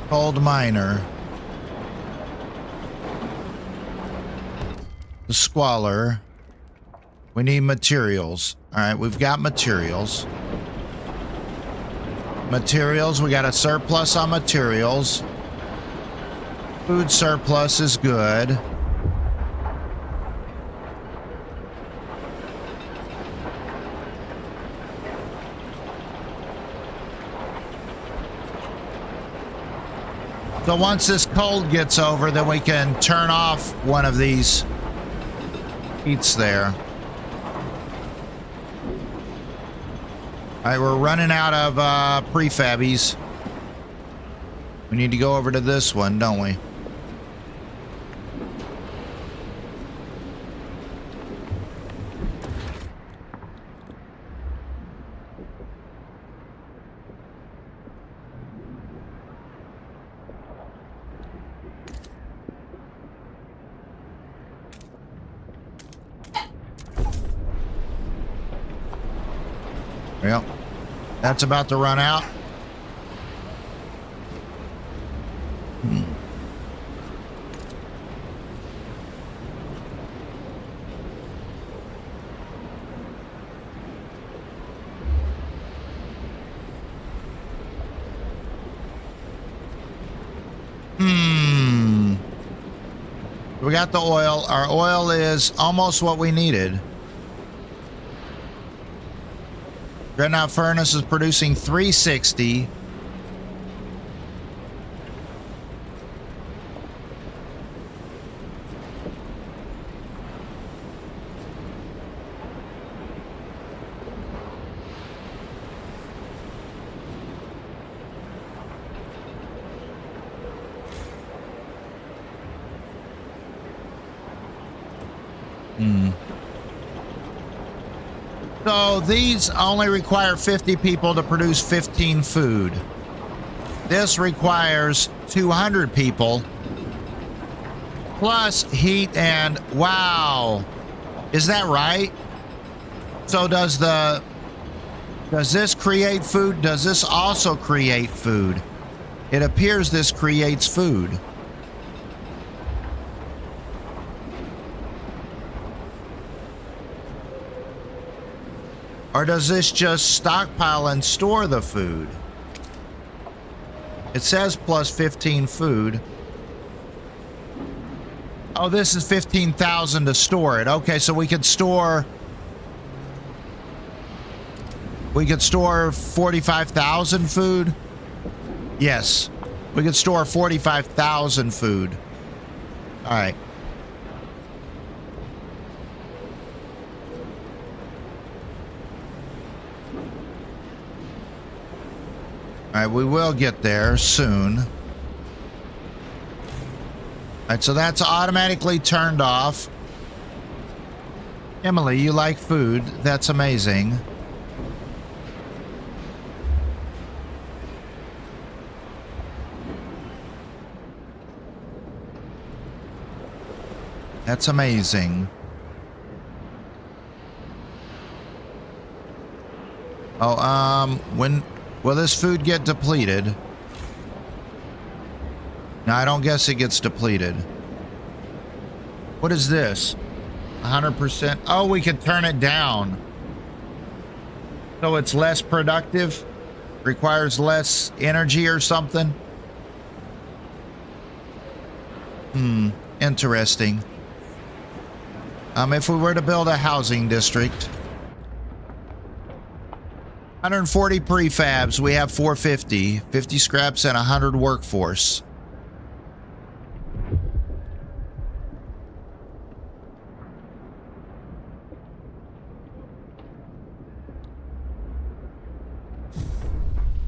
Cold miner. The squalor. We need materials. Alright, we've got materials. Materials, we got a surplus on materials. Food surplus is good. So once this cold gets over, then we can turn off one of these heats there. All right, we're running out of prefabbies. We need to go over to this one, don't we? That's about to run out. We got the oil. Our oil is almost what we needed. Dreadnought furnace is producing 360. So these only require 50 people to produce 15 food. This requires 200 people plus heat and wow. Is that right? So does this create food? Does this also create food? It appears this creates food. Or does this just stockpile and store the food? It says plus 15 food. Oh, this is 15,000 to store it. Okay, so we could store 45,000 food. Yes, we could store 45,000 food. All right. All right, we will get there soon. All right, so that's automatically turned off. Emily, you like food. That's amazing. That's amazing. Oh, when will this food get depleted? No, I don't guess it gets depleted. What is this? 100%. Oh, we can turn it down. So it's less productive? Requires less energy or something? Interesting. If we were to build a housing district, 140 prefabs, we have 450, 50 scraps and 100 workforce.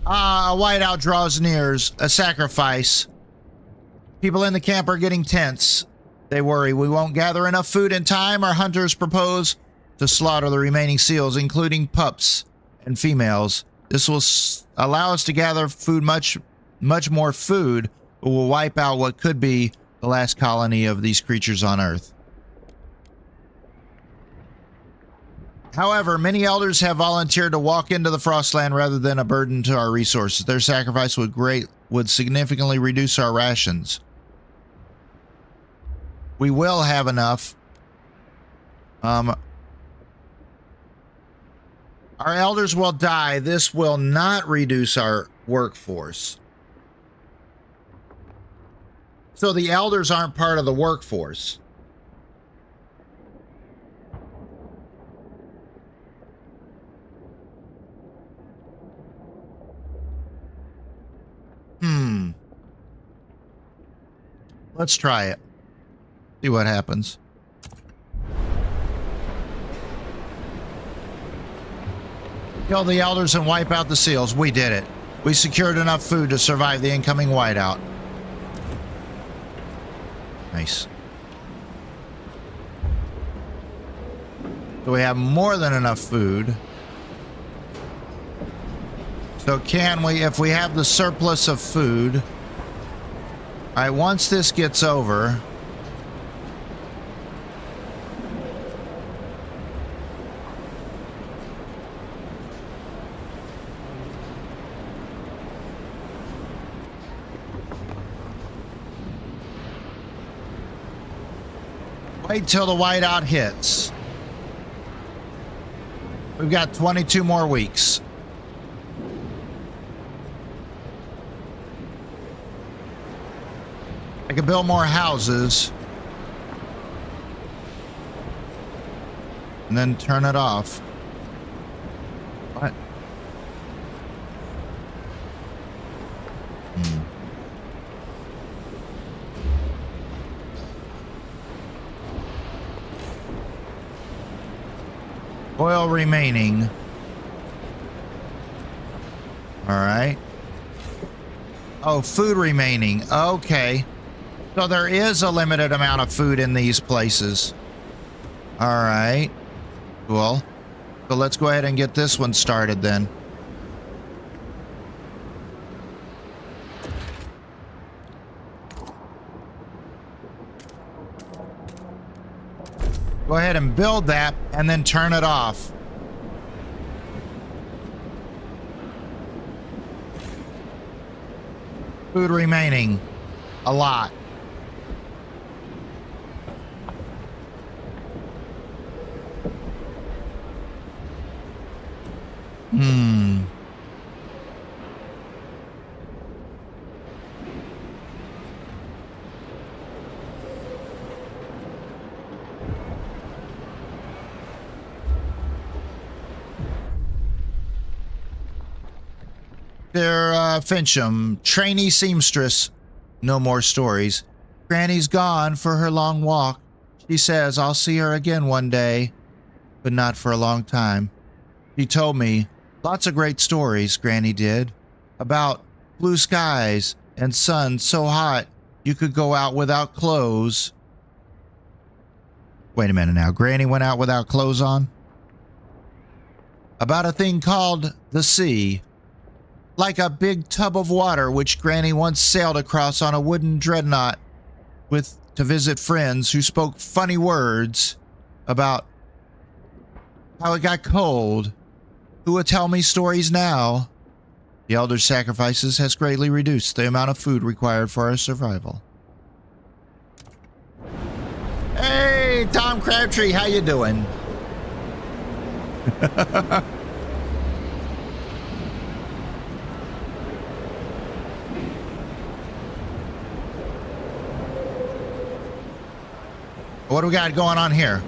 A whiteout draws near, a sacrifice. People in the camp are getting tense. They worry we won't gather enough food in time. Our hunters propose to slaughter the remaining seals, including pups and females. This will allow us to gather food, much more food, but will wipe out what could be the last colony of these creatures on Earth. However, many elders have volunteered to walk into the Frostland rather than a burden to our resources. Their sacrifice would significantly reduce our rations. We will have enough. Our elders will die. This will not reduce our workforce. So the elders aren't part of the workforce. Let's try it. See what happens. Kill the elders and wipe out the seals. We did it. We secured enough food to survive the incoming whiteout. Nice. So we have more than enough food. So can we, if we have the surplus of food, all right, once this gets over, Wait till the whiteout hits. We've got 22 more weeks. I could build more houses. And then turn it off. What? Oil remaining. All right. Oh, food remaining. Okay. So there is a limited amount of food in these places. All right. Cool. So let's go ahead and get this one started then. Go ahead and build that and then turn it off. Food remaining. A lot. Dear Fincham, trainee seamstress, no more stories. Granny's gone for her long walk. She says I'll see her again one day, but not for a long time. She told me lots of great stories, Granny did, about blue skies and sun so hot you could go out without clothes. Wait a minute now, Granny went out without clothes on? About a thing called the sea. Like a big tub of water which Granny once sailed across on a wooden dreadnought to visit friends who spoke funny words about how it got cold. Who will tell me stories now? The elder's sacrifices has greatly reduced the amount of food required for our survival. Hey, Tom Crabtree, how you doing? What do we got going on here?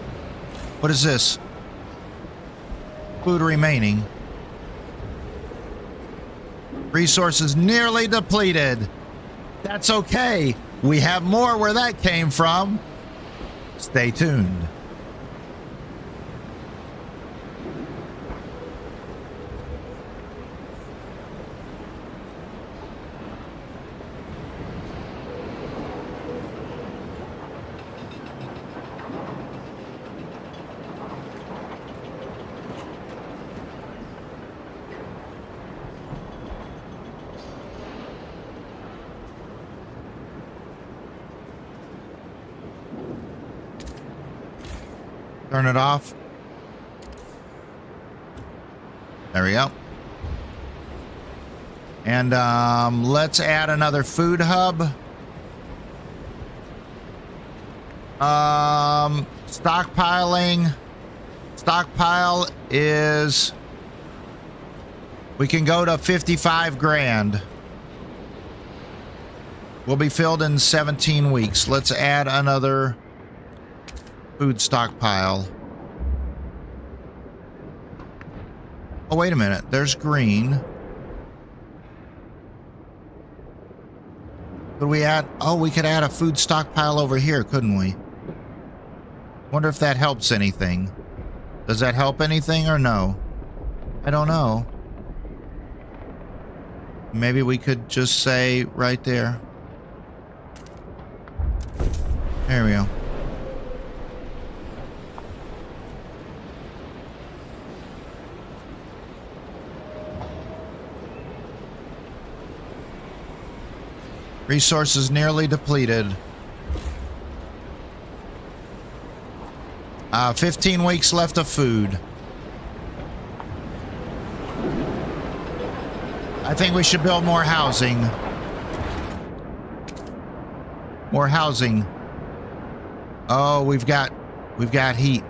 What is this? Food remaining. Resources nearly depleted. That's okay. We have more where that came from. Stay tuned. Turn it off. There we go. And let's add another food hub. Stockpiling. Stockpile is... We can go to 55 grand. Will be filled in 17 weeks. Let's add another food stockpile. Oh, wait a minute. There's green. Could we add... Oh, we could add a food stockpile over here, couldn't we? Wonder if that helps anything. Does that help anything or no? I don't know. Maybe we could just say right there. There we go. Resources nearly depleted. 15 weeks left of food. I think we should build more housing. More housing. Oh, we've got heat.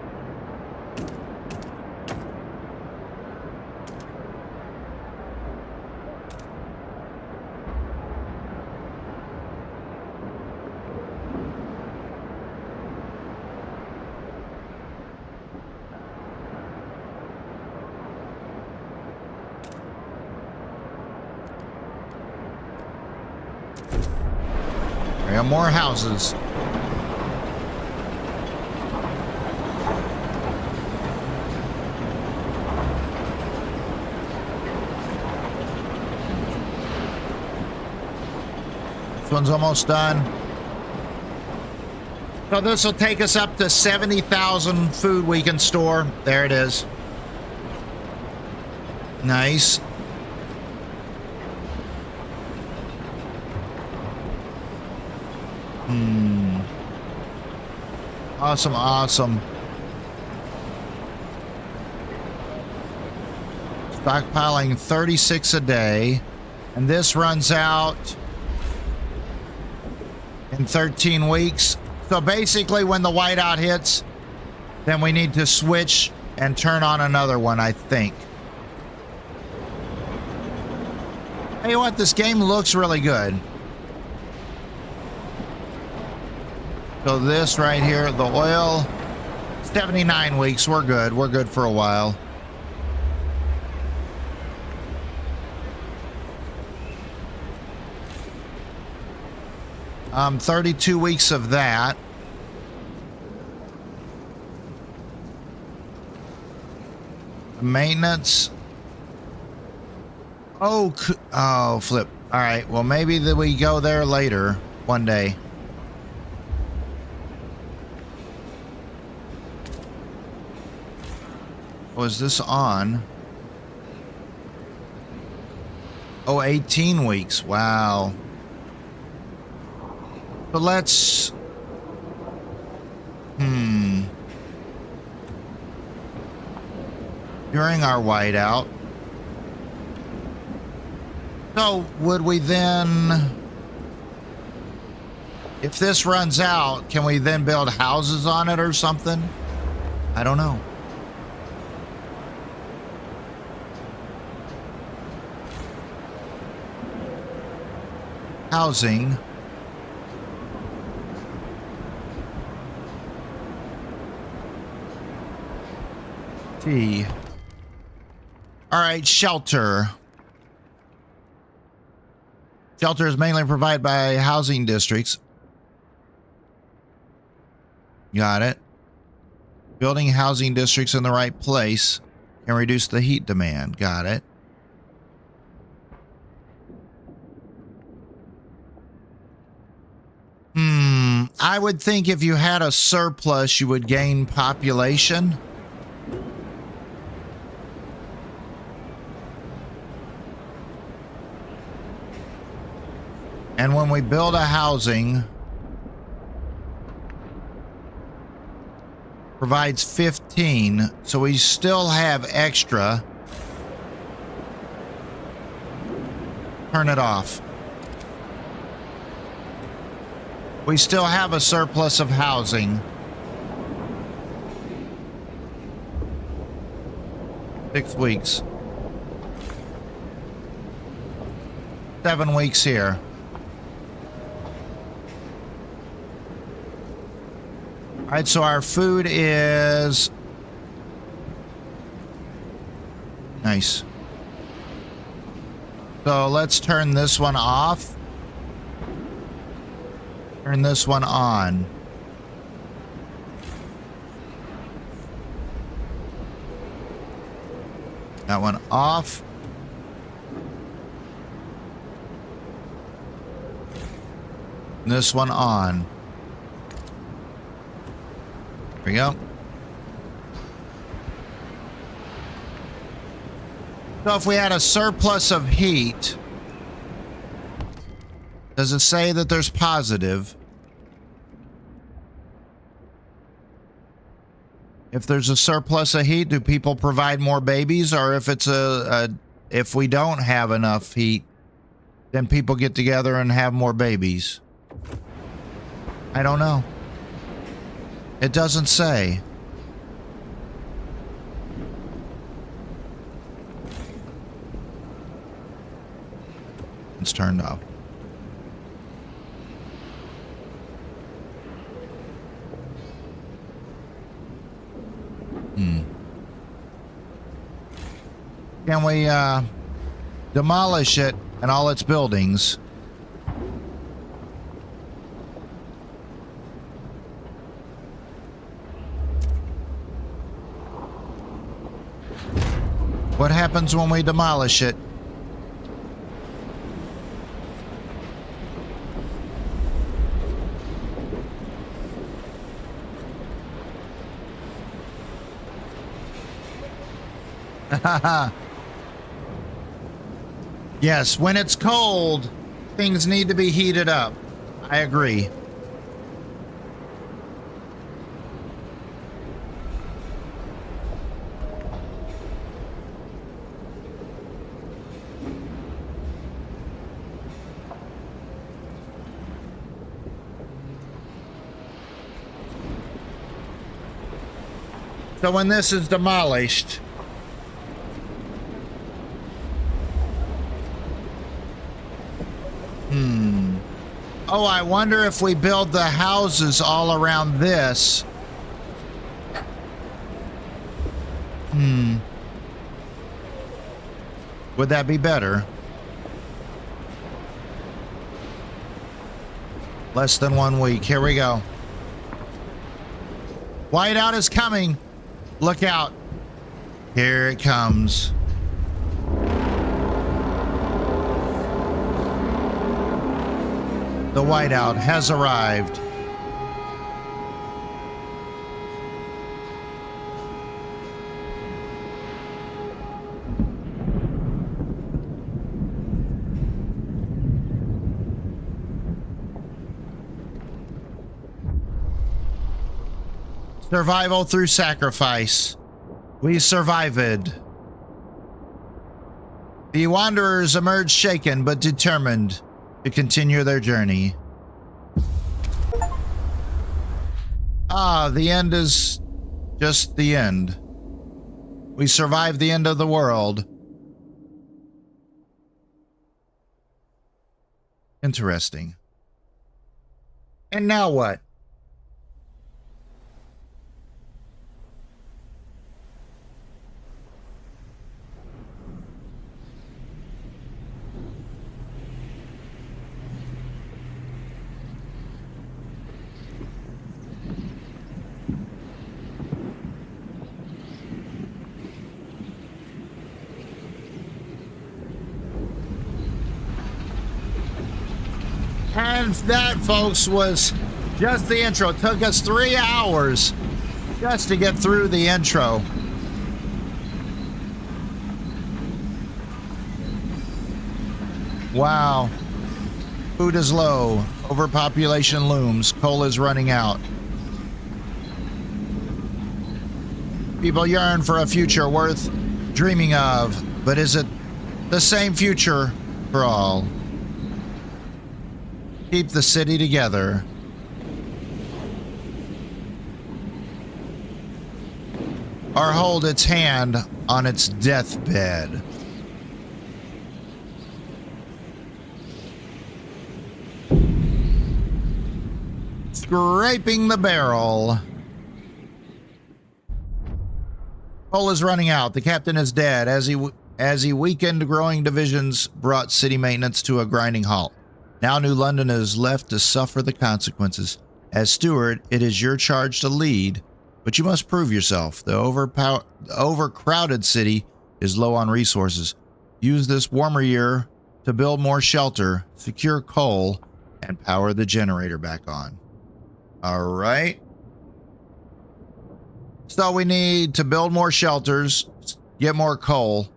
We have more houses. This one's almost done. So this will take us up to 70,000 food we can store. There it is. Nice. Awesome, awesome. Stockpiling 36 a day. And this runs out in 13 weeks. So basically when the whiteout hits, then we need to switch and turn on another one, I think. Tell you what, this game looks really good. So this right here, the oil, 79 weeks. We're good. We're good for a while. Um, 32 weeks of that. Maintenance. Oh, flip. All right. Well, maybe that we go there later one day. Was this on? Oh, 18 weeks. Wow. But let's... During our whiteout. So, would we then... If this runs out, can we then build houses on it or something? I don't know. Housing. T. All right, shelter. Shelter is mainly provided by housing districts. Got it. Building housing districts in the right place can reduce the heat demand. Got it. I would think if you had a surplus, you would gain population. And when we build a housing, provides 15, so we still have extra. Turn it off. We still have a surplus of housing. 6 weeks. 7 weeks here. All right, so our food is... Nice. So let's turn this one off. Turn this one on. That one off. This one on. There we go. So if we had a surplus of heat, does it say that there's positive? If there's a surplus of heat, do people provide more babies? Or if it's if we don't have enough heat, then people get together and have more babies? I don't know. It doesn't say. It's turned off. Can we demolish it and all its buildings? What happens when we demolish it? Yes, when it's cold, things need to be heated up. I agree. So when this is demolished, oh, I wonder if we build the houses all around this. Would that be better? Less than 1 week. Here we go. Whiteout is coming. Look out. Here it comes. The whiteout has arrived. Survival through sacrifice. We survived. The wanderers emerged shaken but determined to continue their journey. Ah, the end is just the end. We survived the end of the world. Interesting. And now what? And that, folks, was just the intro. It took us 3 hours just to get through the intro. Wow. Food is low. Overpopulation looms. Coal is running out. People yearn for a future worth dreaming of, but is it the same future for all? Keep the city together. Or hold its hand on its deathbed. Scraping the barrel. Coal is running out. The captain is dead. As he weakened, growing divisions brought city maintenance to a grinding halt. Now New London is left to suffer the consequences. As steward, it is your charge to lead, but you must prove yourself. The overcrowded city is low on resources. Use this warmer year to build more shelter, secure coal, and power the generator back on. All right. So we need to build more shelters, get more coal,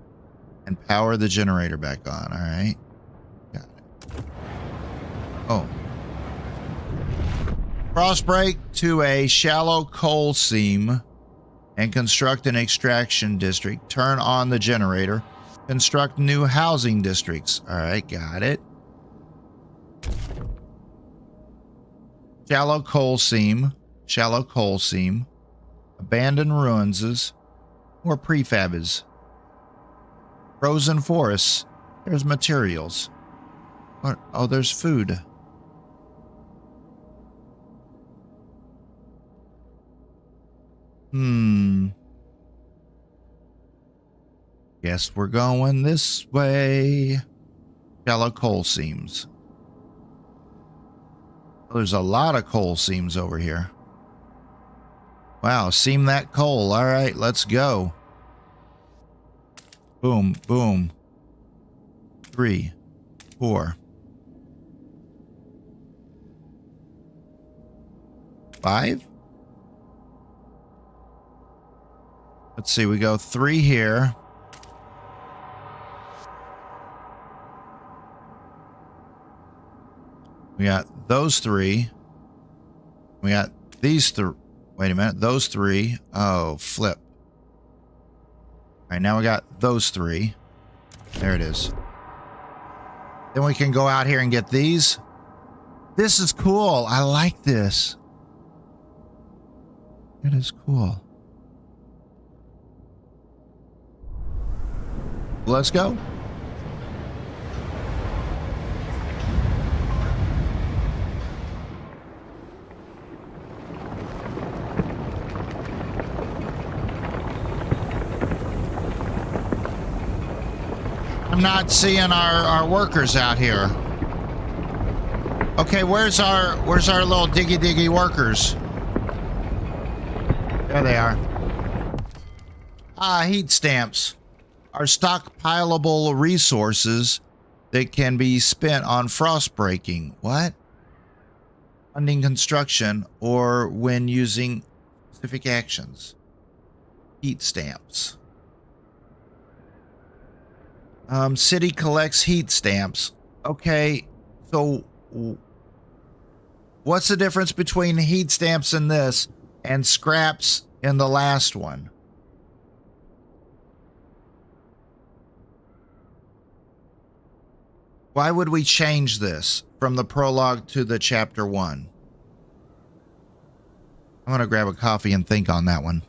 and power the generator back on. All right. Oh. Crossbreak to a shallow coal seam and construct an extraction district. Turn on the generator. Construct new housing districts. All right, got it. Shallow coal seam. shallow coal seam, abandoned ruinses, or prefabs. Frozen forests, there's materials. What? Oh, there's food. Guess we're going this way. Shallow coal seams. There's a lot of coal seams over here. Wow, seam that coal. All right, let's go. Boom, boom. 3, 4. 5? Let's see, we go 3 here. We got those 3. We got these 3. Wait a minute, those 3. Oh, flip. All right, now we got those 3. There it is. Then we can go out here and get these. This is cool. I like this. It is cool. Let's go. I'm not seeing our workers out here. Okay, where's our little diggy workers? There they are. Heat stamps are stockpilable resources that can be spent on frost breaking. What? Funding construction or when using specific actions. Heat stamps. City collects heat stamps. Okay, so what's the difference between heat stamps in this and scraps in the last one? Why would we change this from the prologue to the chapter 1? I'm going to grab a coffee and think on that one.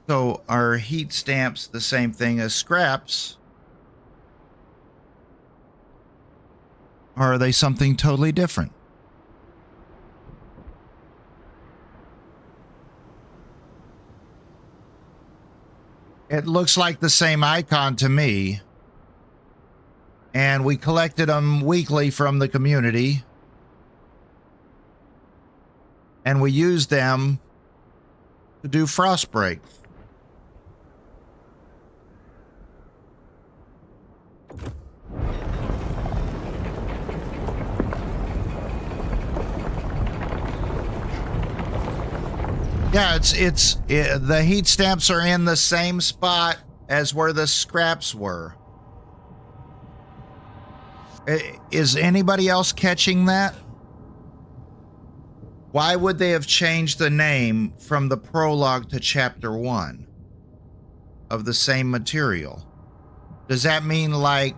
So are heat stamps the same thing as scraps? Or are they something totally different? It looks like the same icon to me. And we collected them weekly from the community. And we used them to do frostbreak. Yeah, the heat stamps are in the same spot as where the scraps were. Is anybody else catching that? Why would they have changed the name from the prologue to chapter 1 of the same material? Does that mean like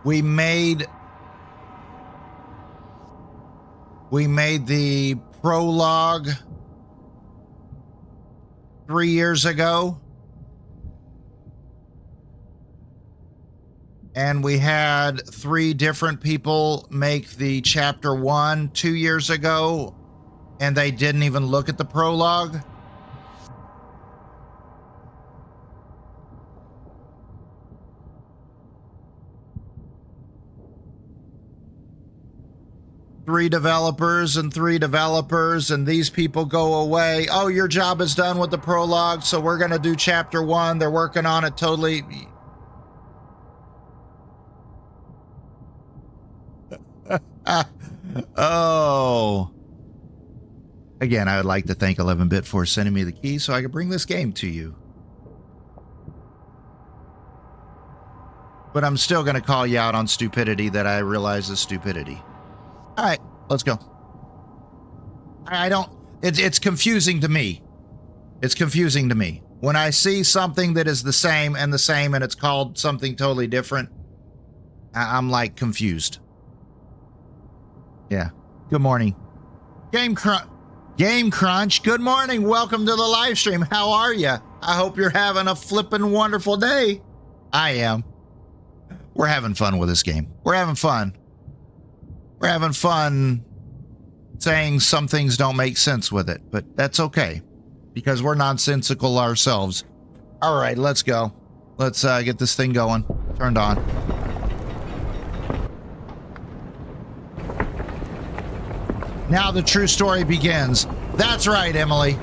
we made the prologue 3 years ago and we had 3 different people make the chapter 1 2 years ago and they didn't even look at the prologue? Three developers, and these people go away. Oh, your job is done with the prologue, so we're going to do chapter 1. They're working on it totally. Oh. Again, I would like to thank 11-Bit for sending me the key so I could bring this game to you. But I'm still going to call you out on stupidity that I realize is stupidity. All right, let's go. I don't... It's confusing to me. It's confusing to me. When I see something that is the same and it's called something totally different, I'm like confused. Yeah. Good morning. Game Crunch, good morning. Welcome to the live stream. How are you? I hope you're having a flippin' wonderful day. I am. We're having fun with this game. We're having fun. We're having fun saying some things don't make sense with it, but that's okay because we're nonsensical ourselves. All right, let's go. Let's get this thing going. Turned on. Now the true story begins. That's right, Emily.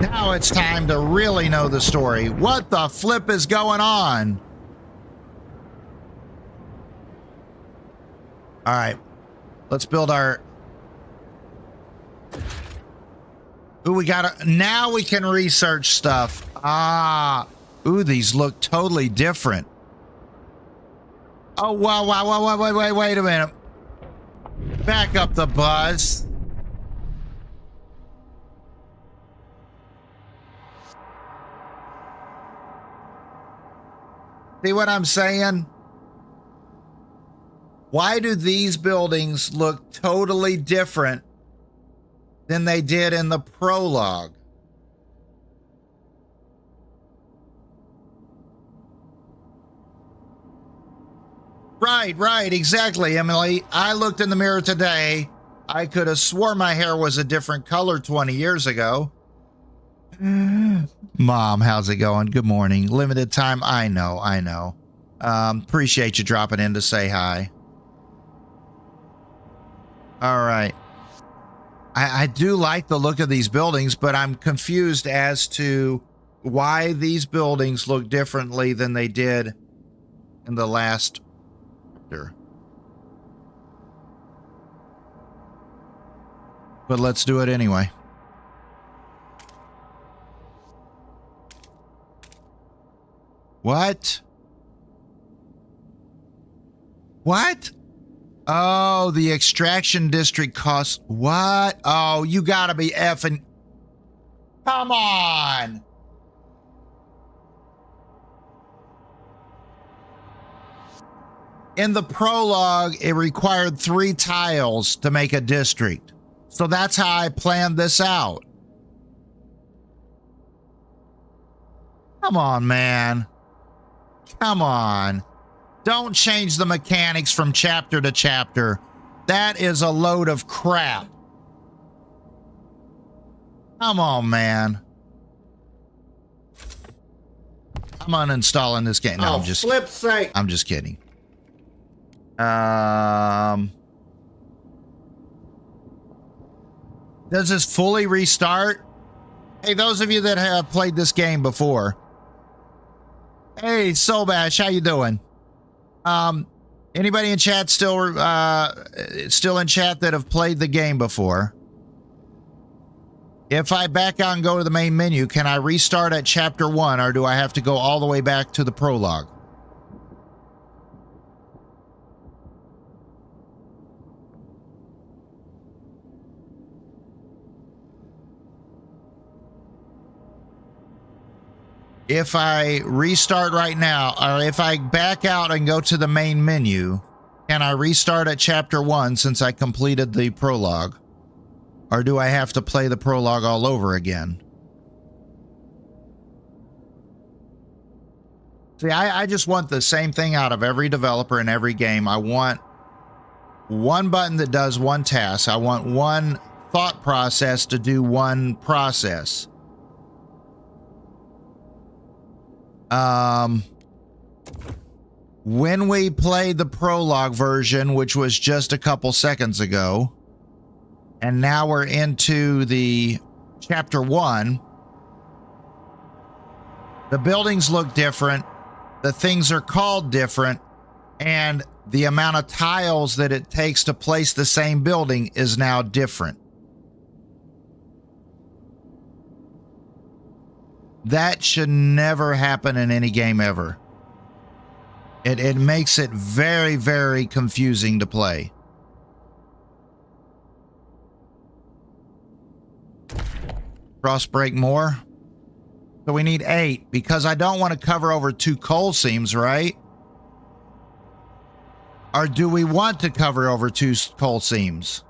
Now it's time to really know the story. What the flip is going on? All right, let's build our... Ooh, we got to... Now we can research stuff. Ah. Ooh, these look totally different. Oh, wow, wait a minute. Back up the bus. See what I'm saying? Why do these buildings look totally different than they did in the prologue? Right, exactly, Emily. I looked in the mirror today. I could have swore my hair was a different color 20 years ago. Mom, how's it going? Good morning. Limited time. I know. Appreciate you dropping in to say hi. All right. I do like the look of these buildings, but I'm confused as to why these buildings look differently than they did in the last chapter. But let's do it anyway. What? What? Oh, the extraction district costs... What? Oh, you gotta be effing... Come on! In the prologue, it required 3 tiles to make a district. So that's how I planned this out. Come on, man. Come on. Don't change the mechanics from chapter to chapter. That is a load of crap. Come on, man. I'm uninstalling this game. No, oh, flip's sake. I'm just kidding. Does this fully restart? Hey, those of you that have played this game before. Hey, Soulbash, how you doing? Anybody in chat still in chat that have played the game before? If I back out and go to the main menu, can I restart at chapter 1, or do I have to go all the way back to the prologue? If I restart right now, or if I back out and go to the main menu, can I restart at chapter 1 since I completed the prologue? Or do I have to play the prologue all over again? See, I just want the same thing out of every developer in every game. I want one button that does one task. I want one thought process to do one process. When we played the prologue version, which was just a couple seconds ago, and now we're into the chapter 1, the buildings look different, the things are called different, And the amount of tiles that it takes to place the same building is now different. That should never happen in any game ever. It makes it very, very confusing to play. Frost break more. So we need 8 because I don't want to cover over 2 coal seams, right? Or do we want to cover over 2 coal seams?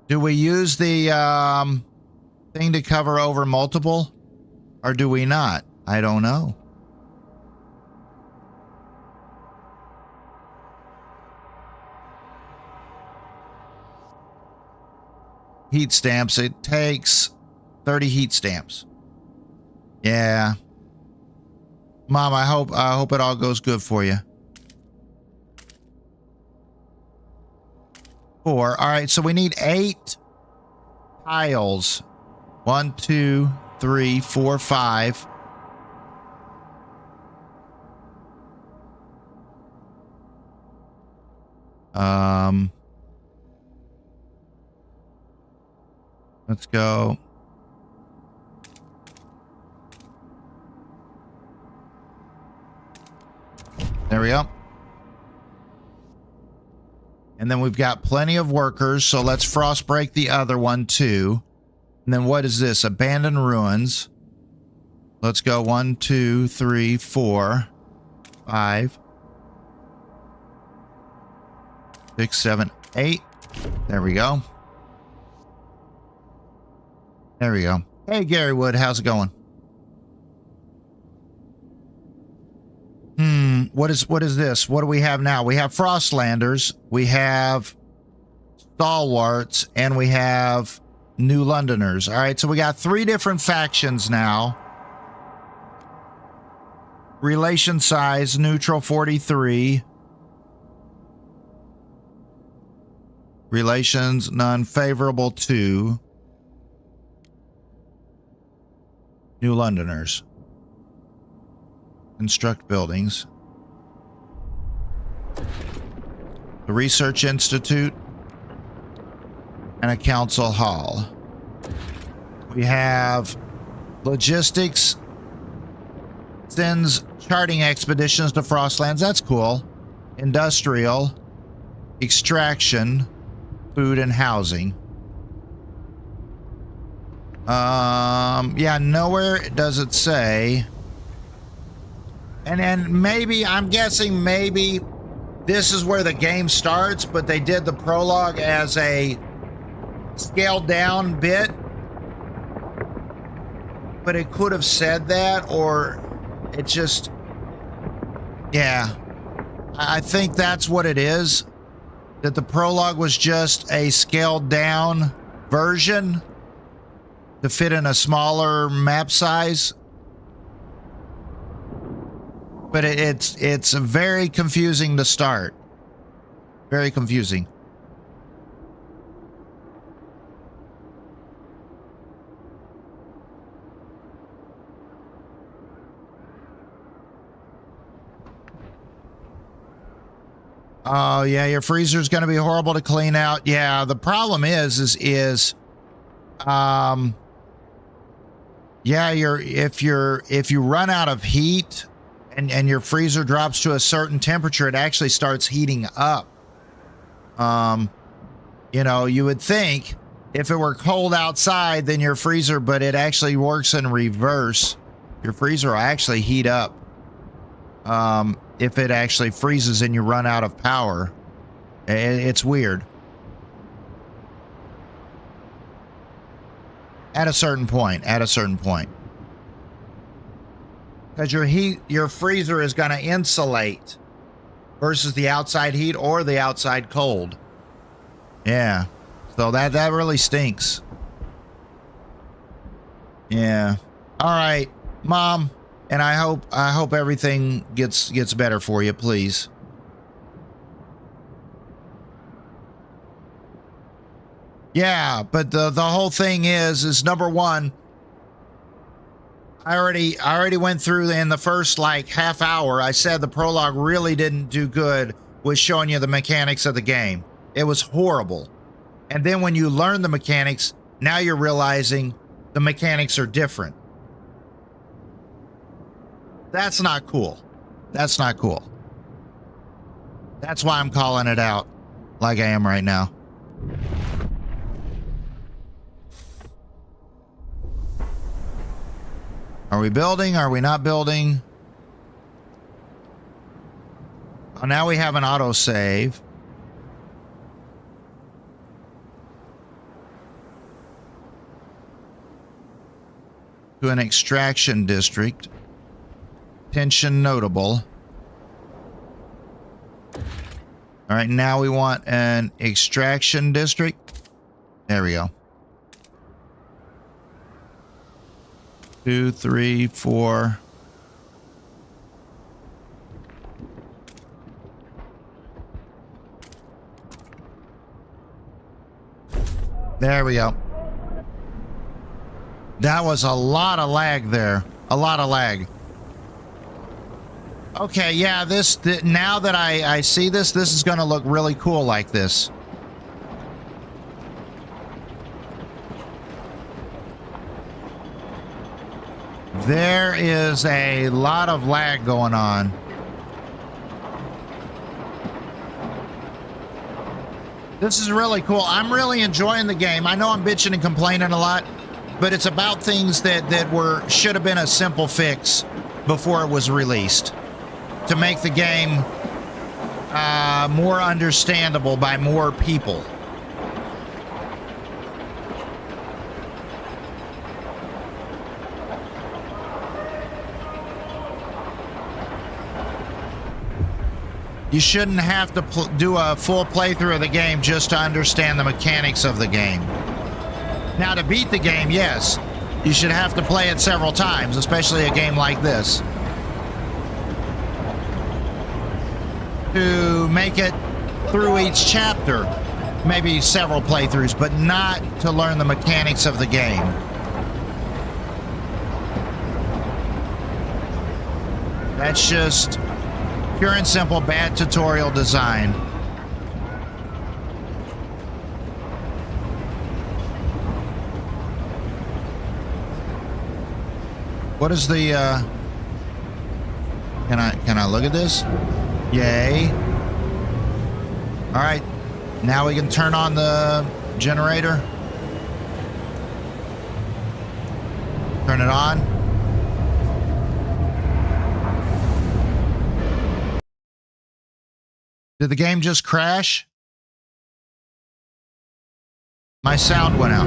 Do we use the thing to cover over multiple? Or do we not? I don't know. Heat stamps. It takes 30 heat stamps. Yeah. Mom, I hope it all goes good for you. 4. All right, so we need 8 tiles. 1, 2, 3, 4, 5. Let's go. There we go. And then we've got plenty of workers, so let's frost break the other one too. And then what is this? Abandoned ruins. Let's go 1, 2, 3, 4, 5, 6, 7, 8. There we go. There we go. Hey, Gary Wood, how's it going? What is this? What do we have now? We have Frostlanders, we have Stalwarts, and we have New Londoners. All right, so we got 3 different factions now. Relation size, neutral 43. Relations, none, favorable 2. New Londoners. Construct buildings. The Research Institute and a council hall. We have logistics sends charting expeditions to Frostlands. That's cool. Industrial, extraction, food and housing. Yeah, nowhere does it say. And then maybe, I'm guessing maybe this is where the game starts, but they did the prologue as a scaled down bit. But it could have said that, or it just, yeah. I think that's what it is. That the prologue was just a scaled down version to fit in a smaller map size. But it's very confusing to start. Very confusing. Oh yeah, your freezer's going to be horrible to clean out. Yeah, the problem is yeah, if you run out of heat and your freezer drops to a certain temperature, it actually starts heating up. You know, you would think if it were cold outside, then your freezer, but it actually works in reverse. Your freezer will actually heat up. If it actually freezes and you run out of power. It's weird. At a certain point. Because your freezer is going to insulate versus the outside heat or the outside cold. Yeah. So that really stinks. Yeah. All right, Mom. And I hope everything gets better for you, please. Yeah, but the whole thing is number one, I already went through in the first like half hour. I said the prologue really didn't do good with showing you the mechanics of the game. It was horrible. And then when you learn the mechanics, now you're realizing the mechanics are different. That's not cool. That's not cool. That's why I'm calling it out like I am right now. Are we building? Are we not building? Oh, now we have an autosave. To an extraction district. Tension notable. All right, now we want an extraction district. There we go. 2, 3, 4. There we go. That was a lot of lag there. A lot of lag. Okay, yeah, now that I see this is going to look really cool like this. There is a lot of lag going on. This is really cool. I'm really enjoying the game. I know I'm bitching and complaining a lot, but it's about things that should have been a simple fix before it was released to make the game more understandable by more people. You shouldn't have to do a full playthrough of the game just to understand the mechanics of the game. Now, to beat the game, yes, you should have to play it several times, especially a game like this, to make it through each chapter. Maybe several playthroughs, but not to learn the mechanics of the game. That's just pure and simple bad tutorial design. What is the can I look at this? Yay. All right. Now we can turn on the generator. Turn it on. Did the game just crash? My sound went out.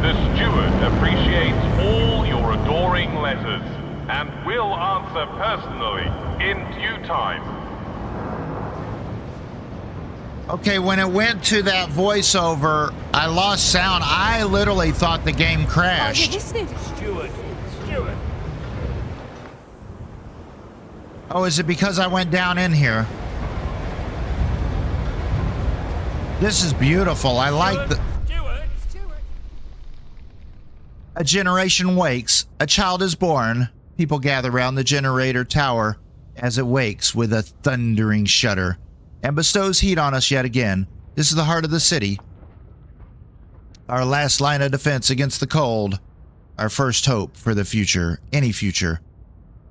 The steward appreciates all your adoring letters and will answer personally in due time. Okay, when it went to that voiceover, I lost sound. I literally thought the game crashed. Steward. Oh, is it because I went down in here? This is beautiful. I like the... Steward. A generation wakes. A child is born. People gather around the generator tower as it wakes with a thundering shudder and bestows heat on us yet again. This is the heart of the city. Our last line of defense against the cold. Our first hope for the future. Any future.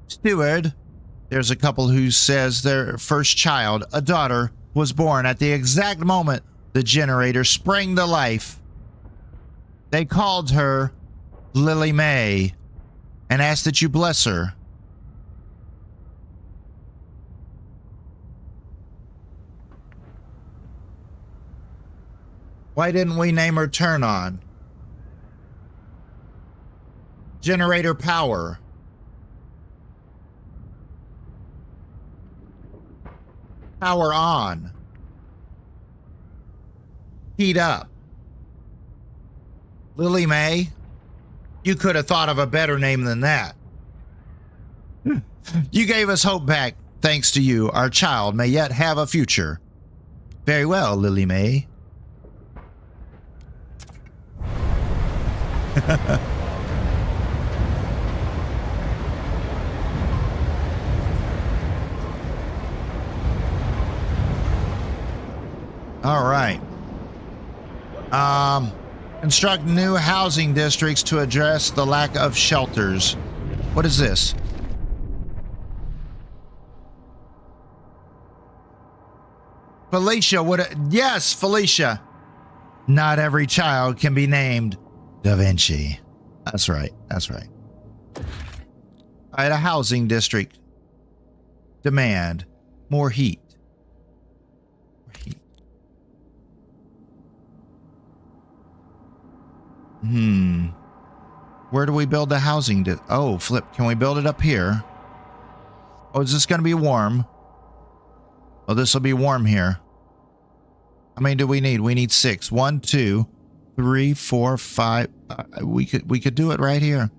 Steward. There's a couple who says their first child, a daughter, was born at the exact moment the generator sprang to life. They called her Lily May and asked that you bless her. Why didn't we name her Turn On? Generator power. Power on. Heat up. Lily May, you could have thought of a better name than that. You gave us hope back. Thanks to you, our child may yet have a future. Very well, Lily May. All right. Construct new housing districts to address the lack of shelters. What is this? Felicia, yes, Felicia. Not every child can be named Da Vinci. That's right. That's right. All right, a housing district. Demand more heat. More heat. Where do we build the housing? Oh, flip. Can we build it up here? Oh, is this going to be warm? Oh, this will be warm here. How many do we need? We need 6. 1, 2, 3, 4, 5. We could do it right here.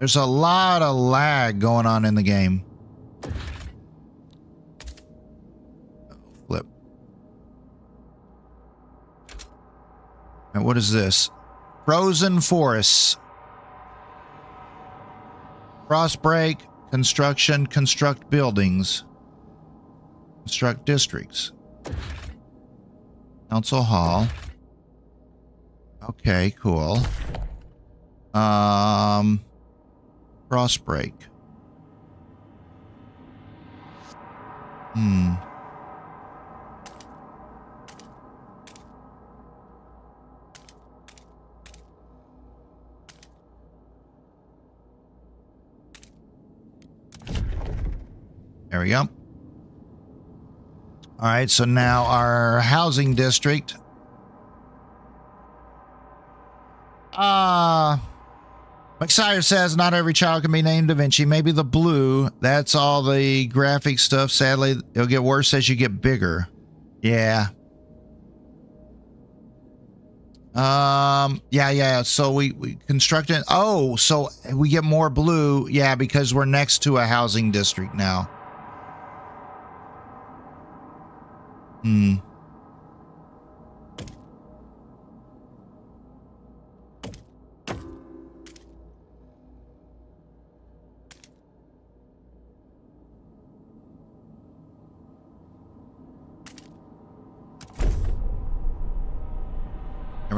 There's a lot of lag going on in the game. Flip. And what is this? Frozen forests. Frost break, construction, construct buildings. Construct districts. Council hall. Okay, cool. Frost break. There we go. All right, so now our housing district. McSire says not every child can be named Da Vinci. Maybe the blue. That's all the graphic stuff. Sadly, it'll get worse as you get bigger. Yeah. Yeah. So we constructed. Oh, so we get more blue. Yeah, because we're next to a housing district now. Here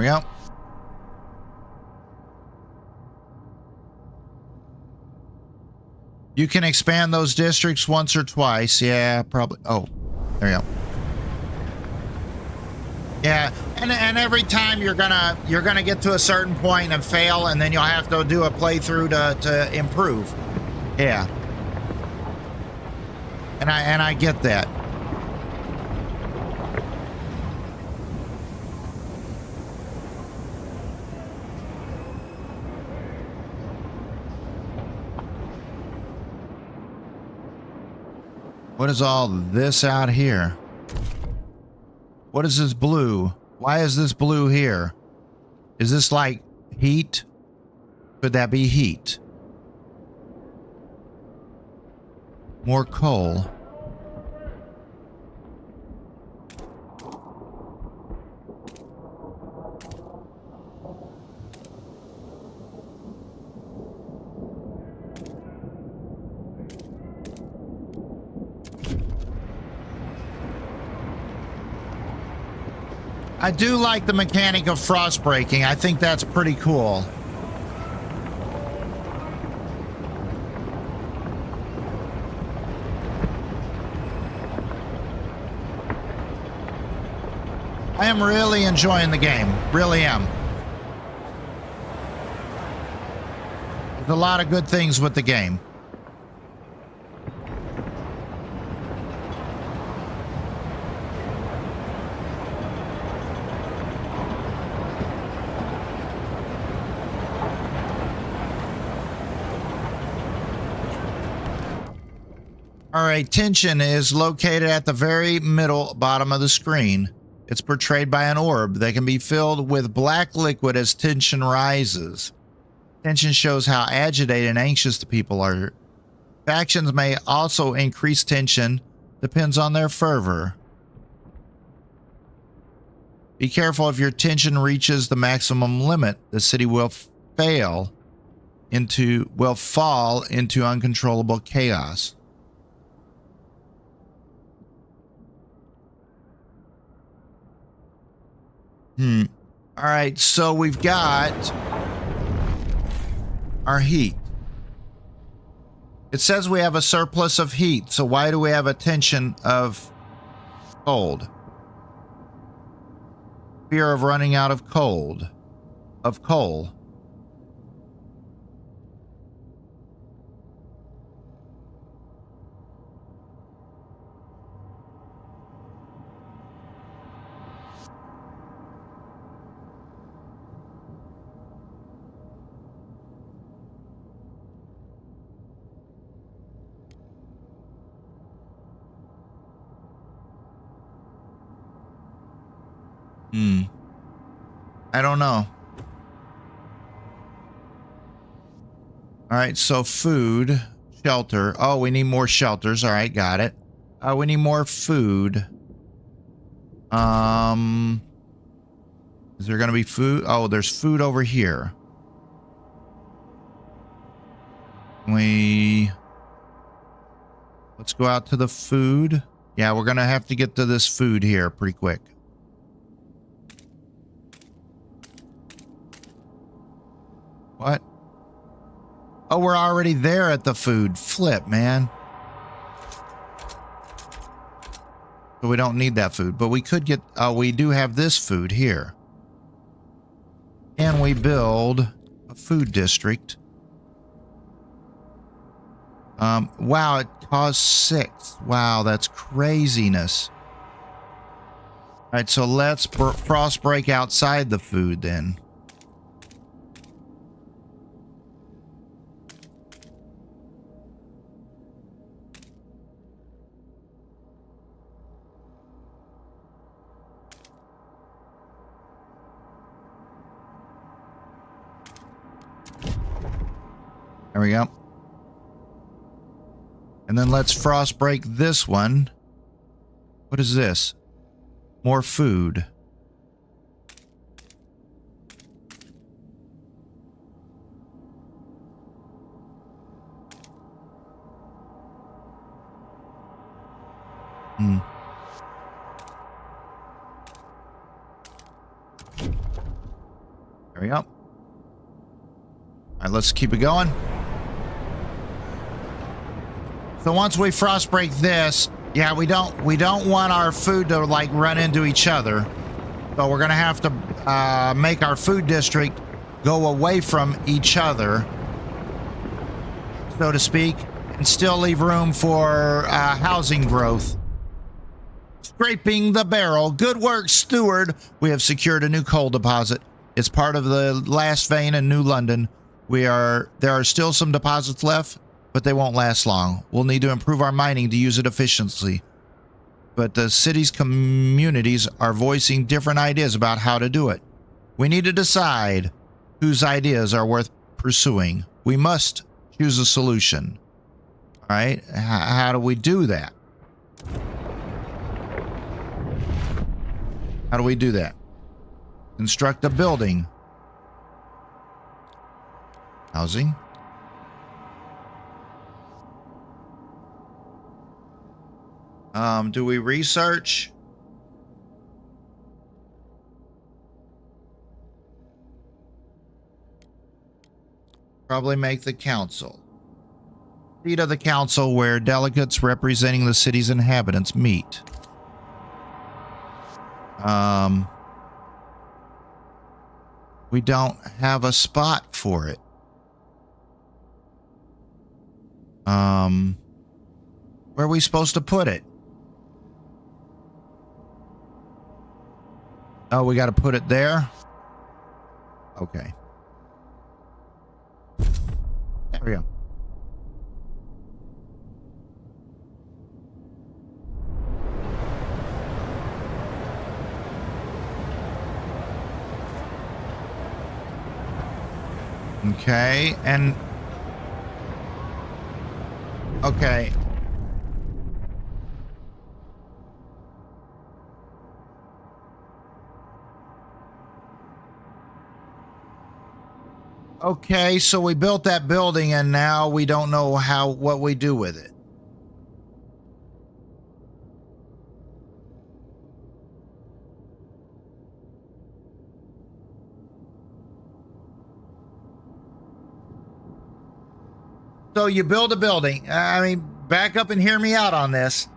we go. You can expand those districts once or twice. Yeah, probably. Oh, there you go. Yeah, and every time you're gonna get to a certain point and fail, and then you'll have to do a playthrough to improve. Yeah. And I get that. What is all this out here? What is this blue? Why is this blue here? Is this like heat? Could that be heat? More coal. I do like the mechanic of frost breaking. I think that's pretty cool. I am really enjoying the game. Really am. There's a lot of good things with the game. All right, tension is located at the very middle bottom of the screen. It's portrayed by an orb that can be filled with black liquid as tension rises. Tension shows how agitated and anxious the people are. Factions may also increase tension, depends on their fervor. Be careful if your tension reaches the maximum limit. The city will fall into uncontrollable chaos. All right, so we've got our heat. It says we have a surplus of heat, so why do we have a tension of cold? Fear of running out of coal. I don't know. All right, so food, shelter. Oh, we need more shelters. All right, got it. We need more food. Is there going to be food? Oh, there's food over here. Let's go out to the food. Yeah, we're going to have to get to this food here pretty quick. What? Oh, we're already there at the food. Flip, man. So we don't need that food, but we could get, we do have this food here. Can we build a food district? Wow, it costs 6. Wow, that's craziness. All right, so let's frost break outside the food then. There we go. And then let's frost break this one. What is this? More food. There we go. All right, let's keep it going. So once we frost break this, yeah, we don't want our food to like run into each other. So we're gonna have to make our food district go away from each other, so to speak, and still leave room for housing growth. Scraping the barrel. Good work, steward. We have secured a new coal deposit. It's part of the last vein in New London. There are still some deposits left, but they won't last long. We'll need to improve our mining to use it efficiently. But the city's communities are voicing different ideas about how to do it. We need to decide whose ideas are worth pursuing. We must choose a solution. All right, how do we do that? How do we do that? Construct a building. Housing. Do we research? Probably make the council. Seat of the council where delegates representing the city's inhabitants meet. We don't have a spot for it. Where are we supposed to put it? Oh, we got to put it there? Okay. There we go. Okay, and... Okay. Okay, so we built that building and now we don't know what we do with it. So you build a building. I mean, back up and hear me out on this.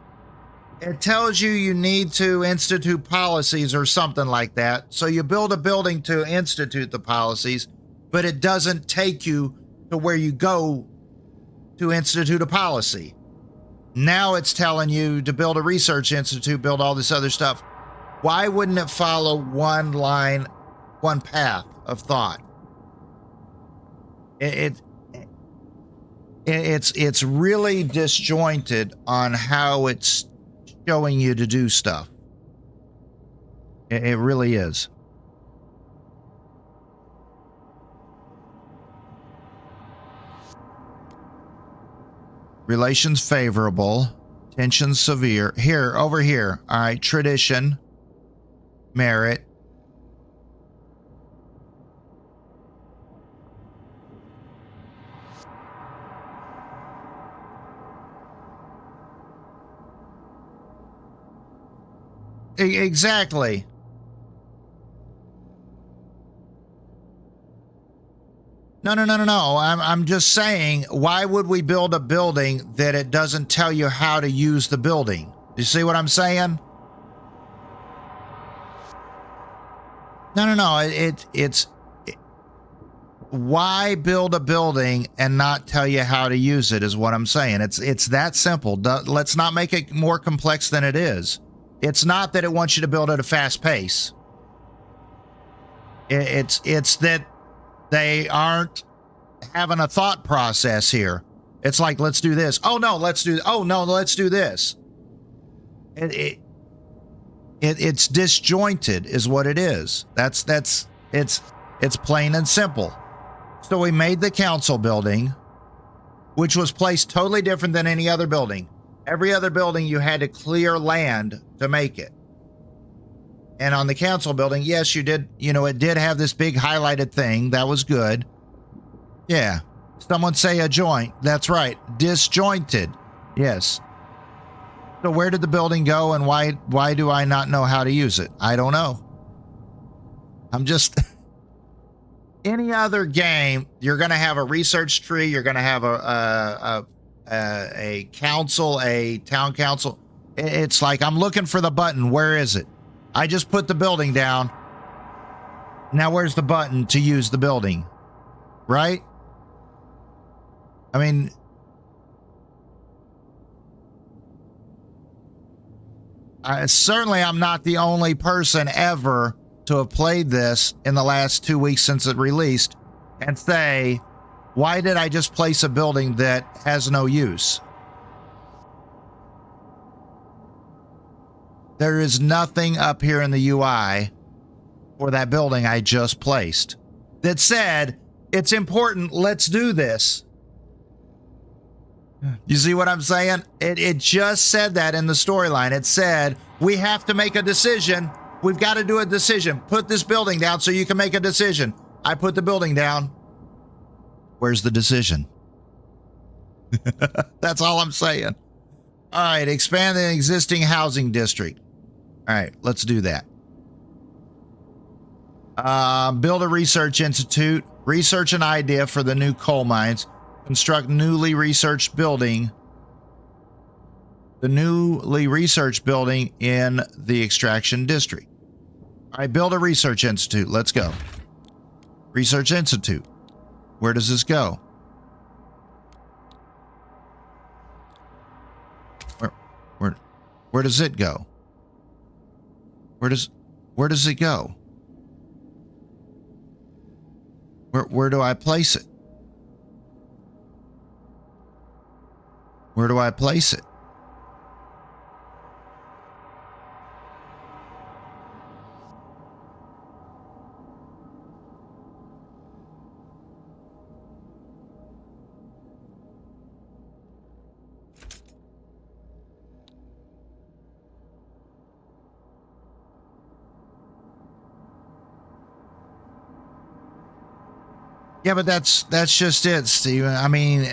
It tells you need to institute policies or something like that. So you build a building to institute the policies, but it doesn't take you to where you go to institute a policy. Now it's telling you to build a research institute, build all this other stuff. Why wouldn't it follow one line, one path of thought? It's really disjointed on how it's showing you to do stuff. It really is. Relations favorable, tensions severe. Here, over here. All right, tradition, merit. Exactly. No. I'm just saying, why would we build a building that it doesn't tell you how to use the building? You see what I'm saying? No. It's why build a building and not tell you how to use it is what I'm saying. It's that simple. Let's not make it more complex than it is. It's not that it wants you to build at a fast pace. It's that they aren't having a thought process here. It's like, let's do this. Oh no, let's do this. It's disjointed is what it is. It's plain and simple. So we made the council building, which was placed totally different than any other building. Every other building, you had to clear land to make it. And on the council building, yes, you did, it did have this big highlighted thing. That was good. Yeah. Someone say a joint. That's right. Disjointed. Yes. So where did the building go and why do I not know how to use it? I don't know. I'm just... Any other game, you're going to have a research tree. You're going to have a council, a town council. It's like, I'm looking for the button. Where is it? I just put the building down. Now, where's the button to use the building? Right? I mean, certainly I'm not the only person ever to have played this in the last 2 weeks since it released and say, why did I just place a building that has no use? There is nothing up here in the UI for that building I just placed that said, it's important, let's do this. You see what I'm saying? It just said that in the storyline. It said, we have to make a decision. We've got to do a decision. Put this building down so you can make a decision. I put the building down. Where's the decision? That's all I'm saying. All right, expand the existing housing district. All right, let's do that. Build a research institute. Research an idea for the new coal mines. Construct newly researched building. The newly researched building in the extraction district. All right, build a research institute. Let's go. Research institute. Where does this go? Where does it go? Where does it go? Where do I place it? Where do I place it? Yeah, but that's just it, Steven. I mean,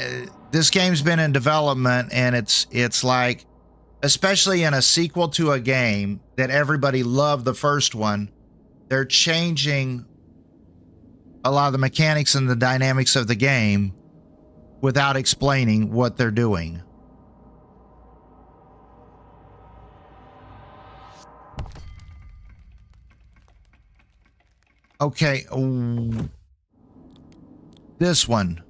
this game's been in development, and it's like, especially in a sequel to a game that everybody loved the first one, they're changing a lot of the mechanics and the dynamics of the game without explaining what they're doing. Okay, this one.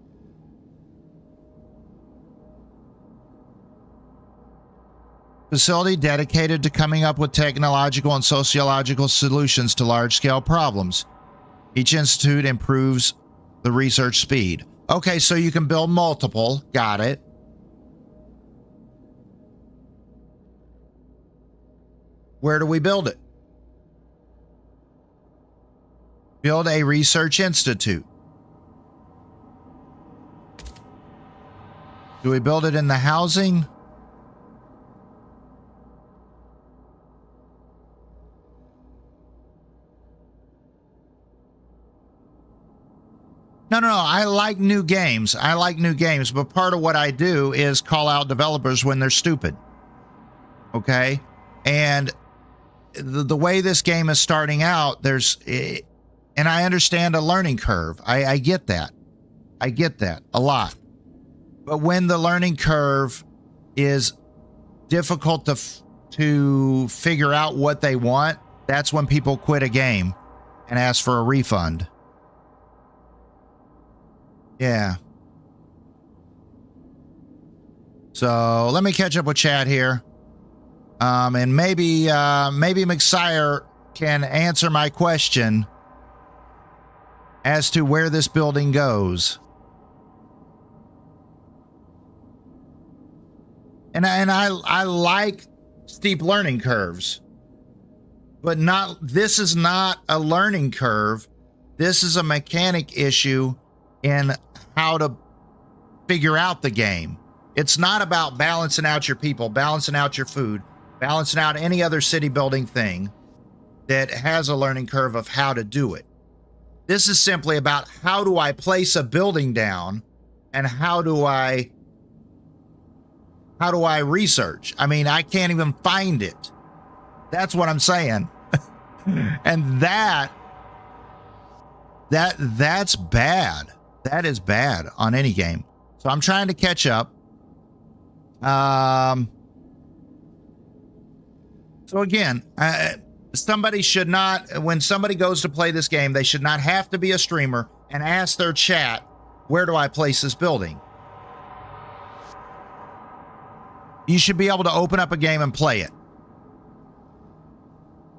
Facility dedicated to coming up with technological and sociological solutions to large-scale problems. Each institute improves the research speed. Okay, so you can build multiple. Got it. Where do we build it? Build a research institute. Do we build it in the housing? No, I like new games. I like new games, but part of what I do is call out developers when they're stupid. Okay? And the way this game is starting out, and I understand a learning curve. I get that. I get that a lot. But when the learning curve is difficult to figure out what they want, that's when people quit a game and ask for a refund. Yeah. So let me catch up with Chad here. And maybe McSire can answer my question as to where this building goes. And I like steep learning curves, but this is not a learning curve. This is a mechanic issue in how to figure out the game. It's not about balancing out your people, balancing out your food, balancing out any other city building thing that has a learning curve of how to do it. This is simply about how do I place a building down and how do I research? I mean, I can't even find it. That's what I'm saying. And that's bad. That is bad on any game. So I'm trying to catch up. So again, somebody should not, when somebody goes to play this game, they should not have to be a streamer and ask their chat, where do I place this building? You should be able to open up a game and play it.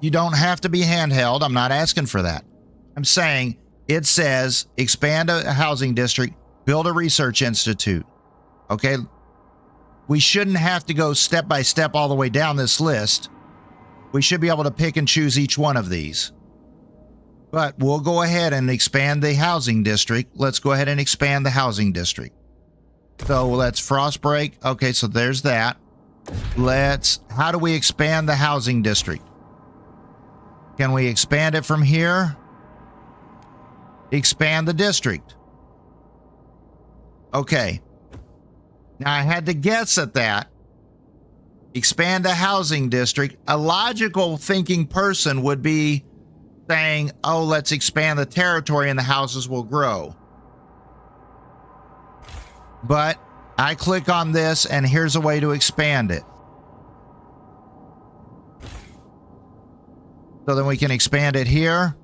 You don't have to be handheld. I'm not asking for that. I'm saying it says expand a housing district, build a research institute. Okay. We shouldn't have to go step by step all the way down this list. We should be able to pick and choose each one of these. But we'll go ahead and expand the housing district. Let's go ahead and expand the housing district. So let's Frostbreak. Okay, so there's that. How do we expand the housing district? Can we expand it from here? Expand the district. Okay. Now I had to guess at that. Expand a housing district. A logical thinking person would be saying, oh, let's expand the territory and the houses will grow. But I click on this and here's a way to expand it. So then we can expand it here.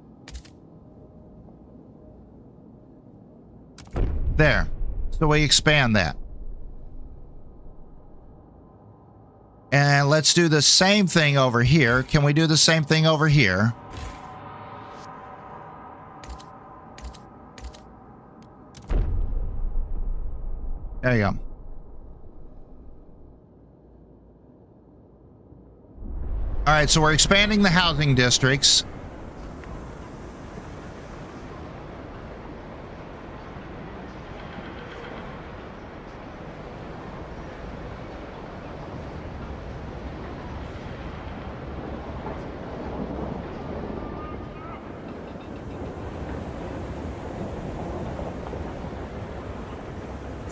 There. So we expand that. And let's do the same thing over here. Can we do the same thing over here? There you go. All right, so we're expanding the housing districts.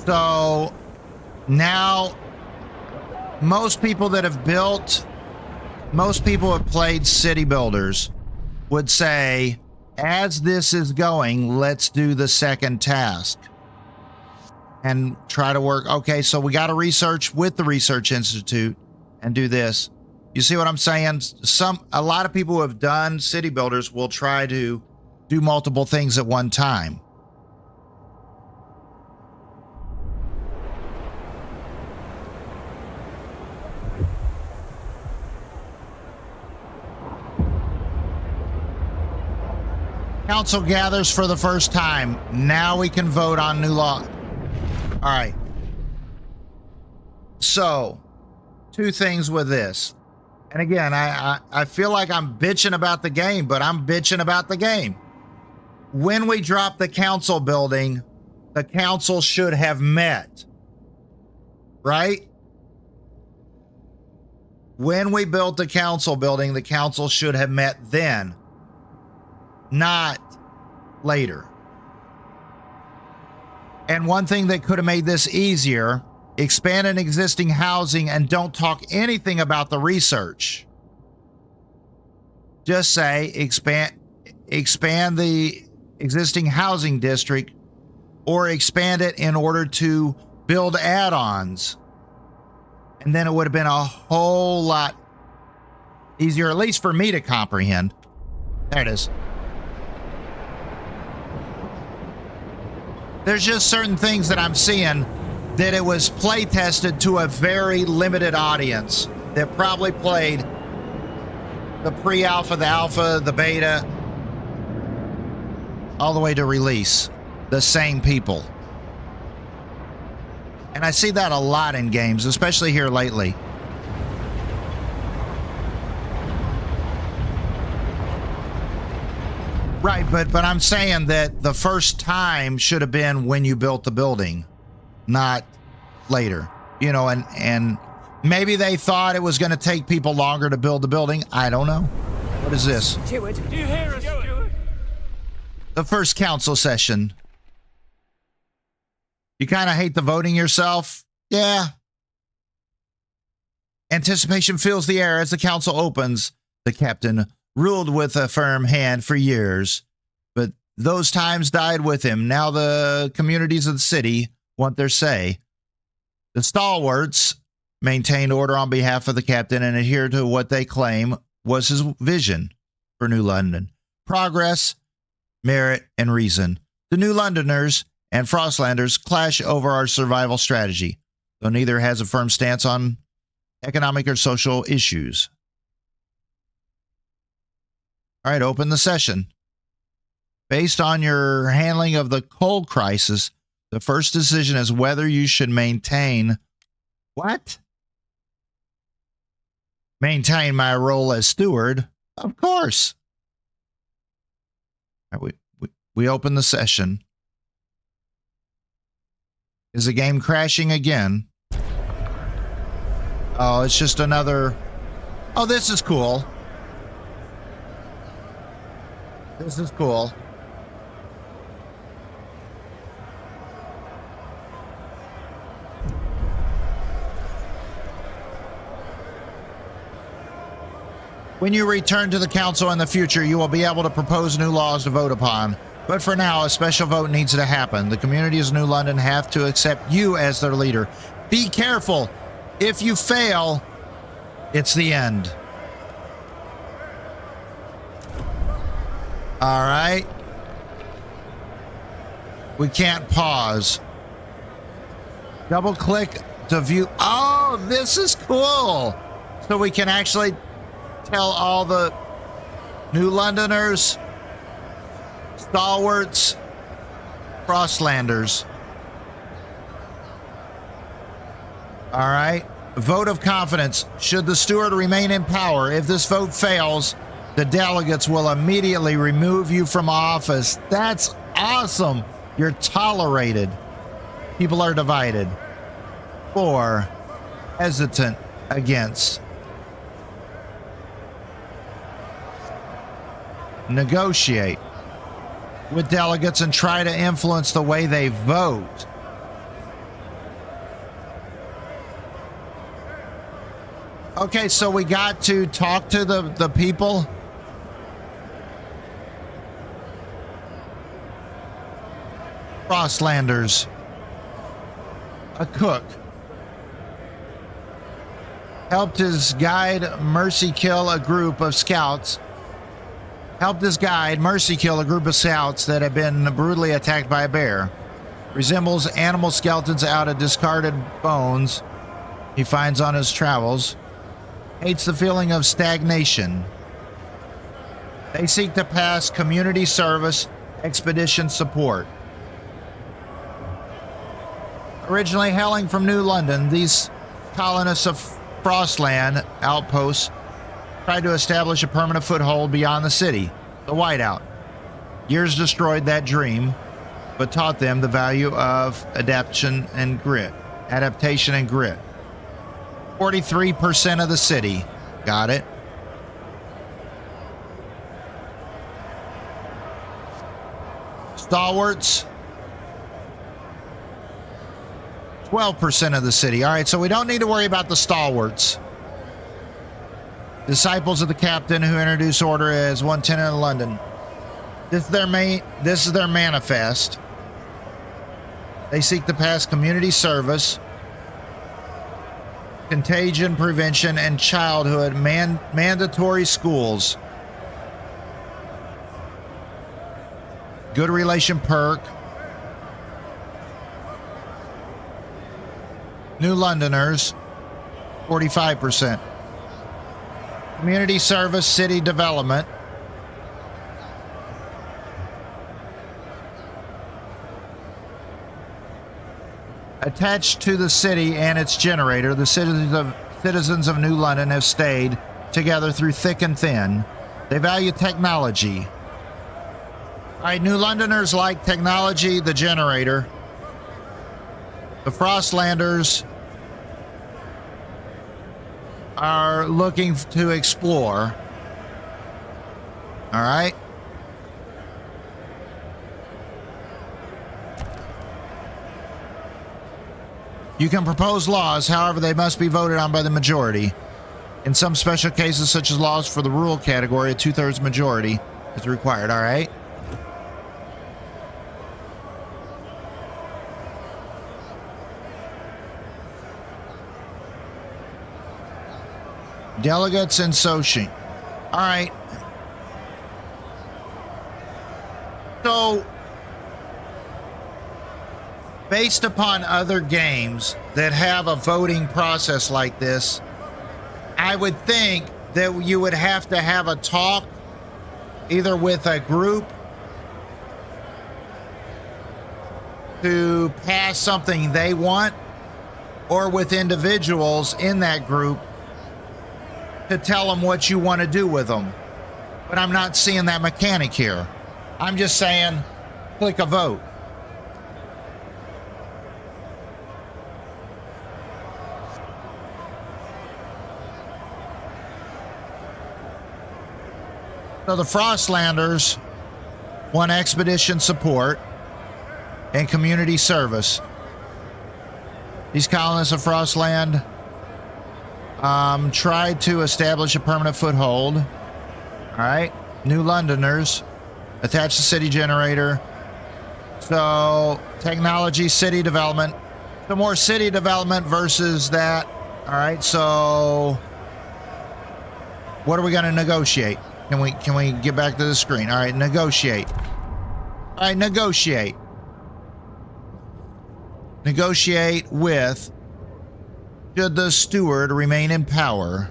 So now most people that have built, most people who have played city builders would say, as this is going, let's do the second task and try to work. Okay, so we got to research with the Research Institute and do this. You see what I'm saying? A lot of people who have done city builders will try to do multiple things at one time. Council gathers for the first time. Now we can vote on new law. All right. So, two things with this. And again, I feel like I'm bitching about the game, but I'm bitching about the game. When we drop the council building, the council should have met. Right? When we built the council building, the council should have met then. Not later. And one thing that could have made this easier, expand an existing housing and don't talk anything about the research. Just say expand the existing housing district or expand it in order to build add-ons. And then it would have been a whole lot easier, at least for me to comprehend. There it is. There's just certain things that I'm seeing that it was play tested to a very limited audience that probably played the pre-alpha, the alpha, the beta, all the way to release. The same people. And I see that a lot in games, especially here lately. Right, but I'm saying that the first time should have been when you built the building, not later. You know, and maybe they thought it was going to take people longer to build the building. I don't know. What is this? Steward, do you hear us, Steward? The first council session. You kind of hate the voting yourself? Yeah. Anticipation fills the air as the council opens. The captain ruled with a firm hand for years, but those times died with him. Now the communities of the city want their say. The stalwarts maintained order on behalf of the captain and adhered to what they claim was his vision for New London. Progress, merit, and reason. The New Londoners and Frostlanders clash over our survival strategy, though neither has a firm stance on economic or social issues. All right, open the session. Based on your handling of the coal crisis, the first decision is whether you should maintain what? Maintain my role as steward? Of course. All right, we open the session. Is the game crashing again? Oh, it's just another... Oh, this is cool. This is cool. When you return to the council in the future, you will be able to propose new laws to vote upon. But for now, a special vote needs to happen. The communities of New London have to accept you as their leader. Be careful. If you fail, it's the end. All right. We can't pause. Double click to view. Oh, this is cool. So we can actually tell all the New Londoners, stalwarts, Frostlanders. All right. Vote of confidence. Should the steward remain in power? If this vote fails, the delegates will immediately remove you from office. That's awesome. You're tolerated. People are divided. For, hesitant, against. Negotiate with delegates and try to influence the way they vote. Okay, so we got to talk to the people. Frostlanders. A cook. Helped his guide Mercy kill a group of scouts. Helped his guide Mercy kill a group of scouts that had been brutally attacked by a bear. Resembles animal skeletons out of discarded bones he finds on his travels. Hates the feeling of stagnation. They seek to pass community service expedition support. Originally hailing from New London, these colonists of Frostland outposts tried to establish a permanent foothold beyond the city, the whiteout. Years destroyed that dream, but taught them the value of adaptation and grit. 43% of the city. Got it. Stalwarts. 12% of the city. All right, so we don't need to worry about the stalwarts. Disciples of the captain who introduced order as 110 in London. This is their manifest. They seek to pass community service, contagion prevention, and childhood mandatory schools. Good relation perk. New Londoners, 45%. Community service, city development. Attached to the city and its generator, the citizens of New London have stayed together through thick and thin. They value technology. All right, New Londoners like technology, the generator. The Frostlanders are looking to explore. All right. You can propose laws, however, they must be voted on by the majority. In some special cases, such as laws for the rural category, a 2/3 majority is required. All right. Delegates and Sochi. All right. So, based upon other games that have a voting process like this, I would think that you would have to have a talk either with a group to pass something they want, or with individuals in that group to tell them what you want to do with them. But I'm not seeing that mechanic here. I'm just saying, click a vote. So the Frostlanders want expedition support and community service. These colonists of Frostland tried to establish a permanent foothold. All right. New Londoners attach the city generator. So technology, city development. So more city development versus that. All right. So what are we going to negotiate? Can we get back to the screen? All right. Negotiate. All right. Negotiate. Negotiate with. Should the steward remain in power?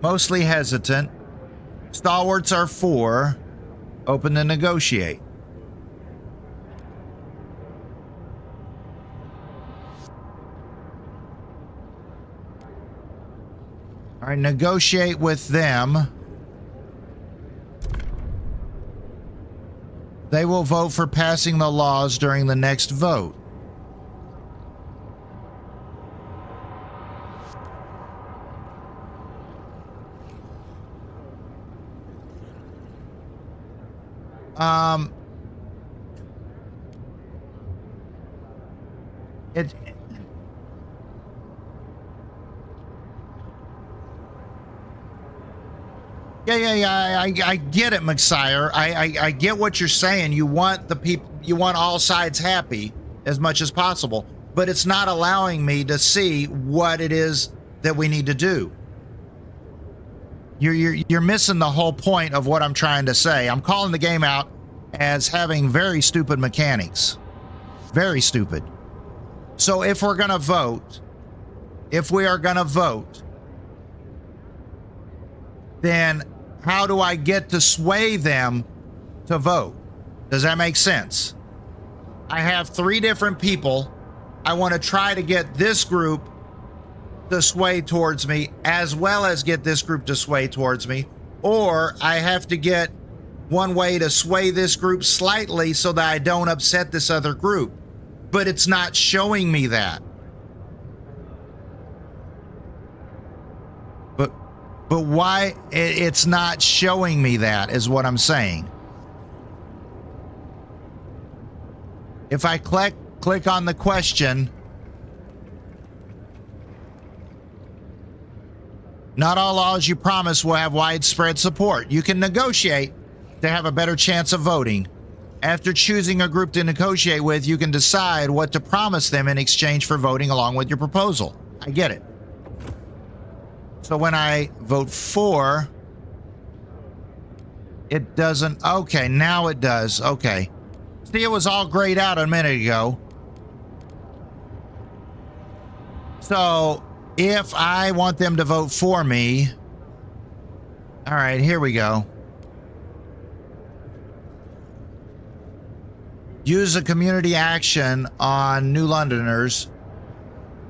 Mostly hesitant. Stalwarts are 4. Open to negotiate. All right, negotiate with them. They will vote for passing the laws during the next vote. Yeah. I get it, McSire. I get what you're saying. You want the people, you want all sides happy as much as possible, but it's not allowing me to see what it is that we need to do. You're missing the whole point of what I'm trying to say. I'm calling the game out as having very stupid mechanics. Very stupid. So if we're going to vote, if we are going to vote, then how do I get to sway them to vote? Does that make sense? I have 3 different people. I want to try to get this group to sway towards me, as well as get this group to sway towards me, or I have to get one way to sway this group slightly so that I don't upset this other group, but it's not showing me that. But why it's not showing me that is what I'm saying. If I click on the question, not all laws you promise will have widespread support. You can negotiate to have a better chance of voting. After choosing a group to negotiate with, you can decide what to promise them in exchange for voting along with your proposal. I get it. So when I vote for, it doesn't. Okay, now it does. Okay. See, it was all grayed out a minute ago. So if I want them to vote for me, all right, here we go. Use a community action on New Londoners.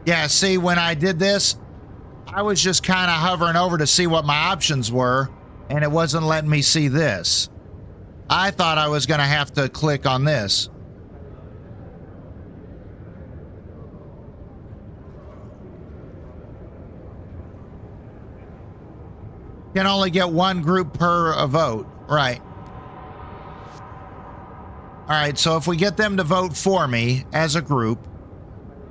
Yeah, see, when I did this, I was just kind of hovering over to see what my options were, and it wasn't letting me see this. I thought I was going to have to click on this. Can only get one group per vote, right? All right, so if we get them to vote for me as a group,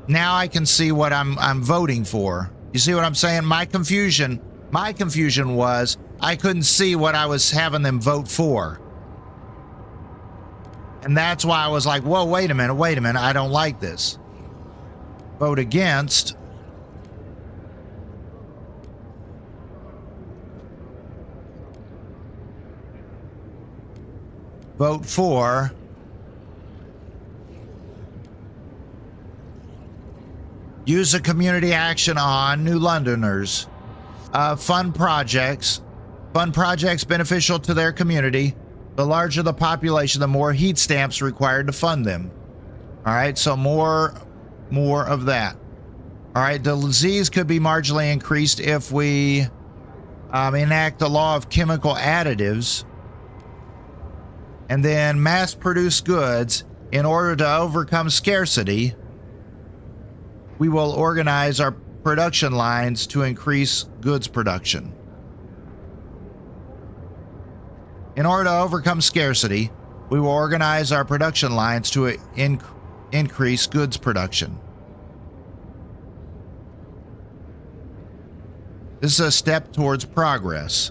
now I can see what I'm voting for. You see what I'm saying? My confusion was I couldn't see what I was having them vote for. And that's why I was like, whoa, wait a minute, I don't like this. Vote against. Vote for. Use a community action on New Londoners. Fund projects. Fund projects beneficial to their community. The larger the population, the more heat stamps required to fund them. All right, so more of that. All right, the disease could be marginally increased if we enact the law of chemical additives. And then mass-produce goods. In order to overcome scarcity, we will organize our production lines to increase goods production. In order to overcome scarcity, we will organize our production lines to increase goods production. This is a step towards progress.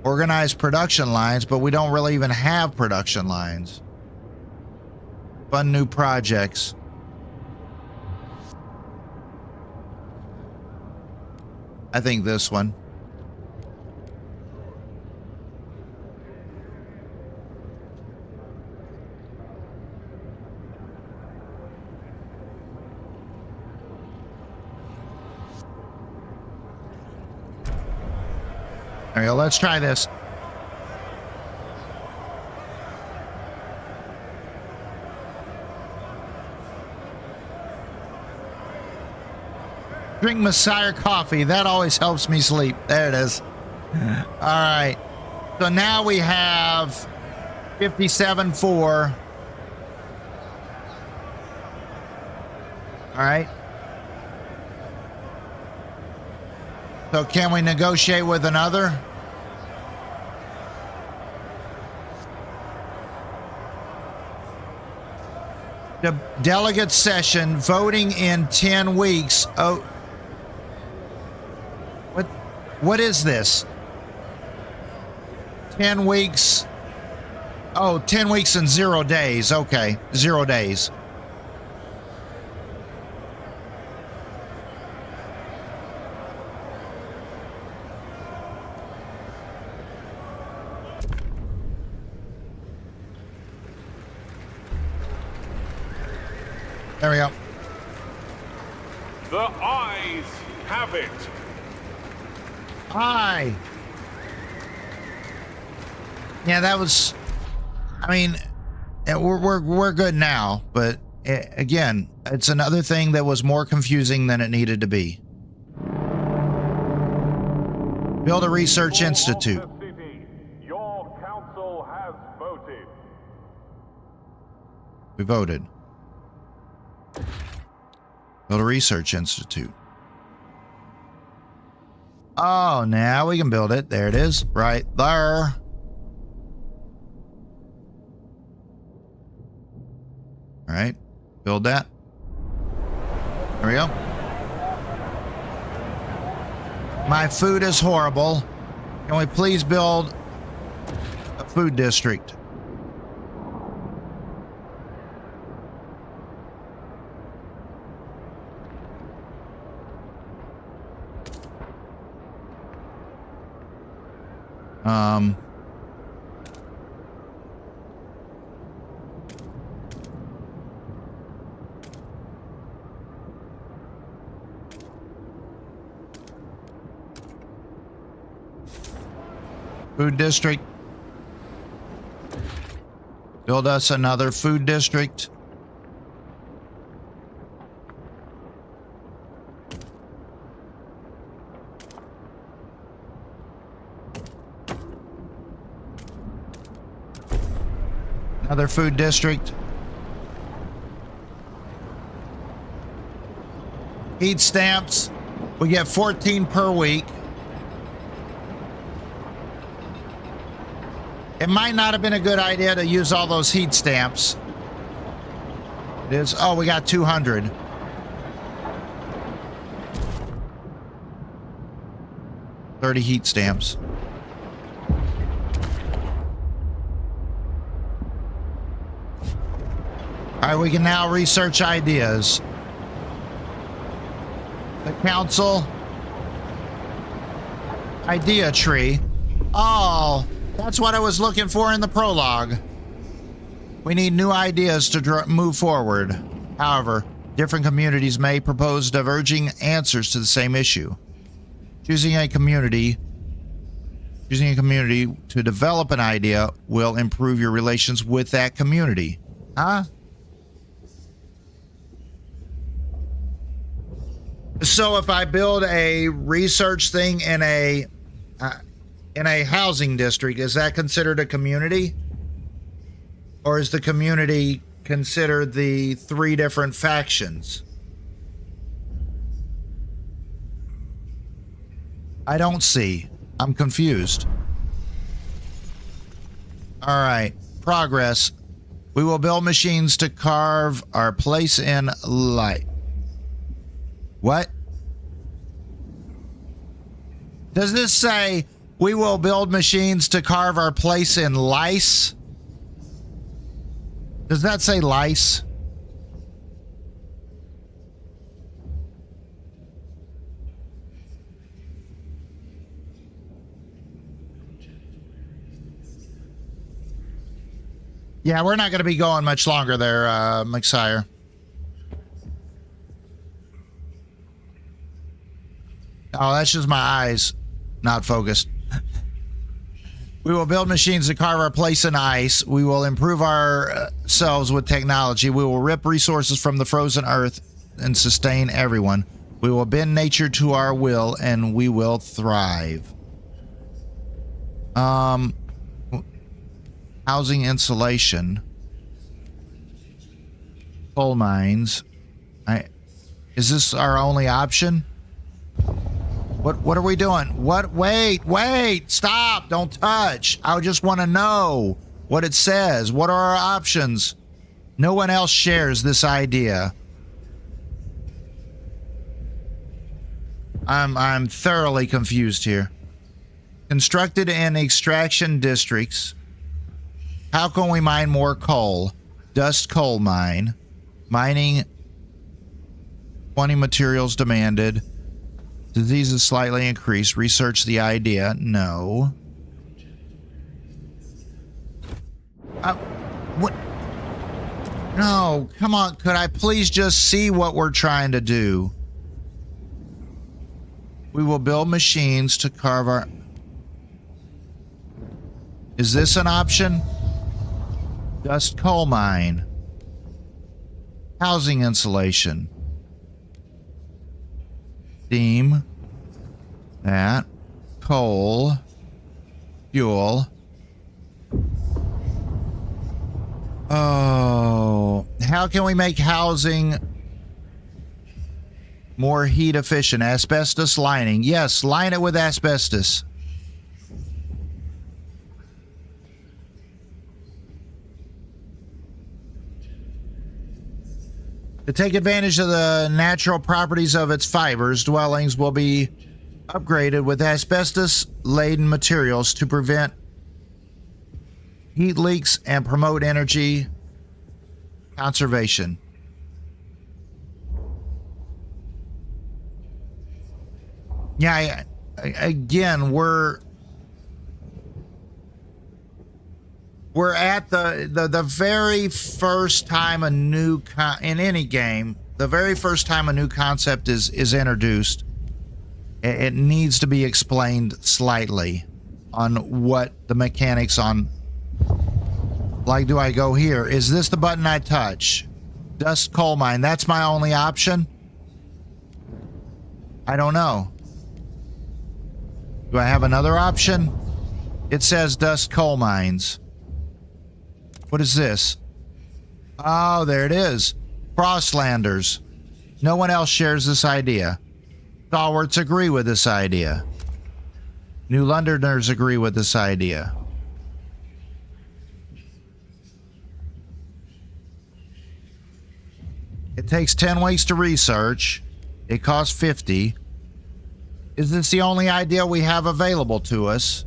Organize production lines, but we don't really even have production lines. Fund new projects. I think this one. There you go. Let's try this. Drink Messiah coffee. That always helps me sleep. There it is. All right. So now we have 57-4. All right. So can we negotiate with another? The delegate session voting in 10 weeks. Oh, What is this? 10 weeks. Oh, 10 weeks and 0 days. Okay, 0 days. There we go. The eyes have it. Hi. Yeah, that was. I mean, we're good now, but again, it's another thing that was more confusing than it needed to be. Build a research institute. Your council has voted. We voted. Build a research institute. Oh, now we can build it. There it is, right there. All right, build that. There we go. My food is horrible. Can we please build a food district? Food district. Build us another food district. Another food district. Heat stamps. We get 14 per week. It might not have been a good idea to use all those heat stamps. It is. Oh, we got 200. $30 heat stamps. All right, we can now research ideas. The council idea tree. Oh, that's what I was looking for in the prologue. We need new ideas to move forward. However, different communities may propose diverging answers to the same issue. Choosing a community to develop an idea will improve your relations with that community. Huh? So if I build a research thing in a housing district, is that considered a community? Or is the community considered the 3 different factions? I don't see. I'm confused. All right. Progress. We will build machines to carve our place in light. What? Does this say we will build machines to carve our place in lice? Does that say lice? Yeah, we're not going to be going much longer there, McSire. Oh, that's just my eyes not focused. We will build machines to carve our place in ice. We will improve ourselves with technology. We will rip resources from the frozen earth and sustain everyone. We will bend nature to our will, and we will thrive. Housing insulation. Coal mines. Is this our only option? What are we doing? What? Wait, stop. Don't touch. I just want to know what it says. What are our options? No one else shares this idea. I'm thoroughly confused here. Constructed in extraction districts. How can we mine more coal? Dust coal mine. Mining 20 materials demanded. Diseases slightly increased. Research the idea. No. What? No, come on. Could I please just see what we're trying to do? We will build machines to carve our... Is this an option? Dust coal mine. Housing insulation. Steam. That. Coal. Fuel. Oh. How can we make housing more heat efficient? Asbestos lining. Yes, line it with asbestos. To take advantage of the natural properties of its fibers, dwellings will be upgraded with asbestos-laden materials to prevent heat leaks and promote energy conservation. Yeah, again, we're at the very first time a new in any game, the very first time a new concept is introduced, it needs to be explained slightly on what the mechanics on. Like, do I go here? Is this the button I touch? Dust coal mine. That's my only option? I don't know. Do I have another option? It says dust coal mines. What is this? Oh, there it is. Frostlanders. No one else shares this idea. Stalwarts agree with this idea. New Londoners agree with this idea. It takes 10 weeks to research. It costs 50. Is this the only idea we have available to us?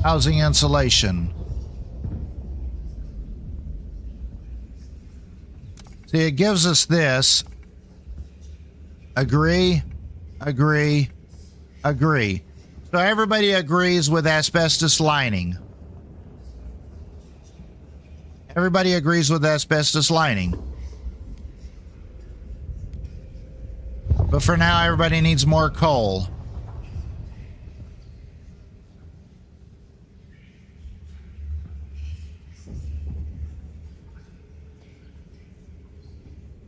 Housing insulation. See, it gives us this. Agree, agree, agree. So everybody agrees with asbestos lining. Everybody agrees with asbestos lining. But for now, everybody needs more coal.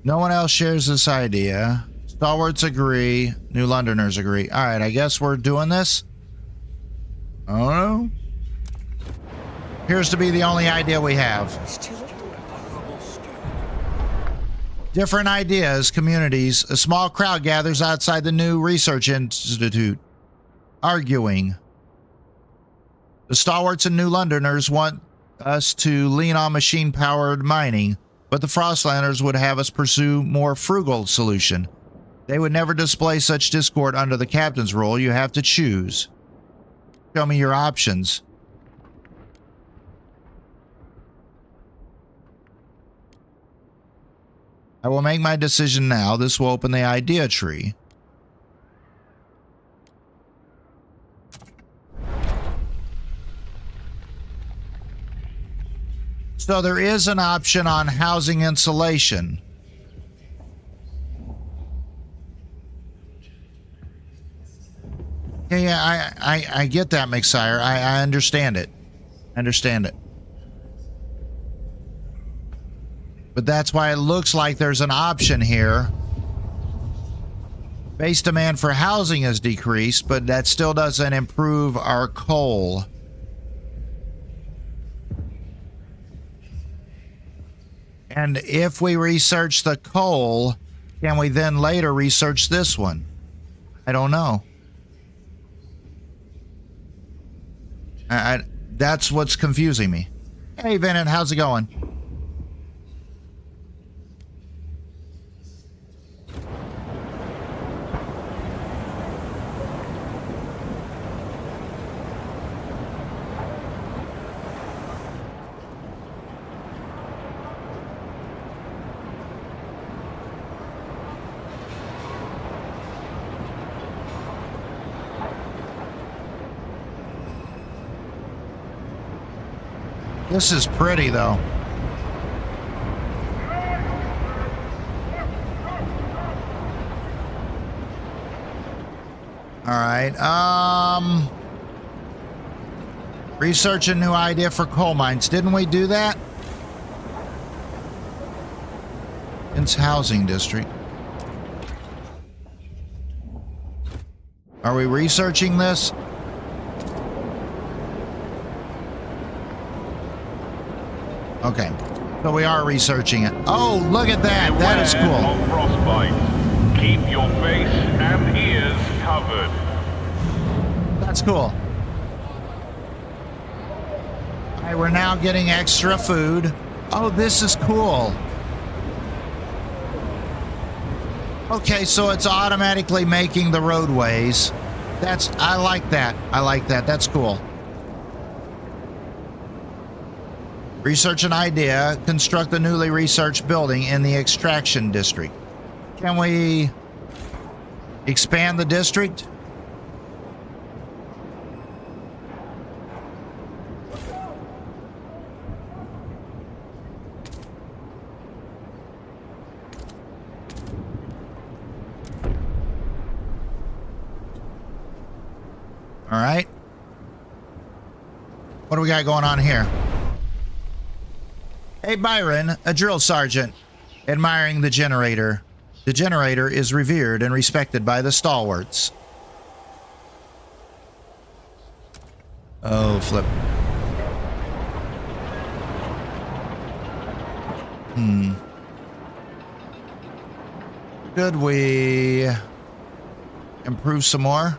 No one else shares this idea. Stalwarts agree. New Londoners agree. All right, I guess we're doing this. Oh no. Appears to be the only idea we have. Different ideas, communities. A small crowd gathers outside the new research institute, arguing. The Stalwarts and New Londoners want us to lean on machine-powered mining, but the Frostlanders would have us pursue more frugal solution. They would never display such discord under the captain's rule. You have to choose. Show me your options. I will make my decision now. This will open the idea tree. So there is an option on housing insulation. Yeah, I get that, McSire. I understand it. I understand it. But that's why it looks like there's an option here Base demand for housing has decreased, but that still doesn't improve our coal. And if we research the coal, can we then later research this one? I don't know. That's what's confusing me. Hey, Venant, how's it going? This is pretty, though. All right. Research a new idea for coal mines. Didn't we do that? It's housing district. Are we researching this? Okay, so we are researching it. Oh, look at that. That is Beware cool. of frostbite. Keep your face and ears covered. That's cool. All right, we're now getting extra food. Oh, this is cool. Okay, so it's automatically making the roadways. I like that. I like that. That's cool. Research an idea. Construct a newly researched building in the extraction district. Can we expand the district? All right. What do we got going on here? Hey, Byron, a drill sergeant, admiring the generator. The generator is revered and respected by the stalwarts. Oh, flip. Could we improve some more?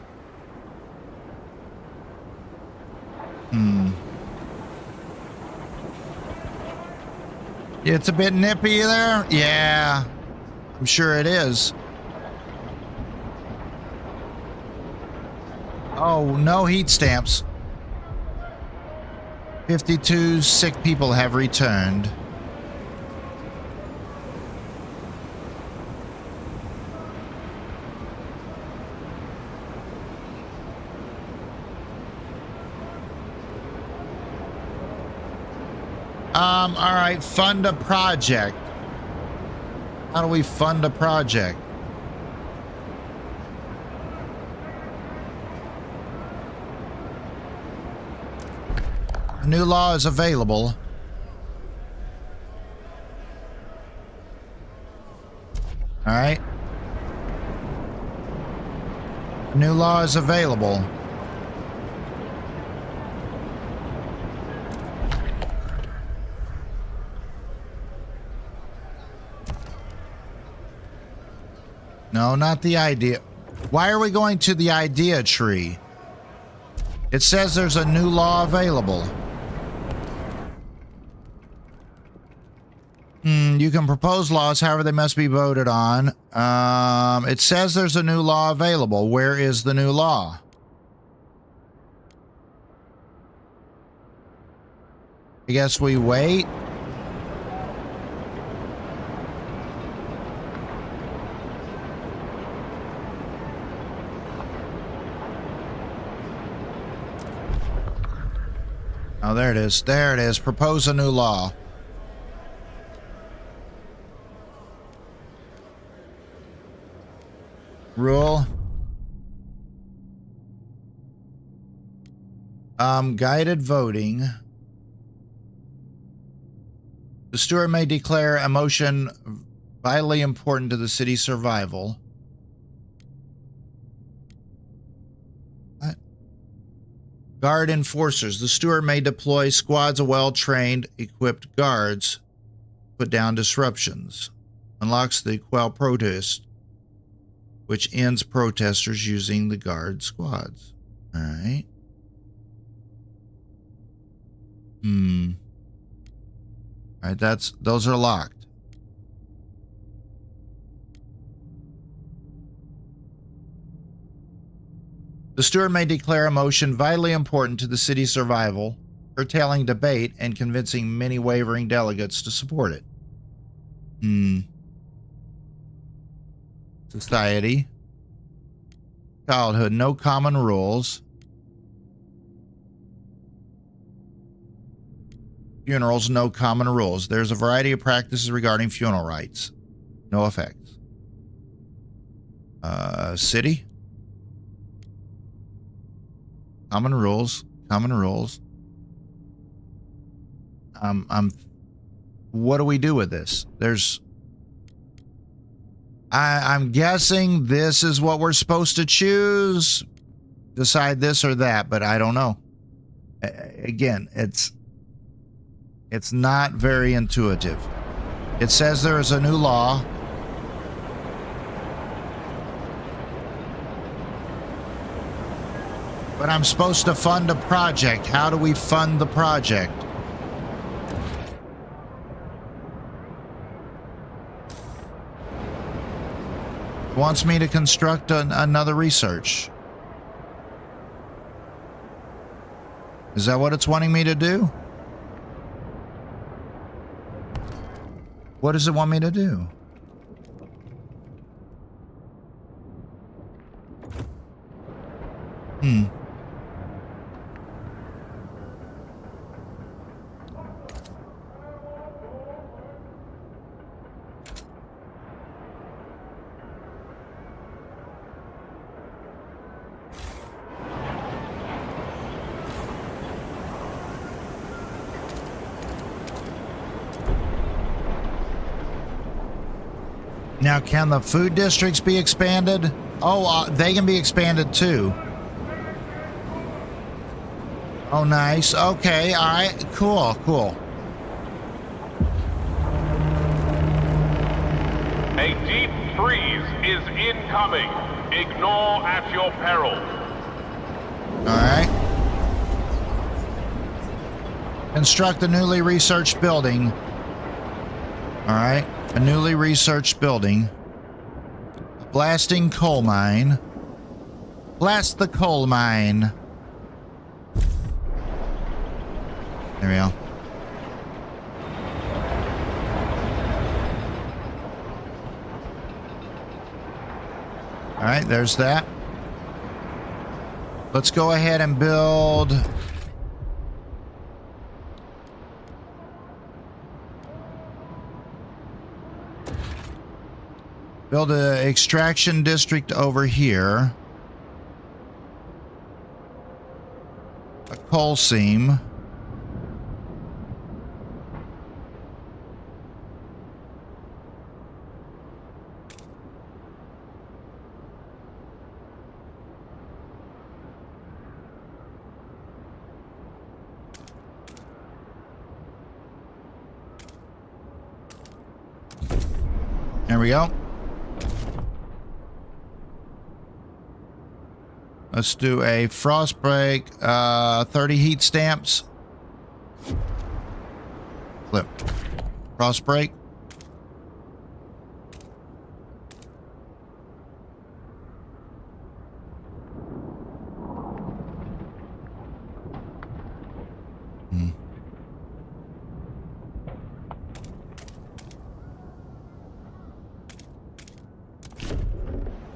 It's a bit nippy there. Yeah, I'm sure it is. Oh, no heat stamps. 52 sick people have returned. All right, fund a project. How do we fund a project? A new law is available. All right. A new law is available. No, not the idea. Why are we going to the idea tree? It says there's a new law available. You can propose laws, however they must be voted on. It says there's a new law available. Where is the new law? I guess we wait. Oh, there it is. There it is. Propose a new law. Rule. Guided voting. The steward may declare a motion vitally important to the city's survival. Guard enforcers. The steward may deploy squads of well-trained, equipped guards. Put down disruptions. Unlocks the quell protest, which ends protesters using the guard squads. All right. All right, those are locked. The steward may declare a motion vitally important to the city's survival, curtailing debate and convincing many wavering delegates to support it. Society. Childhood. No common rules. Funerals. No common rules. There's a variety of practices regarding funeral rites. No effects. City. Common rules. Common rules. What do we do with this? I'm guessing this is what we're supposed to choose. Decide this or that, but I don't know. Again, it's not very intuitive. It says there is a new law. But I'm supposed to fund a project. How do we fund the project? Wants me to construct another research. Is that what it's wanting me to do? What does it want me to do? Now, can the food districts be expanded? Oh, they can be expanded too. Oh, nice. Okay, all right. Cool, cool. A deep freeze is incoming. Ignore at your peril. All right. Construct a newly researched building. All right. A newly researched building. Blasting coal mine. Blast the coal mine. There we go. All right, there's that. Let's go ahead and build... Build an extraction district over here. A coal seam. There we go. Let's do a frost break, 30 heat stamps. Flip. Frost break.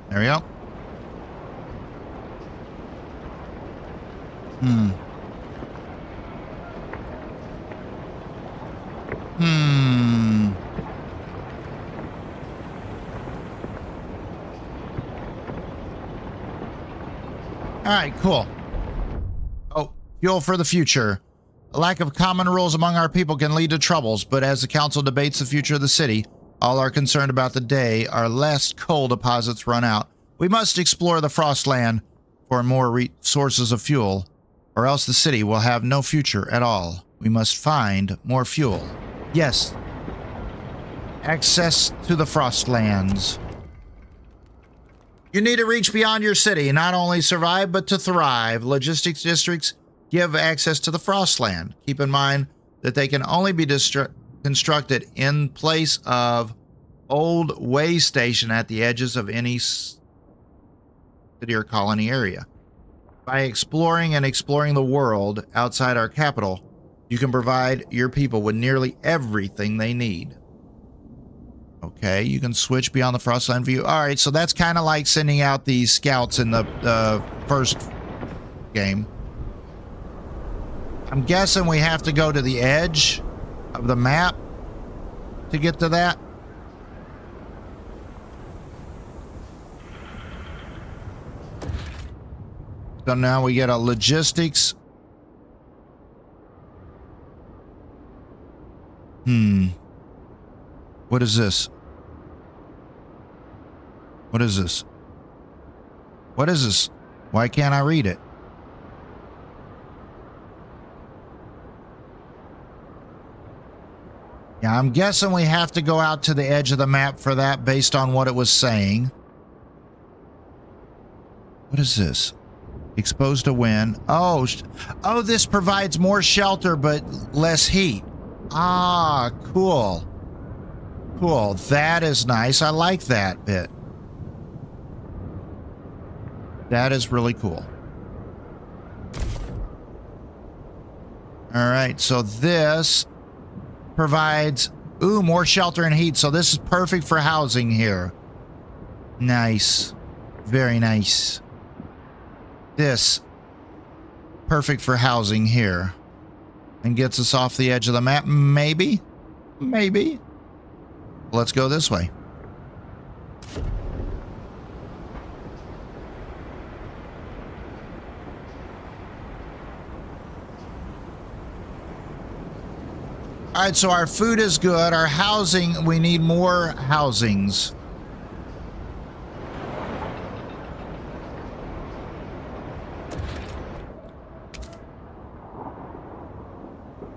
There we go. All right, cool. Oh, fuel for the future. A lack of common rules among our people can lead to troubles, but as the council debates the future of the city, all are concerned about the day our last coal deposits run out. We must explore the Frostland for more sources of fuel or else the city will have no future at all. We must find more fuel. Yes. Access to the Frostlands. You need to reach beyond your city, not only survive, but to thrive. Logistics districts give access to the Frostland. Keep in mind that they can only be constructed in place of old way station at the edges of any city or colony area. By exploring the world outside our capital, you can provide your people with nearly everything they need. Okay, you can switch beyond the Frostland view. All right, so that's kind of like sending out these scouts in the first game. I'm guessing we have to go to the edge of the map to get to that. So now we get a logistics. What is this? What is this? What is this? Why can't I read it? Yeah, I'm guessing we have to go out to the edge of the map for that based on what it was saying. What is this? Exposed to wind. Oh, this provides more shelter but less heat. Ah, cool. Cool. That is nice. I like that bit. That is really cool. All right, so this provides, more shelter and heat. So this is perfect for housing here. Nice. Very nice. This, perfect for housing here. And gets us off the edge of the map. Maybe. Maybe. Let's go this way. All right, so our food is good. Our housing, we need more housings.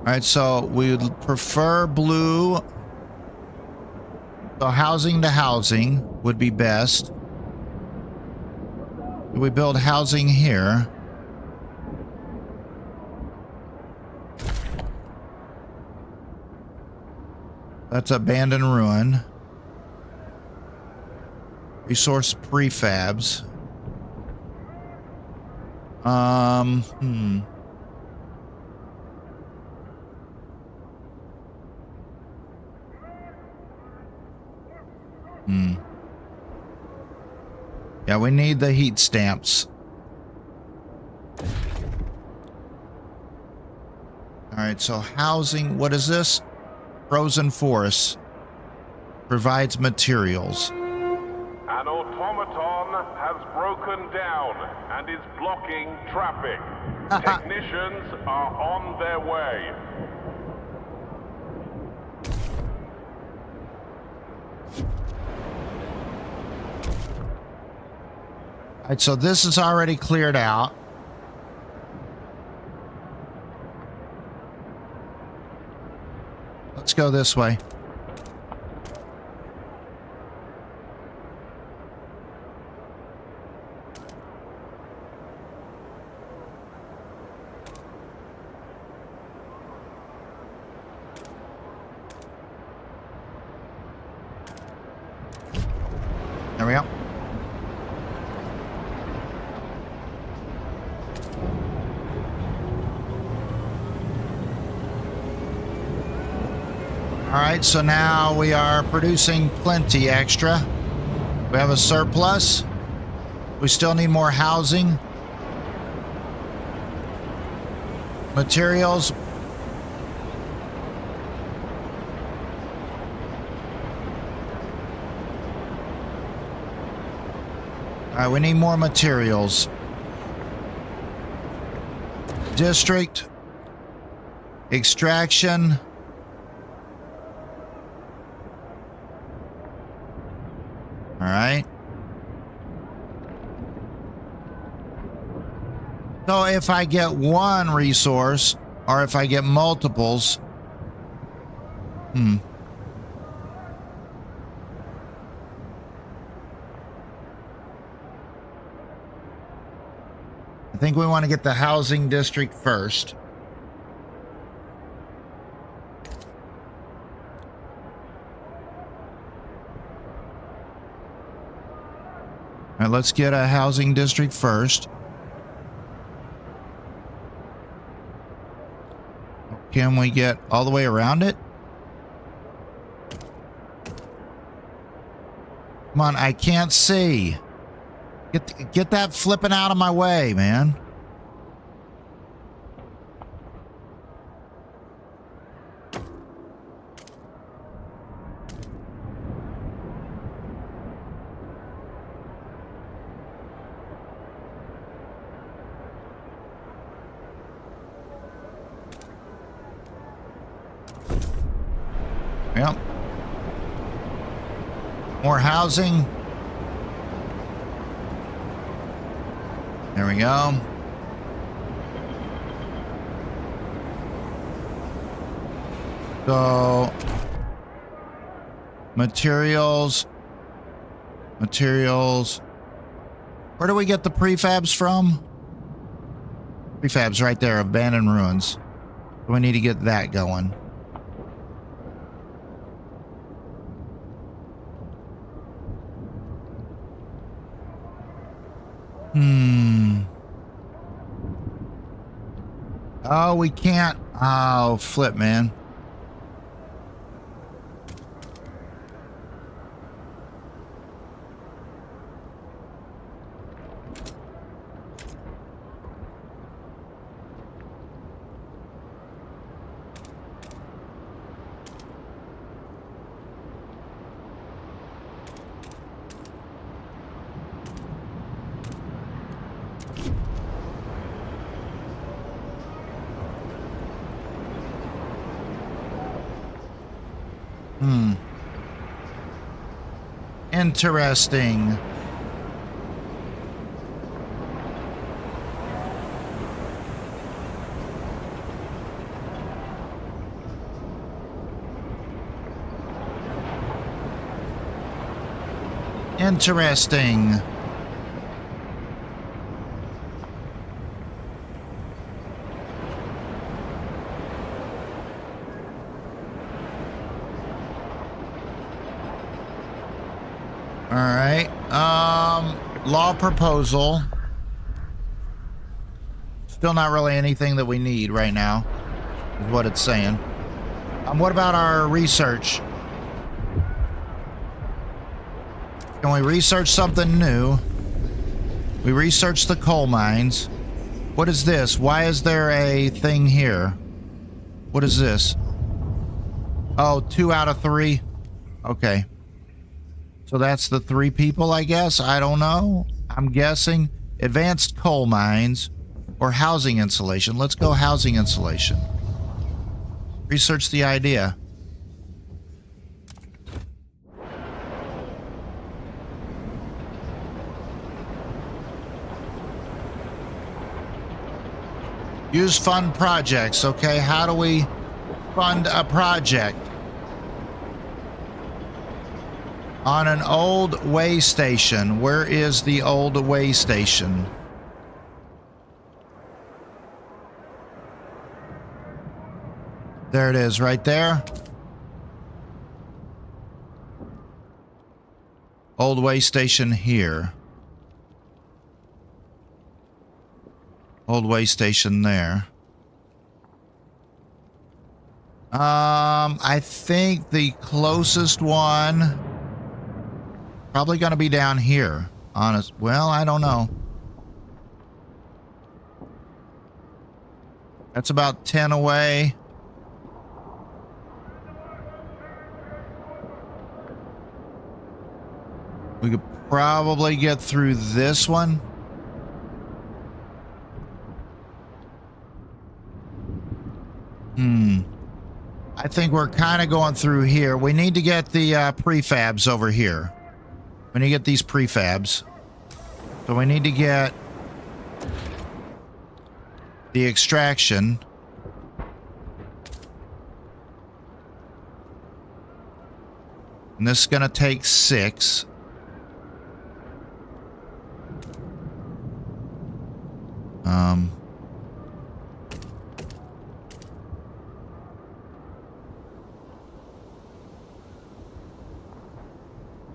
All right, so we would prefer blue. So housing to housing would be best. We build housing here. That's abandoned ruin. Resource prefabs. Yeah, we need the heat stamps. All right, so housing, what is this? Frozen forests provides materials. An automaton has broken down and is blocking traffic. Technicians are on their way. All right, so this is already cleared out. Let's go this way. There we go. All right, so now we are producing plenty extra. We have a surplus. We still need more housing. Materials. All right, we need more materials. District. Extraction. All right. So if I get one resource or if I get multiples, I think we want to get the housing district first. All right, let's get a housing district first. Can we get all the way around it? Come on, I can't see. Get that flipping out of my way, man. Yep. More housing. There we go. So, materials. Where do we get the prefabs from? Prefabs right there, abandoned ruins. We need to get that going. Oh, we can't. Oh, flip, man. Interesting. Interesting. All right. Law proposal. Still not really anything that we need right now, is what it's saying. What about our research? Can we research something new? We researched the coal mines. What is this? Why is there a thing here? What is this? Oh, 2 out of 3. Okay. So that's the 3 people, I guess. I don't know. I'm guessing advanced coal mines or housing insulation. Let's go housing insulation. Research the idea. Use fund projects. Okay, how do we fund a project? On an old way station. Where is the old way station? There it is, right there. Old way station here. Old way station there. I think the closest one probably going to be down here. Honest. Well, I don't know. That's about 10 away. We could probably get through this one. I think we're kind of going through here. We need to get the prefabs over here. We need to get these prefabs. So we need to get the extraction. And this is going to take 6.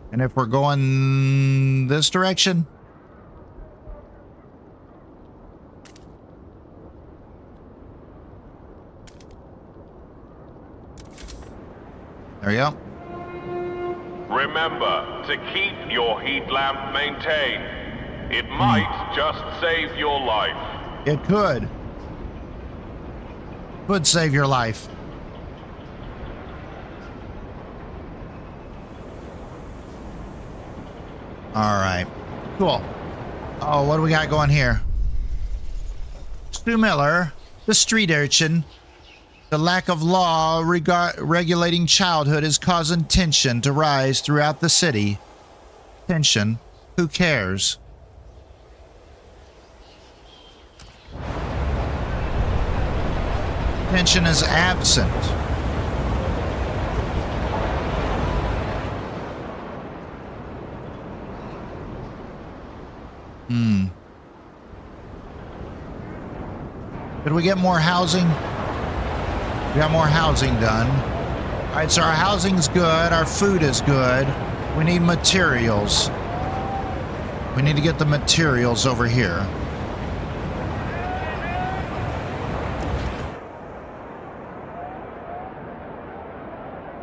And if we're going this direction, there we go. Remember to keep your heat lamp maintained. It might just save your life. It could. Could save your life. All right. Cool. Oh, what do we got going here? Stu Miller, the street urchin. The lack of law regulating childhood is causing tension to rise throughout the city. Tension? Who cares? Tension is absent. Did we get more housing? We got more housing done. All right, so our housing's good. Our food is good. We need materials. We need to get the materials over here.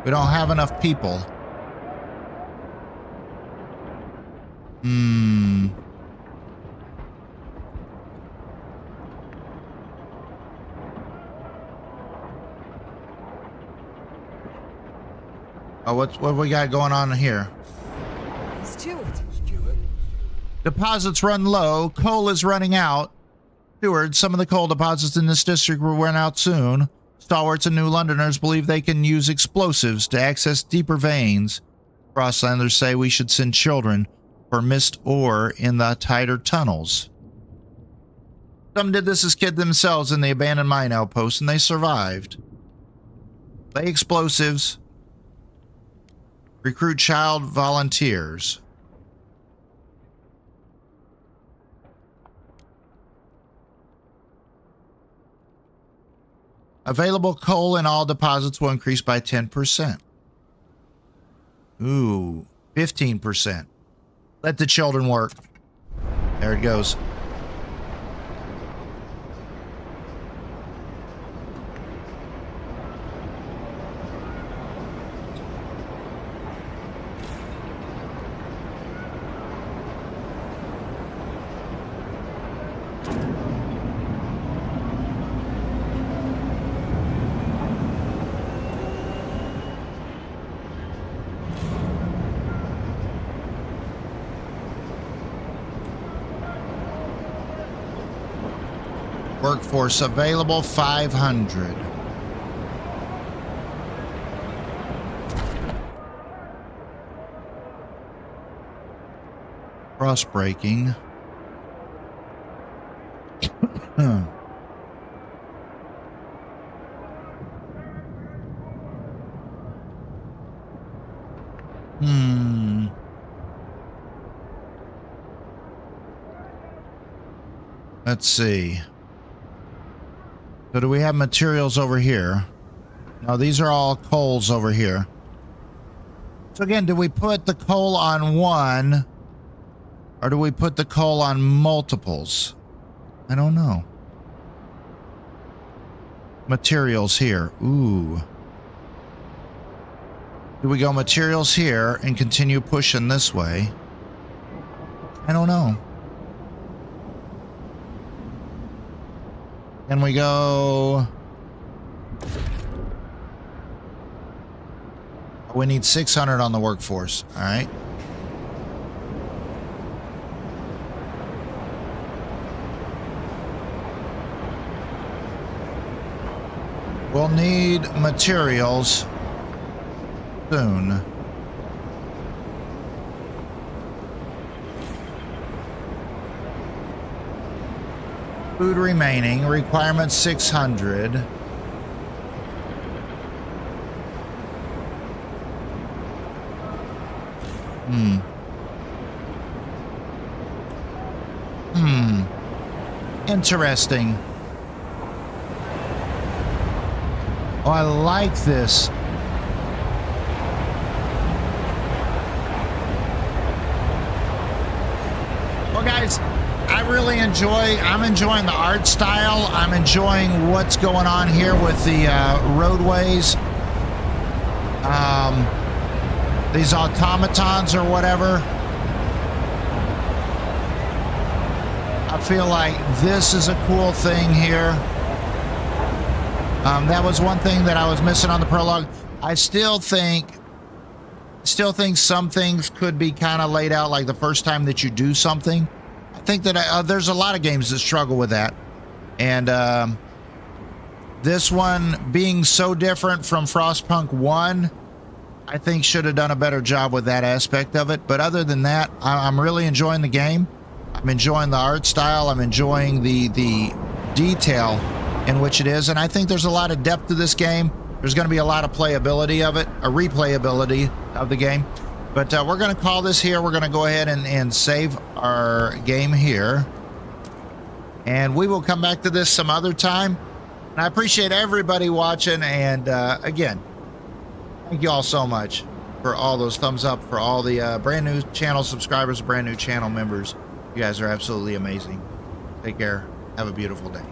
We don't have enough people. Oh, what we got going on here? Stewart. Deposits run low. Coal is running out. Steward, some of the coal deposits in this district will run out soon. Stalwarts and New Londoners believe they can use explosives to access deeper veins. Frostlanders say we should send children for missed ore in the tighter tunnels. Some did this as kids themselves in the abandoned mine outpost, and they survived. Lay explosives. Recruit child volunteers. Available coal in all deposits will increase by 10%. Ooh, 15%. Let the children work. There it goes. Workforce available 500. Cross breaking. Let's see. So do we have materials over here? No, these are all coals over here. So again, do we put the coal on one? Or do we put the coal on multiples? I don't know. Materials here. Ooh. Do we go materials here and continue pushing this way? I don't know. Can we go? We need 600 on the workforce. All right. We'll need materials soon. Food remaining. Requirement 600. Interesting. Oh, I like this. Well, guys, I'm enjoying the art style. I'm enjoying what's going on here with the roadways. These automatons or whatever. I feel like this is a cool thing here. That was one thing that I was missing on the prologue. I still think some things could be kind of laid out like the first time that you do something. I think that there's a lot of games that struggle with that. And this one being so different from Frostpunk 1, I think should have done a better job with that aspect of it. But other than that, I'm really enjoying the game. I'm enjoying the art style. I'm enjoying the detail in which it is. And I think there's a lot of depth to this game. There's going to be a lot of playability of it, a replayability of the game. But we're going to call this here. We're going to go ahead and save our game here. And we will come back to this some other time. And I appreciate everybody watching. And again, thank you all so much for all those thumbs up, for all the brand new channel subscribers, brand new channel members. You guys are absolutely amazing. Take care. Have a beautiful day.